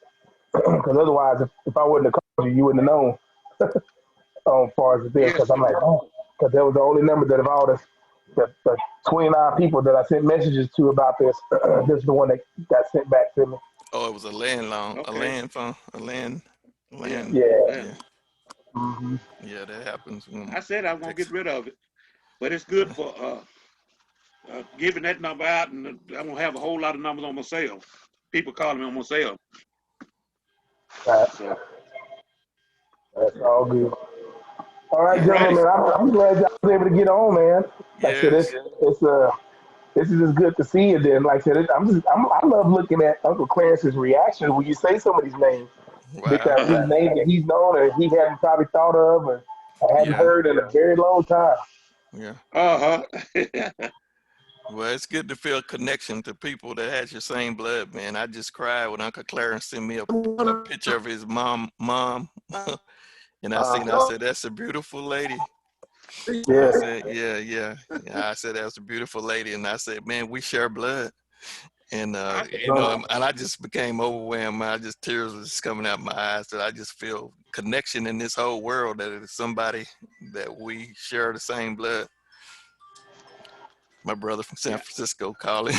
Because otherwise, if I wouldn't have called you, you wouldn't have known as far as this. Because I'm like, because that was the only number that of all the 29 people that I sent messages to about this, this is the one that got sent back to me. Oh, it was a landline, Okay. a land phone, a land. Yeah. Mm-hmm. Yeah, that happens. I said I won't get rid of it, but it's good for giving that number out, and I'm gonna have a whole lot of numbers on my cell. People calling me on my cell. Right. So that's all good. All right, gentlemen, I'm glad y'all was able to get on, man. Like I said, this is as good to see you. Then, like I said, I love looking at Uncle Clarence's reaction when you say some of these names, because these names that he's known and he hadn't probably thought of or hadn't heard in a very long time. Yeah. Well, it's good to feel a connection to people that has your same blood, man. I just cried when Uncle Clarence sent me a picture of his mom. And I said, that's a beautiful lady. Yeah. I said, yeah. I said, that's a beautiful lady. And I said, man, we share blood. And, and I just became overwhelmed. Tears was just coming out of my eyes, that I just feel connection in this whole world, that it is somebody that we share the same blood. My brother from San Francisco calling.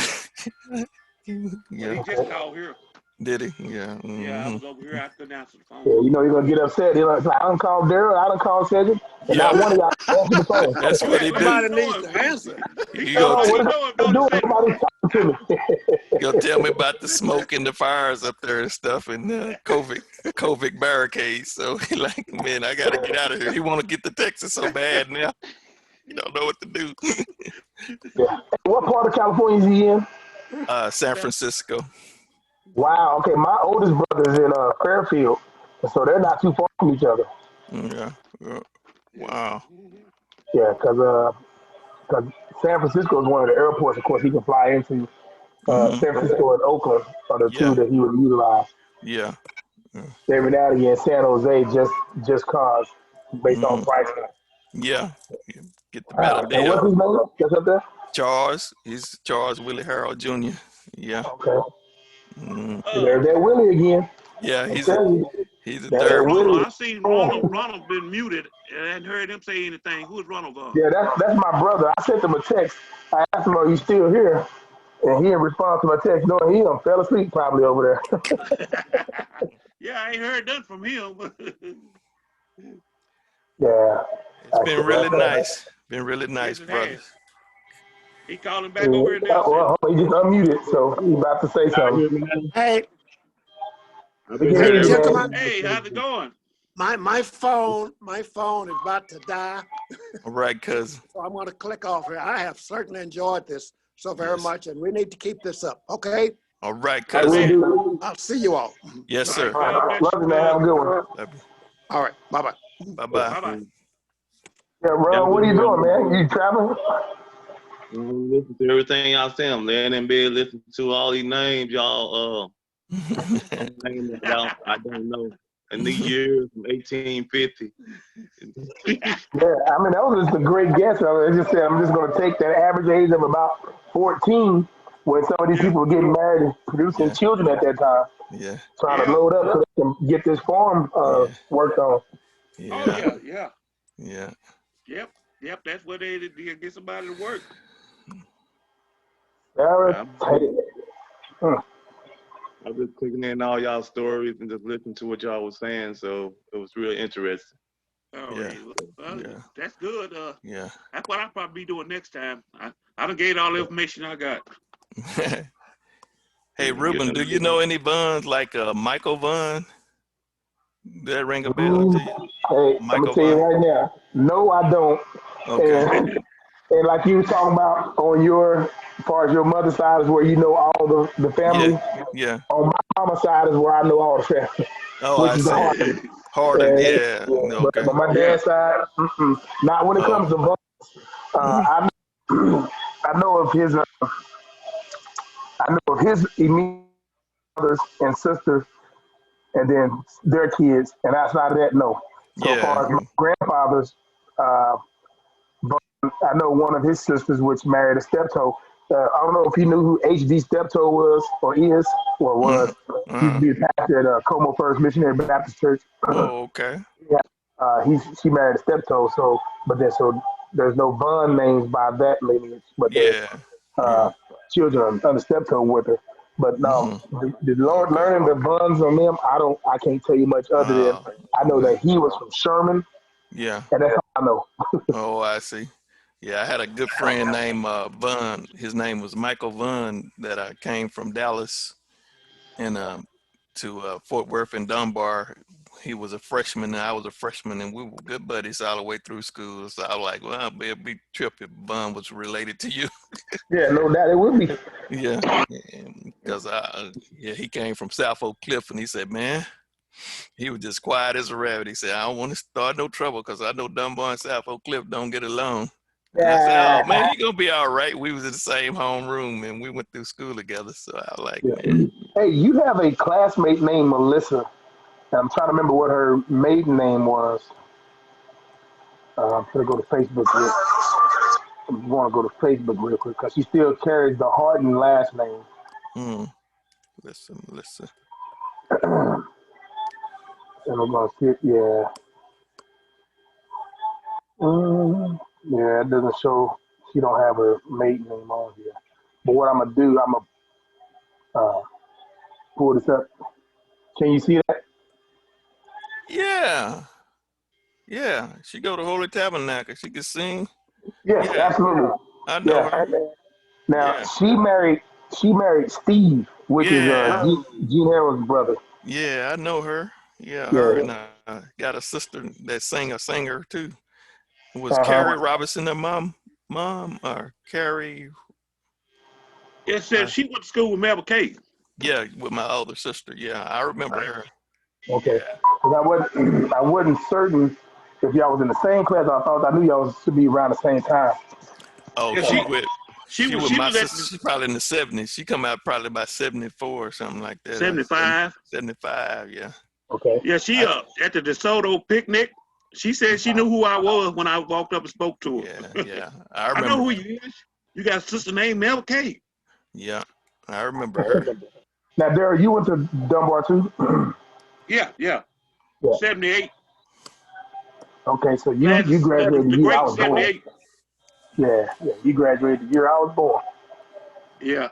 He just called here. Did he? Yeah. Mm-hmm. Yeah, I was over here. I couldn't answer the phone. Yeah, you're going to get upset. It's like, I done called Daryl, I done called Cedric, and not one of y'all answer the phone. That's what he do. Somebody needs to answer. Nobody's talking to me. He'll tell me about the smoke and the fires up there and stuff, and COVID barricades. So he like, man, I got to get out of here. He want to get to Texas so bad now. You don't know what to do. Yeah. What part of California is he in? San Francisco. Wow. Okay, my oldest brother's in Fairfield, so they're not too far from each other. Yeah. Wow. Yeah, because San Francisco is one of the airports, of course, he can fly into. San Francisco and Oakland are the two that he would utilize. Yeah. Every now and again, San Jose just cause based on pricing. Yeah. Get the better deal. And what's his name? Just up there? Charles. He's Charles Willie Harold Jr. Yeah. Okay. There's that Willie again. Yeah, he's a third. Ronald, I seen Ronald been muted, and I hadn't heard him say anything. Who is Ronald? Yeah, that's my brother. I sent him a text. I asked him, "Are you still here?" And he didn't respond to my text. No, he fell asleep probably over there. Yeah, I ain't heard nothing from him. Yeah. It's been really nice. Been really nice, brother. He calling back over here now. Well, he just unmuted, so he's about to say something. Hey, Hey, how's it going? my phone is about to die. All right, cousin. So I'm going to click off here. I have certainly enjoyed this so very Yes. much, and we need to keep this up. Okay? All right, I will cousin. do. I'll see you all. Yes, All sir. right. God bless Love you, man. Have a good one. Love you. All right. Bye-bye. Bye-bye. Bye-bye. Yeah, Ron, what are you doing, man? You traveling? Listen to everything y'all say. I'm laying in bed listening to all these names y'all names that I don't know. In the years from 1850. Yeah, I mean, that was just a great guess. I just said I'm just going to take that average age of about 14 when some of these people were getting married and producing Yeah. children at that time, Yeah. trying to Yeah. load up so they can get this farm Yeah. worked on. Oh, Yeah. yeah, yeah. Yeah. Yep, that's what they did to get somebody to work. Sarah, I've been taking in all y'all stories and just listening to what y'all was saying, so it was real interesting. Oh, Yeah. well, Yeah. that's good. Yeah. That's what I'll probably be doing next time. I done gave all the information I got. Hey, Ruben, do you know any Vuns like Michael Vun? Did that ring a bell to you? hey, I'm Michael gonna tell you Vun? right now. No, I don't. Okay. And like you were talking about on your, as far as your mother's side is where you know all the Yeah. family. Yeah. On my mama's side is where I know all the family, Oh, which I is the see. Harden. Harden. Yeah. Okay. But my Yeah. dad's side, not when it Oh. comes to Vaughn. I I know of his immediate brothers and sisters, and then their kids, and outside of that, no. So Yeah. far as my grandfather's, uh, I know one of his sisters, which married a steptoe. I don't know if he knew who H.D. Steptoe was or is or was. He used to be a pastor at Como First Missionary Baptist Church. Oh, okay. She married a steptoe, so there's no Von names by that lineage, but there's Yeah. Yeah. children under steptoe with her. But no, the Lord Okay. learning the Vons on them, I can't tell you much other than I know Okay. that he was from Sherman, Yeah. and that's all I know. Oh, I see. Yeah, I had a good friend named Vun. His name was Michael Vun that came from Dallas and to Fort Worth and Dunbar. He was a freshman and I was a freshman, and we were good buddies all the way through school. So I was like, well, it'd be trip if Vun was related to you. Yeah, no doubt it would be. Yeah, because he came from South Oak Cliff, and he said, man, he was just quiet as a rabbit. He said, I don't want to start no trouble because I know Dunbar and South Oak Cliff don't get along. And I said, oh, man, you're going to be all right. We was in the same homeroom, and we went through school together. So I was like, man. Hey, you have a classmate named Melissa. And I'm trying to remember what her maiden name was. I'm gonna go to Facebook. I'm going to go to Facebook real quick because she still carries the Harden last name. Listen. And I'm gonna see it. Yeah. Yeah, it doesn't show. She don't have her maiden name on here. But what I'm gonna do, I'm gonna pull this up. Can you see that? Yeah. Yeah. She go to Holy Tabernacle. She can sing. Yes, Yeah. absolutely. I know her. Now Yeah. she married Steve, which is Gene Harrell's brother. Yeah, I know her. Yeah, her Yeah. and got a sister that sang a singer too. Was Carrie Uh-huh. Robinson her mom or Carrie? It said she went to school with Mel K. Yeah, with my older sister. Yeah, I remember her. Okay. Yeah. 'Cause I wasn't certain if y'all was in the same class. I thought I knew y'all should be around the same time. Oh, Yeah, she was she my was at sister. She's probably in the 70s. She come out probably about 74 or something like that. 75. 75, yeah. Okay. Yeah, she at the DeSoto picnic. She said she knew who I was when I walked up and spoke to her. Yeah. I I remember. know who you is. You got a sister named Mel K. Yeah, I remember her. Now, Darryl, you went to Dunbar too? Yeah. Yeah. 78. Okay, so you graduated the The year I great was born. 78. Yeah, you graduated the year I was born. Yeah.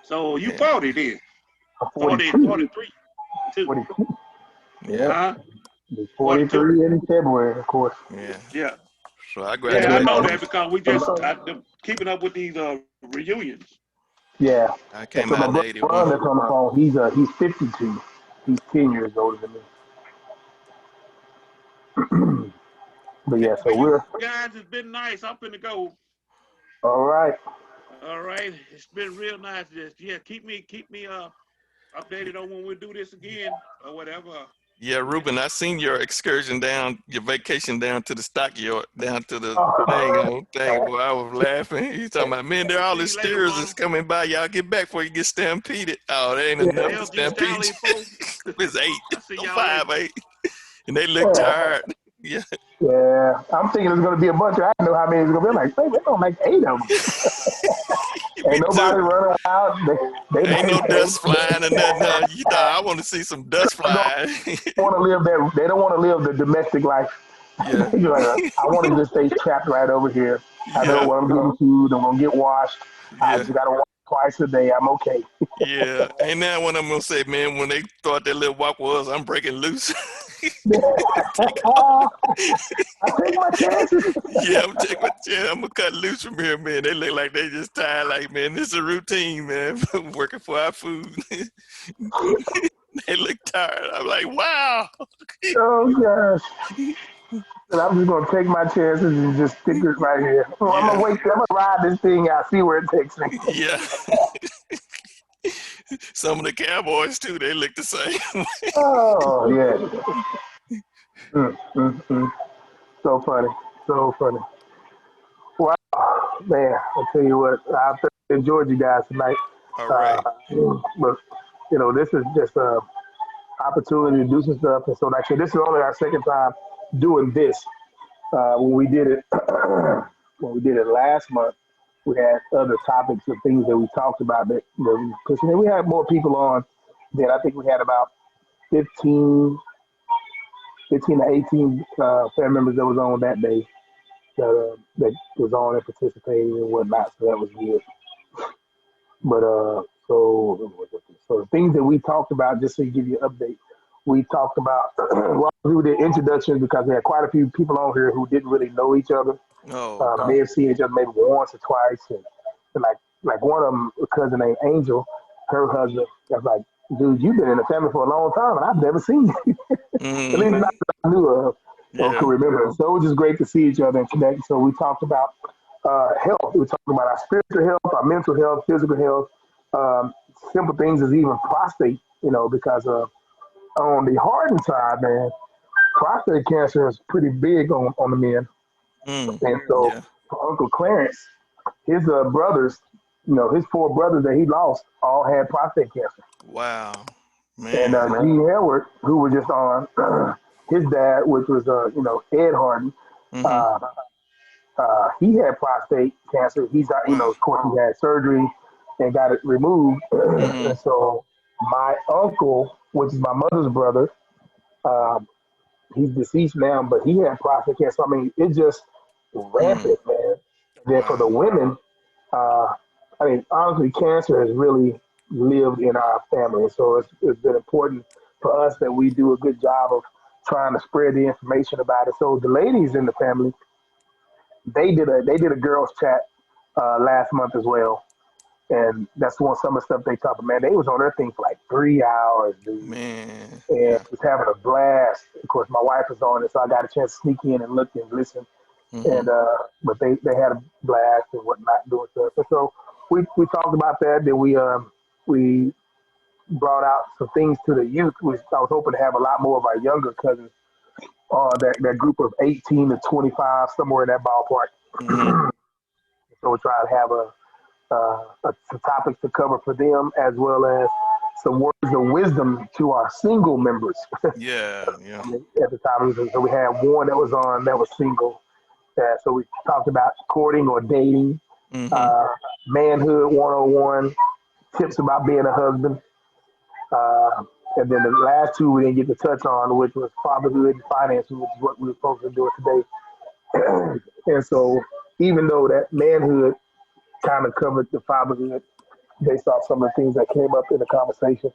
So you 40 then. I'm 43 too. 42. Yeah. 43 in February, of course. Yeah. So I Yeah, I graduated. know that because we just keeping up with these reunions. Yeah. I came so my out in brother 81. Ron that's on the phone, he's 52. He's 10 years older than me. But yeah, so You we're guys, it's been nice. I'm finna go. all right. All right, it's been real nice. Just keep me updated on when we do this again or whatever. Yeah, Ruben, I seen your excursion down, your vacation down to the stockyard, down to the thing. Boy, I was laughing. He's talking about, man, there are all the See you later, steers Mom. that's coming by. Y'all get back before you get stampeded. Oh, there ain't enough to LG stampede Stallion you. folks. It's 8, I'll see y'all 5, later. 8. And they look tired. Yeah. Yeah, I'm thinking there's gonna be a bunch. I don't know how many it's gonna be. I'm like, they're gonna make 8 of them. Me Ain't too. nobody running around. Ain't no dust flying or nothing. You know, I want to see some dust flying. Want to live that? They don't want to live the domestic life. Yeah. You're like, I want to just stay trapped right over here. I know Yeah. what I'm getting food. I'm gonna get washed. I Yeah. just gotta wash twice a day. I'm okay. Yeah. Ain't that what I'm gonna say, man? When they thought that little walk was, I'm breaking loose. Take off. I take my chances. Yeah, I'm gonna cut loose from here, man. They look like they just tired. Like, man, this is a routine, man. Working for our food. They look tired. I'm like, wow. Oh gosh. And I'm just gonna take my chances and just stick it right here. Well, I'm Yeah. gonna wait. I'm gonna ride this thing out, see where it takes me. Yeah. Some of the cowboys too, they look the same. Oh yeah. Mm. So funny. So funny. Wow, man. I'll tell you what. I enjoyed you guys tonight. All right. But this is just a opportunity to do some stuff. And so, like I said, this is only our second time doing this. When we did it, when we did it last month, we had other topics and things that we talked about that we pushing. And we had more people on. Then I think we had about 15, 15 to 18 family members that was on that day that was on and participating and whatnot. So that was good. But so the things that we talked about, just to give you an update, we talked about well, we did introductions because we had quite a few people on here who didn't really know each other. Oh, May have seen each other maybe once or twice, and like one of them, a cousin named Angel, her husband, I was like, dude, you've been in the family for a long time, and I've never seen you. At least not that I knew of or could remember. So it was just great to see each other and connect. So we talked about health. We talked about our spiritual health, our mental health, physical health, simple things as even prostate, because on the Harden side, man, prostate cancer is pretty big on the men. And so yeah. for Uncle Clarence, his brothers, his 4 brothers that he lost all had prostate cancer. Wow, And man. G. Edward, who was just on, his dad, which was, Ed Harden, uh, he had prostate cancer. Wow. Of course, he had surgery and got it removed. And so my uncle, which is my mother's brother, um, he's deceased now, but he had prostate cancer. I mean, it's just rampant, man. Then for Wow. the women, uh, honestly, cancer has really lived in our family. So it's been important for us that we do a good job of trying to spread the information about it. So the ladies in the family, they did a girls chat last month as well. And that's some of the stuff they talked about. Man, they was on their thing for like 3 hours, dude, Man. and Yeah. was having a blast. Of course, my wife was on it, so I got a chance to sneak in and look and listen. And but they had a blast and whatnot doing stuff. And so we talked about that. Then we brought out some things to the youth. I was hoping to have a lot more of our younger cousins, that group of 18 to 25, somewhere in that ballpark. So we're trying to have some topics to cover for them, as well as some words of wisdom to our single members. Yeah. Yeah. At the time, so we had one that was on that was single. So we talked about courting or dating, uh, manhood 101, tips about being a husband. Uh, and then the last two we didn't get to touch on, which was fatherhood and finances, which is what we were supposed to do today. And so even though that manhood kind of covered the fatherhood based off some of the things that came up in the conversation.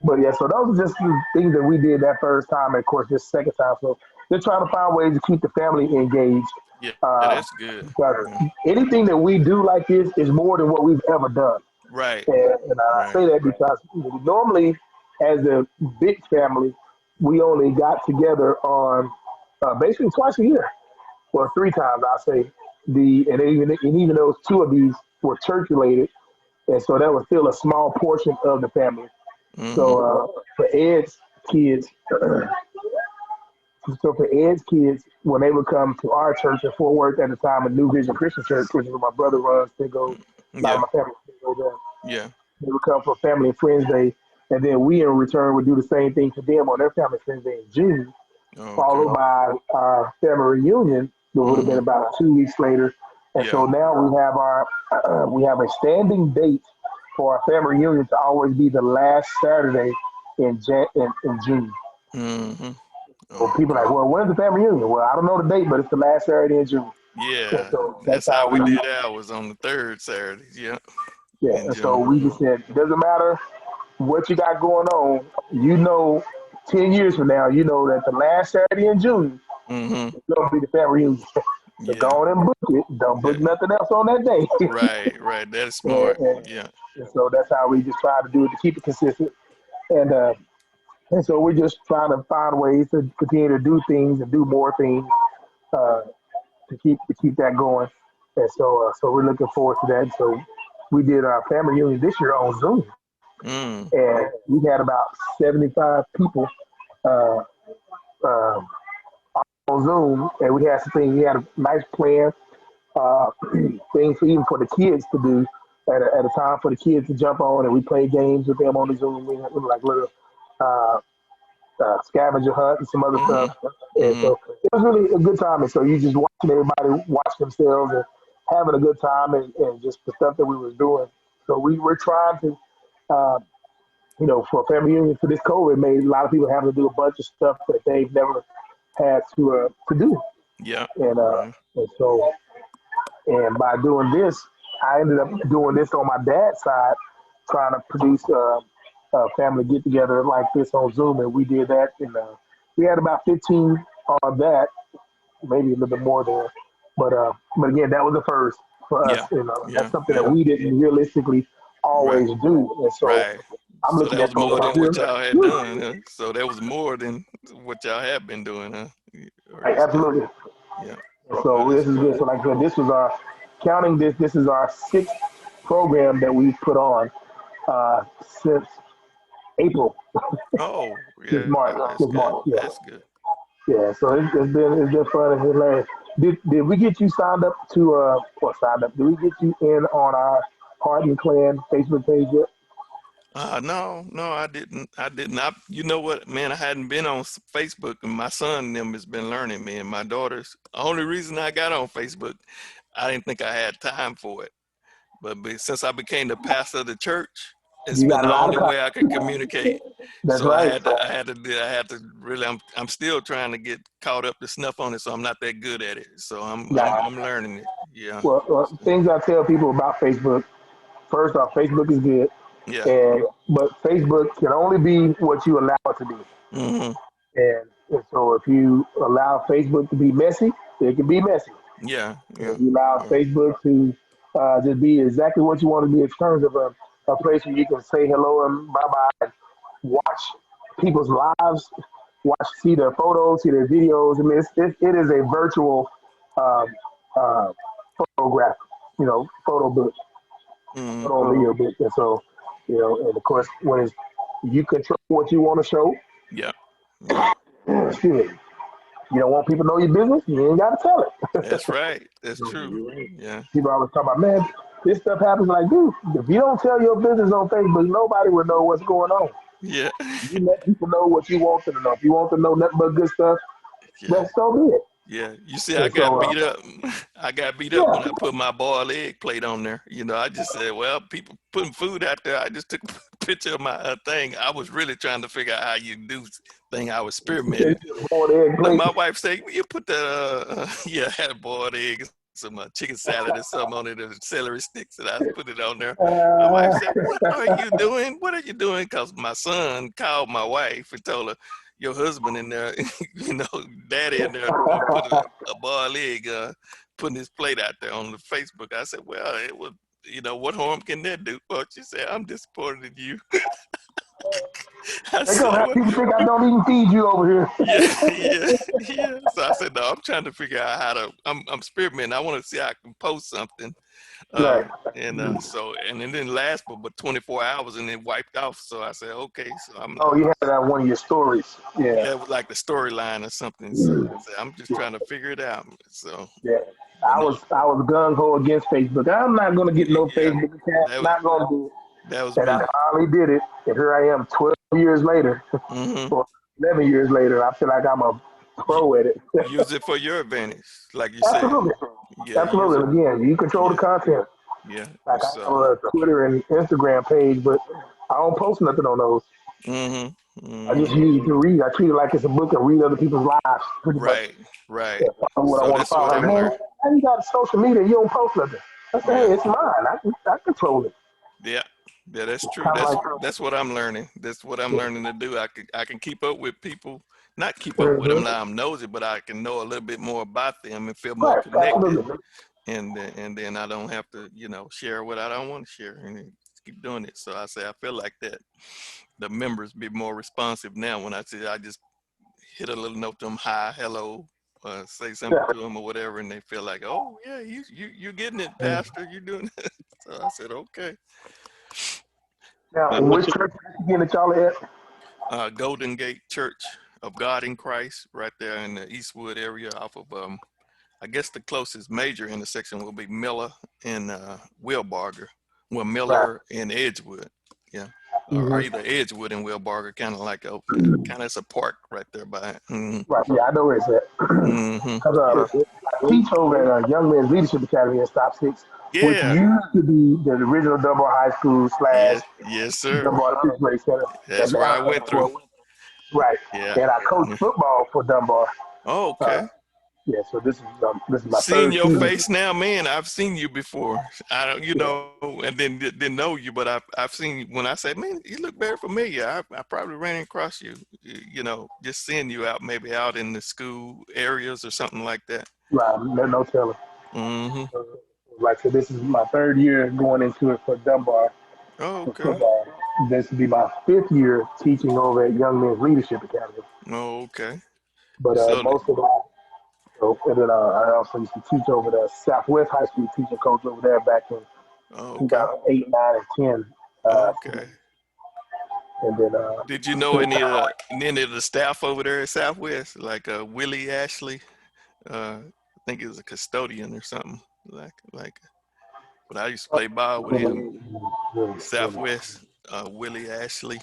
But yeah, so those are just the things that we did that first time, and of course this second time. So they're trying to find ways to keep the family engaged. Yeah. That's good. Because anything that we do like this is more than what we've ever done. Right. And I say that because normally, as a big family, we only got together on basically twice a year. Well, three times I say. And even those two of these were church related, and so that was still a small portion of the family. Mm-hmm. So for Ed's kids, so for Ed's kids, when they would come to our church in Fort Worth at the time, a New Vision Christian Church, which is where my brother runs, they go. A lot of Yeah. my family go there. Yeah. They would come for Family and Friends Day, and then we in return would do the same thing for them on their Family and Friends Day in June, Oh, okay. followed by our family reunion, that would have been Mm-hmm. about 2 weeks later. And Yeah. so now we have a standing date for our family reunion to always be the last Saturday in June. Mm-hmm. So people are Okay. like, well, when's the family reunion? Well, I don't know the date, but it's the last Saturday in June. And Yeah. so that's That's how how we we, did ours on the third Saturday. Yeah. yeah. In And so June. we just said, it doesn't matter what you got going on. 10 years from now, you know that the last Saturday in June Mm-hmm. is going to be the family reunion. So go Yeah. on and book it. Don't book That, nothing else on that day. right. Right. That is and, smart. and, Yeah. and so that's how we just try to do it to keep it consistent. And and so we're just trying to find ways to continue to do things and do more things uh, to keep that going. And so we're looking forward to that. So we did our family reunion this year on Zoom, Mm. and we had about 75 people uh, uh, on Zoom, and we had something. We had a nice plan, uh, things for even for the kids to do at a time for the kids to jump on, and we played games with them on the Zoom. We had like little uh, scavenger hunt and some other Mm-hmm. stuff. And Mm-hmm. so it was really a good time. And so you just watching everybody watch themselves and having a good time and just the stuff that we was doing. So we were trying to, uh, for family reunion for this COVID, made a lot of people having to do a bunch of stuff that they've never had to do. Yeah. And Right. and by doing this, I ended up doing this on my dad's side, trying to produce a family get together like this on Zoom, and we did that. And we had about 15 on that, maybe a little bit more there. But again, that was the first for us. Yeah. That's Yeah. something that Yeah. we didn't realistically Right. always do. And so Right. I'm So looking that at was those more like, than what y'all had done. Huh? So that was more than what y'all have been doing, huh? Or like, you said, absolutely. yeah. So Well, that's this is good. good. So like I said, this was our counting this. This is our sixth program that we've put on since April, Oh, since yeah, March, that's since good. March. Yeah, That's good. yeah. So it's been fun and hilarious. Did we get you signed up to or signed up? Did we get you in on our Harden Clan Facebook page yet? No, no, I didn't. I didn't. You know what, man? I hadn't been on Facebook, and my son and them has been learning me, and my daughters. The only reason I got on Facebook, I didn't think I had time for it. But since I became the pastor of the church, it's You been got a the lot of only way I content. could communicate. That's So right. I had to really. I'm still trying to get caught up to snuff on it. So I'm not that good at it. So Got I'm learning it. Yeah. So, things I tell people about Facebook. First off, Facebook is good, yeah. and but Facebook can only be what you allow it to be. Hmm. And so if you allow Facebook to be messy, it can be messy. Yeah. And if Yeah. you allow Yeah. Facebook to just be exactly what you want to be in terms of a place where you can say hello and bye bye and watch people's lives, see their photos, see their videos. I mean, it is a virtual um, uh, photograph, photo book, Hmm. photo video book. And so, and of course, when you control what you want to show, Yeah. Yeah. excuse me, you don't want people to know your business, you ain't got to tell it. That's right. That's So true. You're right. Yeah. people always talk about, man, this stuff happens. Like, dude, if you don't tell your business on Facebook, nobody will know what's going on. Yeah. You let people know what you want them to know. If you want them to know nothing but good stuff, Yeah. that's so be it. Yeah, you see, I And got so, beat up. I got beat up when yeah, I put my boiled egg plate on there. I just said, well, people putting food out there. I just took a picture of my thing. I was really trying to figure out how you do thing. I was experimenting. boiled egg But plate. my wife said, well, you put the, yeah, I had boiled eggs, some chicken salad or something on it, and celery sticks, and I put it on there. My wife said, what are you doing? What are you doing? Because my son called my wife and told her, your husband in there, daddy in there put a boiled egg, putting his plate out there on the Facebook. I said, well, it was, what harm can that do? Well, she said, I'm disappointed in you. I They gonna said, have well, people think I don't even feed you over here. yeah. So I said, no, I'm trying to figure out how to. I'm spearmint. I want to see how I can post something. Right. And it didn't last but 24 hours, and it wiped off. So I said, okay. So Oh, you had that on one of your stories. Yeah. yeah, it was like the storyline or something. So I said, I'm just trying to figure it out. So, Yeah. but I no, was gung ho against Facebook. I'm not gonna get no yeah, Facebook account. that Not gonna do that was it. And I me. finally did it. And here I am 12 years later, Hmm. or 11 years later. I feel like I'm a pro at it. Use it for your advantage, like you said. Absolutely. Yeah, use it. Absolutely. Again, you control the Yeah, content. yeah. Like I have So, a Twitter and Instagram page, but I don't post nothing on those. hmm I just hmm use it to read. I treat it like it's a book and read other people's lives, pretty much. right, right. Yeah, follow what I So want to that's what follow. Like, I'm man, learning. how you got social media and you don't post nothing? I say, Yeah. hey, it's mine. I control it. Yeah, yeah, that's It's true. kind of like, That's what I'm learning. That's what I'm yeah. learning to do. I can keep up with people, not keep up with them. Mhm. Now I'm nosy, but I can know a little bit more about them and feel more Right, connected. absolutely. And then I don't have to share what I don't want to share and then keep doing it. So I say I feel like that the members be more responsive now when I say I just hit a little note to them, hi, hello. Say something Yeah. to them or whatever, and they feel like, oh yeah, you getting it, Pastor, you doing it. So I said, okay. Now, But in what which you, church again that y'all at? Golden Gate Church of God in Christ, right there in the Eastwood area, off of I guess the closest major intersection will be Miller and Wilbarger. Well, Right. Miller and Edgewood, yeah, or Hmm. either Edgewood and Wilbarger, kind of like kind of it's a park right there by. Mm-hmm, Right. Yeah, I know where it's at. mm-hmm, Because yeah, I teach over at Young Men's Leadership Academy in Stop Six, which yeah, used to be the original Dunbar High School slash yeah, yes, sir. Dunbar Sixth Grade Center. That's And where now, I went through. right. Yeah. And I coach Yeah. football for Dunbar. Oh, Uh, okay. yeah, so this is my Seeing third your season. face now, man, I've seen you before. I don't, and then didn't know you, but I've seen you when I say, man, you look very familiar. I probably ran across you, just seeing you out, maybe out in the school areas or something like that. Right, no telling. Mm-hmm. Like I said, this is my third year going into it for Dunbar Oh, for okay. football. This will be my fifth year teaching over at Young Men's Leadership Academy. Oh, okay. But So, most of my and then I also used to teach over the Southwest High School teaching coach over there back in oh, okay. 2008, 9, and 10. Okay. And then Did you know spent time any of the staff over there at Southwest, like Willie Ashley? I think he was a custodian or something like. But I used to play ball with him. Southwest, Willie Ashley.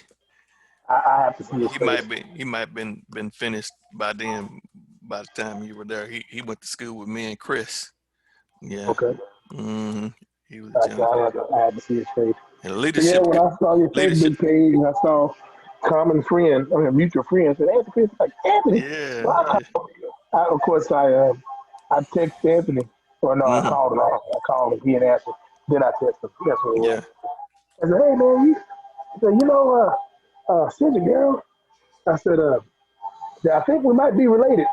I have to see his face. He might have been finished by then. By the time you were there, he went to school with me and Chris. Yeah. Okay. Hmm. He was a gentleman. I had to see his face. And But yeah, when I saw your leadership. Facebook page and I saw common friend, I mean, mutual friend, said, Anthony, Chris, like, Anthony. Yeah. Well, of course, I texted Anthony. Or no, I Hmm. called him. I called him. He didn't answer. Then I texted him. That's what it was. Yeah. I said, hey, man, I said, Cindy, girl. I said, I think we might be related.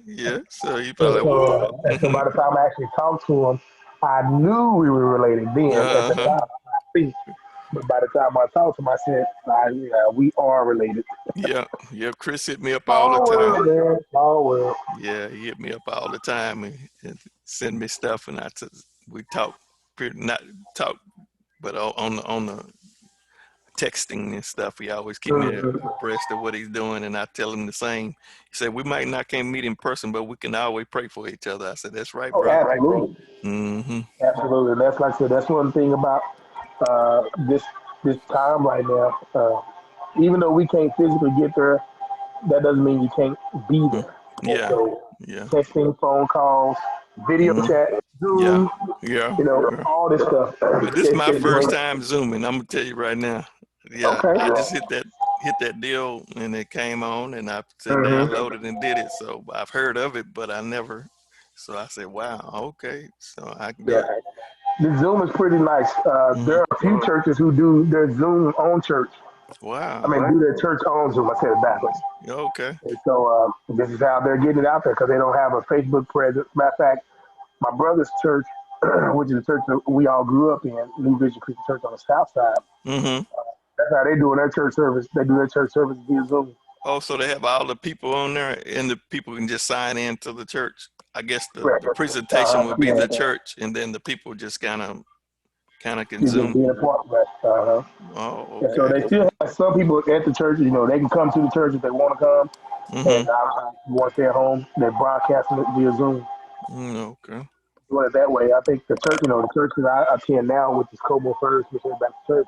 Yeah. So you probably whoa. And so by the time I actually talked to him, I knew we were related then at the Uh-huh. time. I think. But by the time I talked to him, I said, we are related. Yeah. Yeah. Chris hit me up all the Small time. world, man. Small world. Yeah, he hit me up all the time and send me stuff, and we talk, not talk, but on the texting and stuff. He always keep me Mm-hmm. abreast of what he's doing, and I tell him the same. He said we might not can't meet in person, but we can always pray for each other. I said that's right, Oh, bro. absolutely. Mm-hmm. Absolutely. And that's like I said, that's one thing about this time right now. Even though we can't physically get there, that doesn't mean you can't be there. And Yeah, so yeah, texting, phone calls, video chat, yeah, Zoom, yeah, yeah. all this stuff. But this is my first time zooming. I'm gonna tell you right now. Yeah, Okay. I just hit that deal and it came on and I said Mm-hmm. downloaded and did it. So I've heard of it, but I never. So I said, wow, okay. So I can Yeah. get. The Zoom is pretty nice. There Mm-hmm. are a few churches who do their Zoom on church. I Wow. mean, do their church on Zoom. I said it backwards. Yeah, okay. And so this is how they're getting it out there because they don't have a Facebook presence. Matter of fact, my brother's church, which is a church that we all grew up in, New Vision Christian Church on the South Side, Mm-hmm. That's how they doing their church service. They do their church service via Zoom. Oh, so they have all the people on there, and the people can just sign in to the church. I guess the Right. presentation would be Yeah. the church, and then the people just kind of can You just Zoom. being a part of that. Oh, And so okay. they still have some people at the church. You know, they can come to the church if they want to come, and Mm-hmm. want to stay at home. They're broadcasting it via Zoom. Okay. Doing it that way. I think the church, the church that I attend now, which is Cobo First Missionary Baptist Church,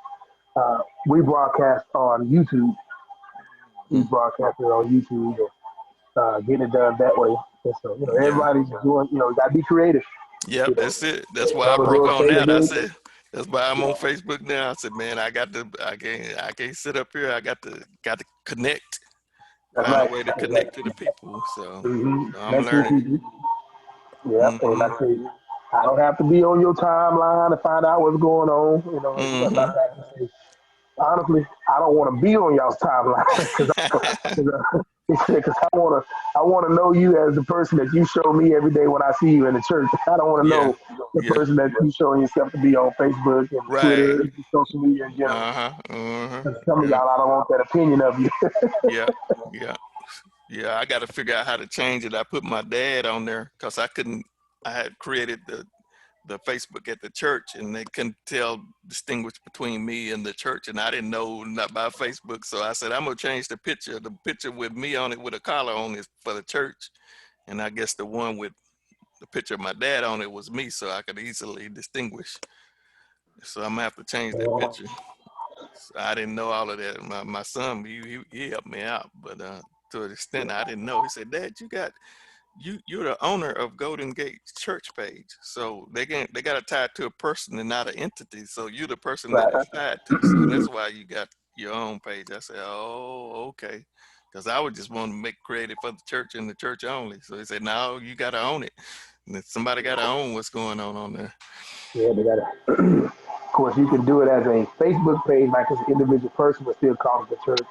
we broadcast on YouTube. We broadcast it on YouTube, and getting it done that way. And so, Yeah. everybody's doing. You got to be creative. Yep, that's it. That's why I Some are broke doing on that. I Facebook. said that's why I'm on Facebook now. I said, man, I can't sit up here. I got to connect, That's find a right. way to connect to the people. So, so I'm That's what learning. people. Yeah, and Mm-hmm. I say I don't have to be on your timeline to find out what's going on. A lot Mm-hmm. of times I say, honestly, I don't want to be on y'all's timeline because I want to know you as the person that you show me every day when I see you in the church. I don't want to Yeah. know the Yeah. person that you showing yourself to be on Facebook and Right. Twitter and social media in general. Uh-huh. Uh-huh. 'Cause some of Yeah. y'all, I don't want that opinion of you. Yeah. Yeah. Yeah. I got to figure out how to change it. I put my dad on there because I had created the Facebook at the church, and they couldn't distinguish between me and the church, and I didn't know not by Facebook. So I said, I'm gonna change the picture with me on it with a collar on it for the church, and I guess the one with the picture of my dad on it was me, so I could easily distinguish. So I'm gonna have to change that picture. So I didn't know all of that. My son, he helped me out, but to an extent I didn't know. He said, Dad, you're the owner of Golden Gate Church page, so they got to tie it to a person and not an entity. So you're the person that Right. it's tied to. So that's why you got your own page. I said, oh, okay, because I would just want to make creative for the church and the church only. So he said, no, you got to own it. And somebody got to own what's going on there. Yeah, they got to. Of course, you can do it as a Facebook page, like as an individual person, but still call it the church.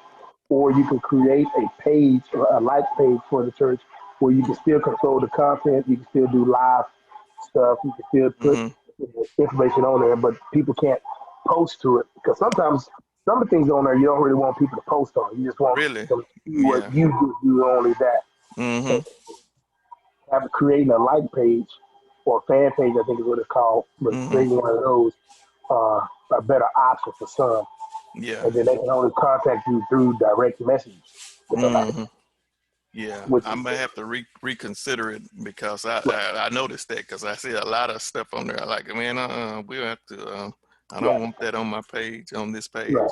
Or you can create a page, a like page for the church, where you can still control the content. You can still do live stuff. You can still put Mm-hmm. information on there, but people can't post to it because sometimes some of the things on there you don't really want people to post on. You just want Really? them to see what Yeah. you do only that. Mm-hmm. And have creating a like page or fan page, I think is what it's called, but Mm-hmm. creating one of those a better option for some, Yeah. and then they can only contact you through direct message. Mm-hmm. Yeah, Which I is may have to reconsider it because I noticed that because I see a lot of stuff on there. I like, man, we'll have to. I don't right, want that on my page, on this page. right,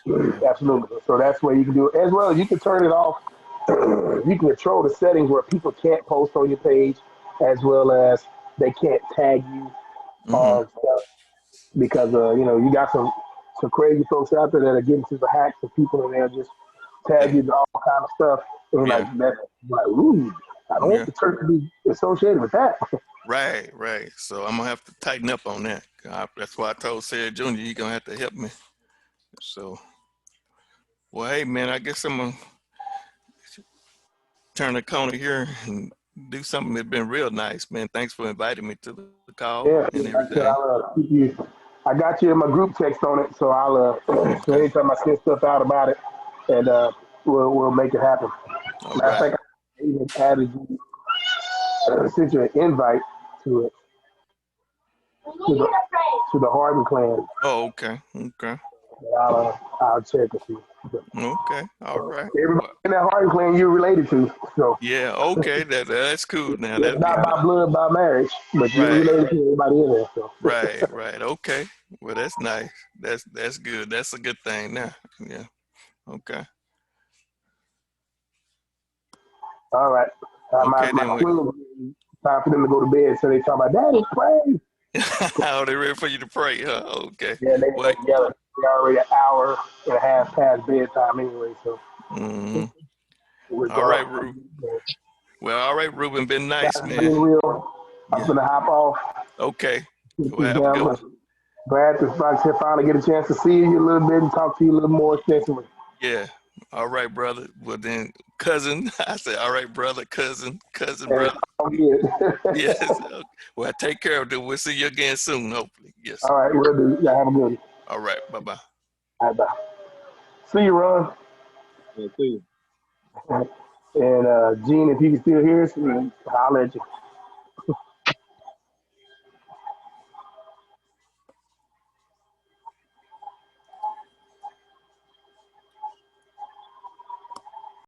Yeah. absolutely. So that's where you can do it as well as you can turn it off. You can control the settings where people can't post on your page, as well as they can't tag you Mm-hmm. on stuff because you got some crazy folks out there that are getting to the hacks of people and they'll just tag Yeah. you to all kind of stuff and Yeah. that's like, ooh, I don't want Yeah. the church to be associated with that. Right. Right. So I'm gonna have to tighten up on that. That's why I told Sarah Jr. You're gonna have to help me. So, well, hey man, I guess I'm gonna turn the corner here and do something that's been real nice, man. Thanks for inviting me to the call Yeah, and like I said, everything. keep you. I got you in my group text on it, so I'll so Okay. anytime I send stuff out about it, and we'll make it happen. All Matter of right. fact, I even added you, sent you an invite to it to the to the Harden clan. Oh, okay. Okay. I'll check with you. Okay. All right. Everybody Well, in that Harden clan you're related to, so yeah. Okay. That's cool. Now it's that's not good. by blood, by marriage, but you're Right. related to everybody in there. So, Right. Right. Okay. Well, that's nice. That's good. That's a good thing. Now. Yeah. Okay. all right. Okay. My Then we. queen, time for them to go to bed, so they talk about Daddy, pray. Oh, they ready for you to pray, huh? Okay. Yeah, they Well. together. We're already an hour and a half past bedtime anyway, so Mm-hmm. we're All going. right, Ruben. Well, all right, Ruben. Been nice, That's man. being real. I'm Yeah. gonna hop off. Okay. Well, have a good one. Them. Glad to finally get a chance to see you a little bit and talk to you a little more extensively. Yeah. All right, brother. Well, then, cousin. I said, all right, brother, cousin, And brother. all good. Yes. Okay. Well, take care of it. We'll see you again soon, hopefully. Yes. All right, we'll do. Yeah, have a good one. All right. Bye-bye. Bye bye. See you, Ron. Yeah, see you. And Gene, if you can still hear us, holler at you.